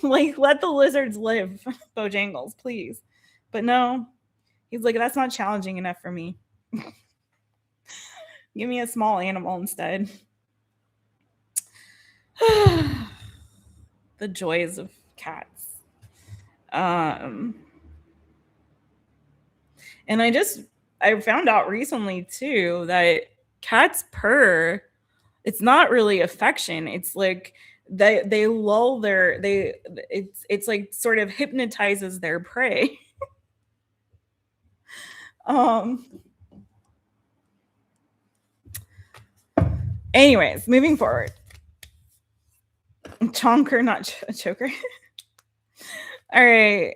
Like, let the lizards live, Bojangles, please. But no, he's like, that's not challenging enough for me. Give me a small animal instead. The joys of cats. And I found out recently too that cats purr. It's not really affection. It's like they lull it's like sort of hypnotizes their prey. Anyways, moving forward. Chonker, not choker. All right.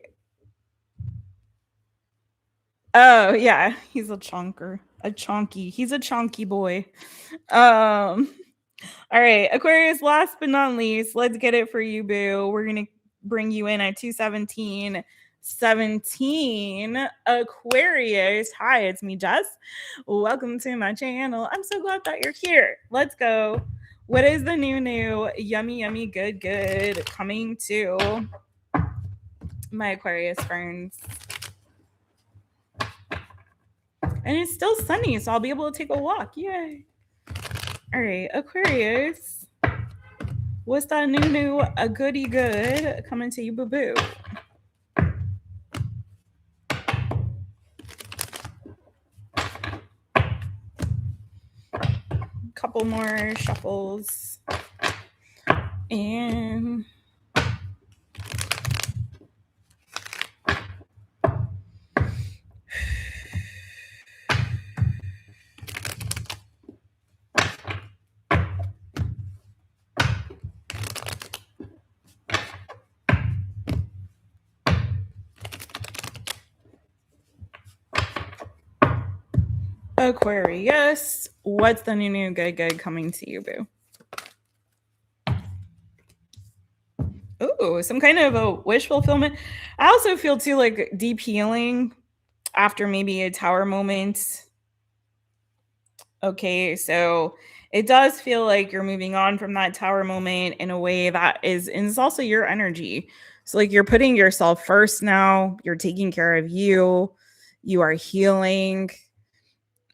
Oh, yeah. He's a chonker. A chonky. He's a chonky boy. All right. Aquarius, last but not least, let's get it for you, boo. We're going to bring you in at 217. Aquarius. Hi, it's me, Jess. Welcome to my channel. I'm so glad that you're here. Let's go. What is the new, yummy, good coming to my Aquarius friends? And it's still sunny, so I'll be able to take a walk. Yay. All right, Aquarius. What's that new, a goody good coming to you, boo-boo? Couple more shuffles. And Aquarius, what's the new good coming to you, boo? Ooh, some kind of a wish fulfillment. I also feel too like deep healing after maybe a tower moment. Okay, so it does feel like you're moving on from that Tower moment in a way that is, and it's also your energy. So like you're putting yourself first now, you're taking care of you, you are healing.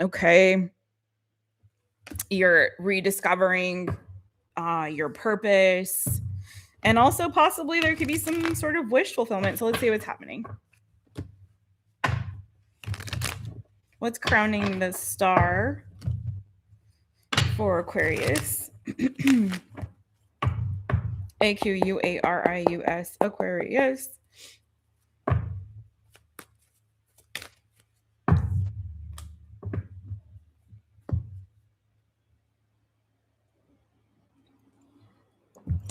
Okay. You're rediscovering your purpose. And also possibly there could be some sort of wish fulfillment. So let's see what's happening. What's crowning the star for Aquarius? AQUARIUS, Aquarius.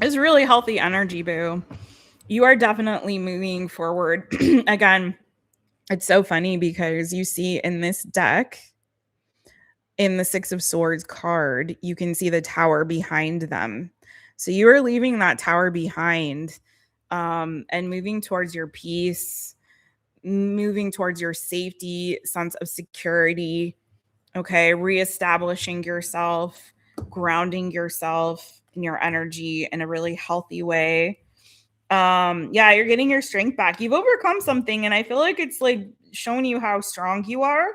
It's really healthy energy, boo. You are definitely moving forward. Again, it's so funny because you see in this deck, in the Six of Swords card, you can see the tower behind them. So you are leaving that tower behind and moving towards your peace, moving towards your safety, sense of security. Okay. Reestablishing yourself, grounding yourself in your energy in a really healthy way. Yeah, you're getting your strength back. You've overcome something, and I feel like it's like showing you how strong you are,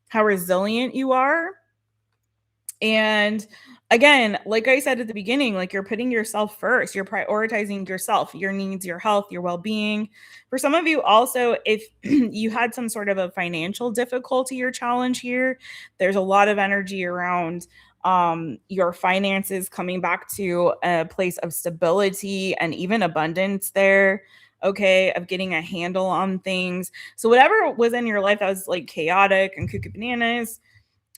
how resilient you are. And again, like I said at the beginning, like you're putting yourself first, you're prioritizing yourself, your needs, your health, your well-being. For some of you also, if you had some sort of a financial difficulty or challenge here, there's a lot of energy around your finances coming back to a place of stability and even abundance there. Okay, of getting a handle on things. So whatever was in your life that was like chaotic and cuckoo bananas,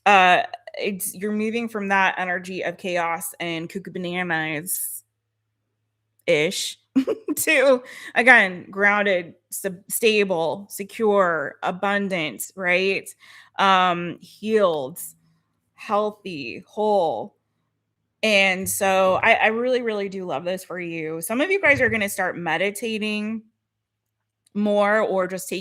you're moving from that energy of chaos and cuckoo bananas ish to, again, grounded, stable, secure, abundant, right? Healed, healthy, whole. And so I really, really do love this for you. Some of you guys are going to start meditating more, or just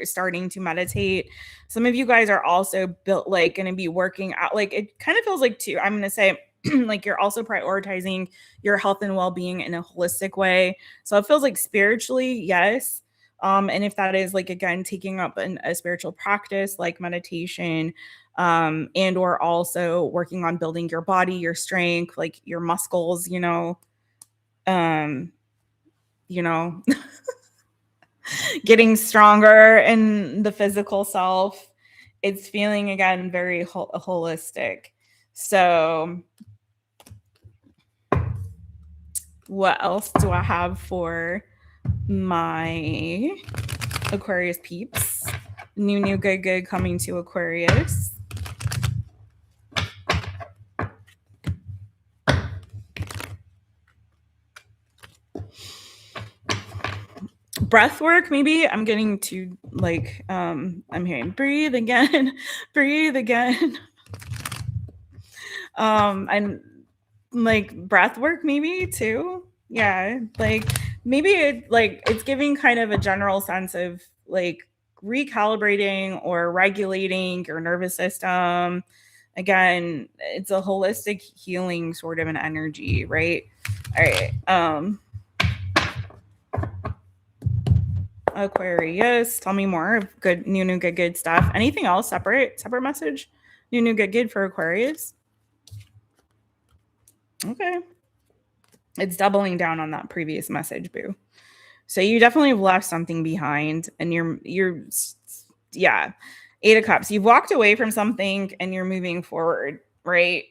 starting to meditate. Some of you guys are also built like going to be working out. Like it kind of feels like too, I'm going to say like you're also prioritizing your health and well-being in a holistic way. So it feels like spiritually, yes. And if that is like, again, taking up a spiritual practice like meditation, and or also working on building your body, your strength, like your muscles, you know, getting stronger in the physical self. It's feeling, again, very holistic. So what else do I have for my Aquarius peeps? New, good coming to Aquarius. Breath work, maybe. I'm getting to like I'm hearing breathe again. Breathe again. And like breath work maybe too. Yeah, like maybe it's giving kind of a general sense of like recalibrating or regulating your nervous system. Again, it's a holistic healing sort of an energy, right? All right. Aquarius, tell me more of good, new, good stuff. Anything else separate message? New, good for Aquarius. Okay. It's doubling down on that previous message, boo. So you definitely have left something behind, and you're yeah. 8 of Cups. You've walked away from something and you're moving forward, right?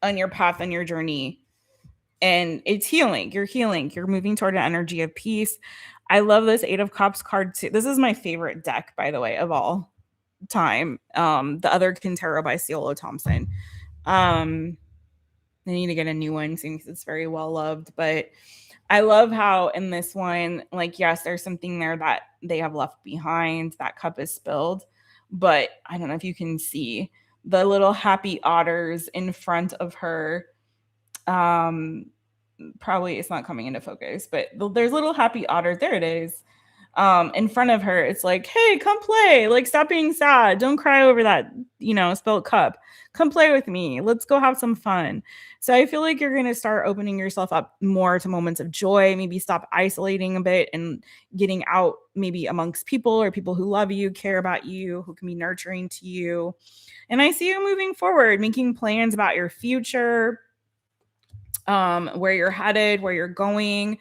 On your path, on your journey. And it's healing. You're healing. You're moving toward an energy of peace. I love this 8 of Cups card too. This is my favorite deck, by the way, of all time. The other Tarot by Ciolo Thompson. I need to get a new one since it's very well loved. But I love how in this one, like, yes, there's something there that they have left behind. That cup is spilled. But I don't know if you can see the little happy otters in front of her. Probably it's not coming into focus, but there's little happy otters. There it is. in front of her. It's like, hey, come play. Like, stop being sad. Don't cry over that, spilled cup. Come play with me. Let's go have some fun. So I feel like you're going to start opening yourself up more to moments of joy. Maybe stop isolating a bit and getting out maybe amongst people or people who love you, care about you, who can be nurturing to you. And I see you moving forward, making plans about your future, where you're headed, where you're going.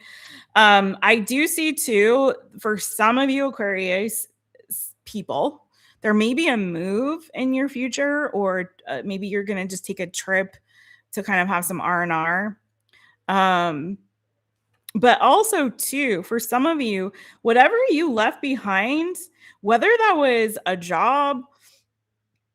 I do see too, for some of you Aquarius people, there may be a move in your future, or maybe you're going to just take a trip to kind of have some R&R. But also too, for some of you, whatever you left behind, whether that was a job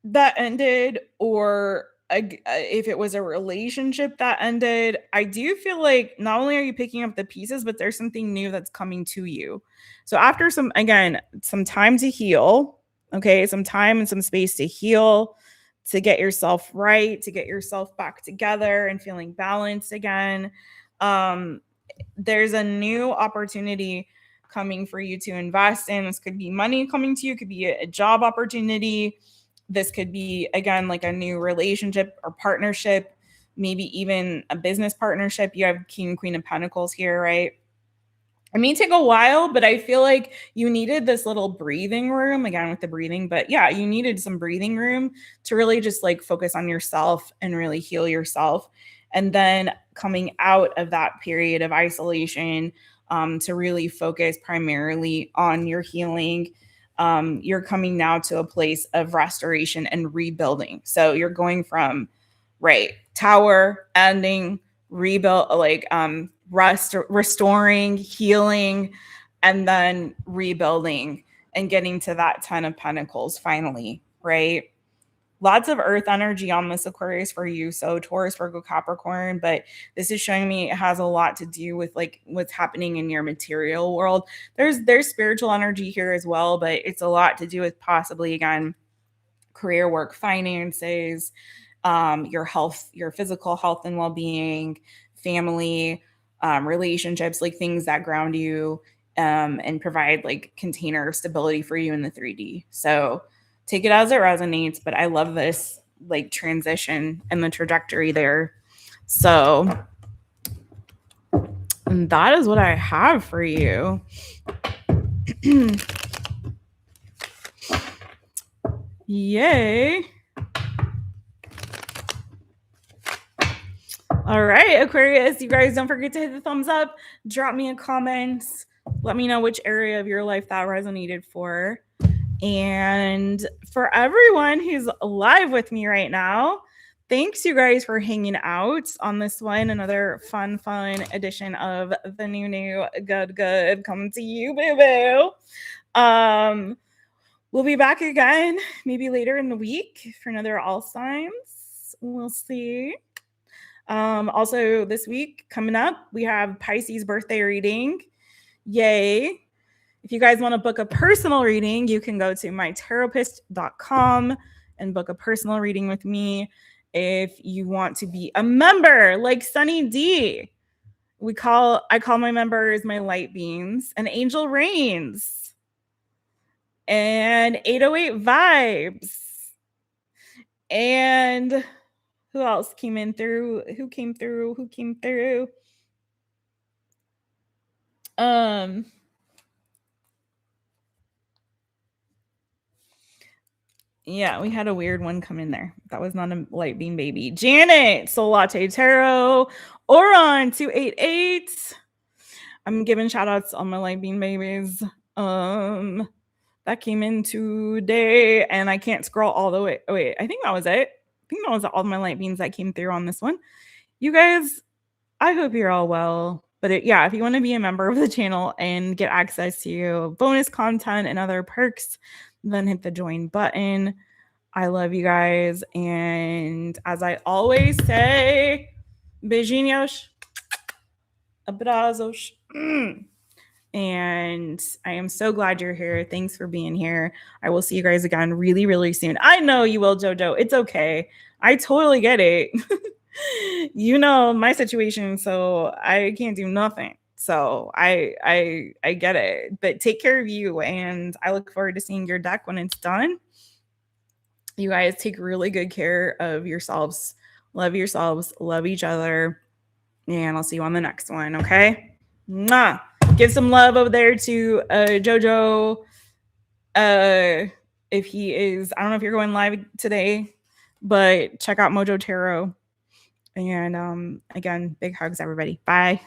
that ended or if it was a relationship that ended, I do feel like not only are you picking up the pieces, but there's something new that's coming to you. So after some time to heal, okay, some time and some space to heal, to get yourself right, to get yourself back together and feeling balanced again. There's a new opportunity coming for you to invest in. This could be money coming to you, could be a job opportunity. This could be, again, like a new relationship or partnership, maybe even a business partnership. You have King and Queen of Pentacles here, right? It may take a while, but I feel like you needed this little breathing room, again with the breathing, but yeah, you needed some breathing room to really just like focus on yourself and really heal yourself. And then coming out of that period of isolation, to really focus primarily on your healing. You're coming now to a place of restoration and rebuilding. So you're going from, right, tower, ending, rebuild, like restoring, healing, and then rebuilding and getting to that 10 of Pentacles finally, right? Lots of earth energy on this Aquarius for you. So Taurus, Virgo, Capricorn, but this is showing me it has a lot to do with like what's happening in your material world. There's spiritual energy here as well, but it's a lot to do with possibly, again, career, work, finances, your health, your physical health and well-being, family, relationships, like things that ground you, and provide like container stability for you in the 3D. So take it as it resonates, but I love this like transition and the trajectory there. So and that is what I have for you. Yay. All right, Aquarius, you guys don't forget to hit the thumbs up, drop me a comment, let me know which area of your life that resonated for. And for everyone who's live with me right now, thanks you guys for hanging out on this one. Another fun edition of the new good coming to you, boo-boo. We'll be back again maybe later in the week for another all signs. We'll see. Also this week coming up, we have Pisces birthday reading. Yay. If you guys want to book a personal reading, you can go to mytaropist.com and book a personal reading with me. If you want to be a member like Sunny D, I call my members my light beams, and Angel Reigns and 808 Vibes. And who else came in through? Who came through? Yeah, we had a weird one come in there. That was not a light beam baby. Janet, Soul Latte Tarot, Oron 288. I'm giving shout outs to all my light beam babies. That came in today, and I can't scroll all the way. Oh, wait, I think that was it. I think that was all my light beams that came through on this one. You guys, I hope you're all well. But if you want to be a member of the channel and get access to bonus content and other perks, then hit the join button. I love you guys. And as I always say, beijinhos, abrazos. And I am so glad you're here. Thanks for being here. I will see you guys again really, really soon. I know you will, Jojo. It's okay. I totally get it. You know my situation, so I can't do nothing. So I get it, but take care of you, and I look forward to seeing your deck when it's done. You guys take really good care of yourselves, love each other, and I'll see you on the next one. Okay. Mwah. Give some love over there to Jojo. If he is, I don't know if you're going live today, but check out Mojo Tarot. And again, big hugs, everybody. Bye.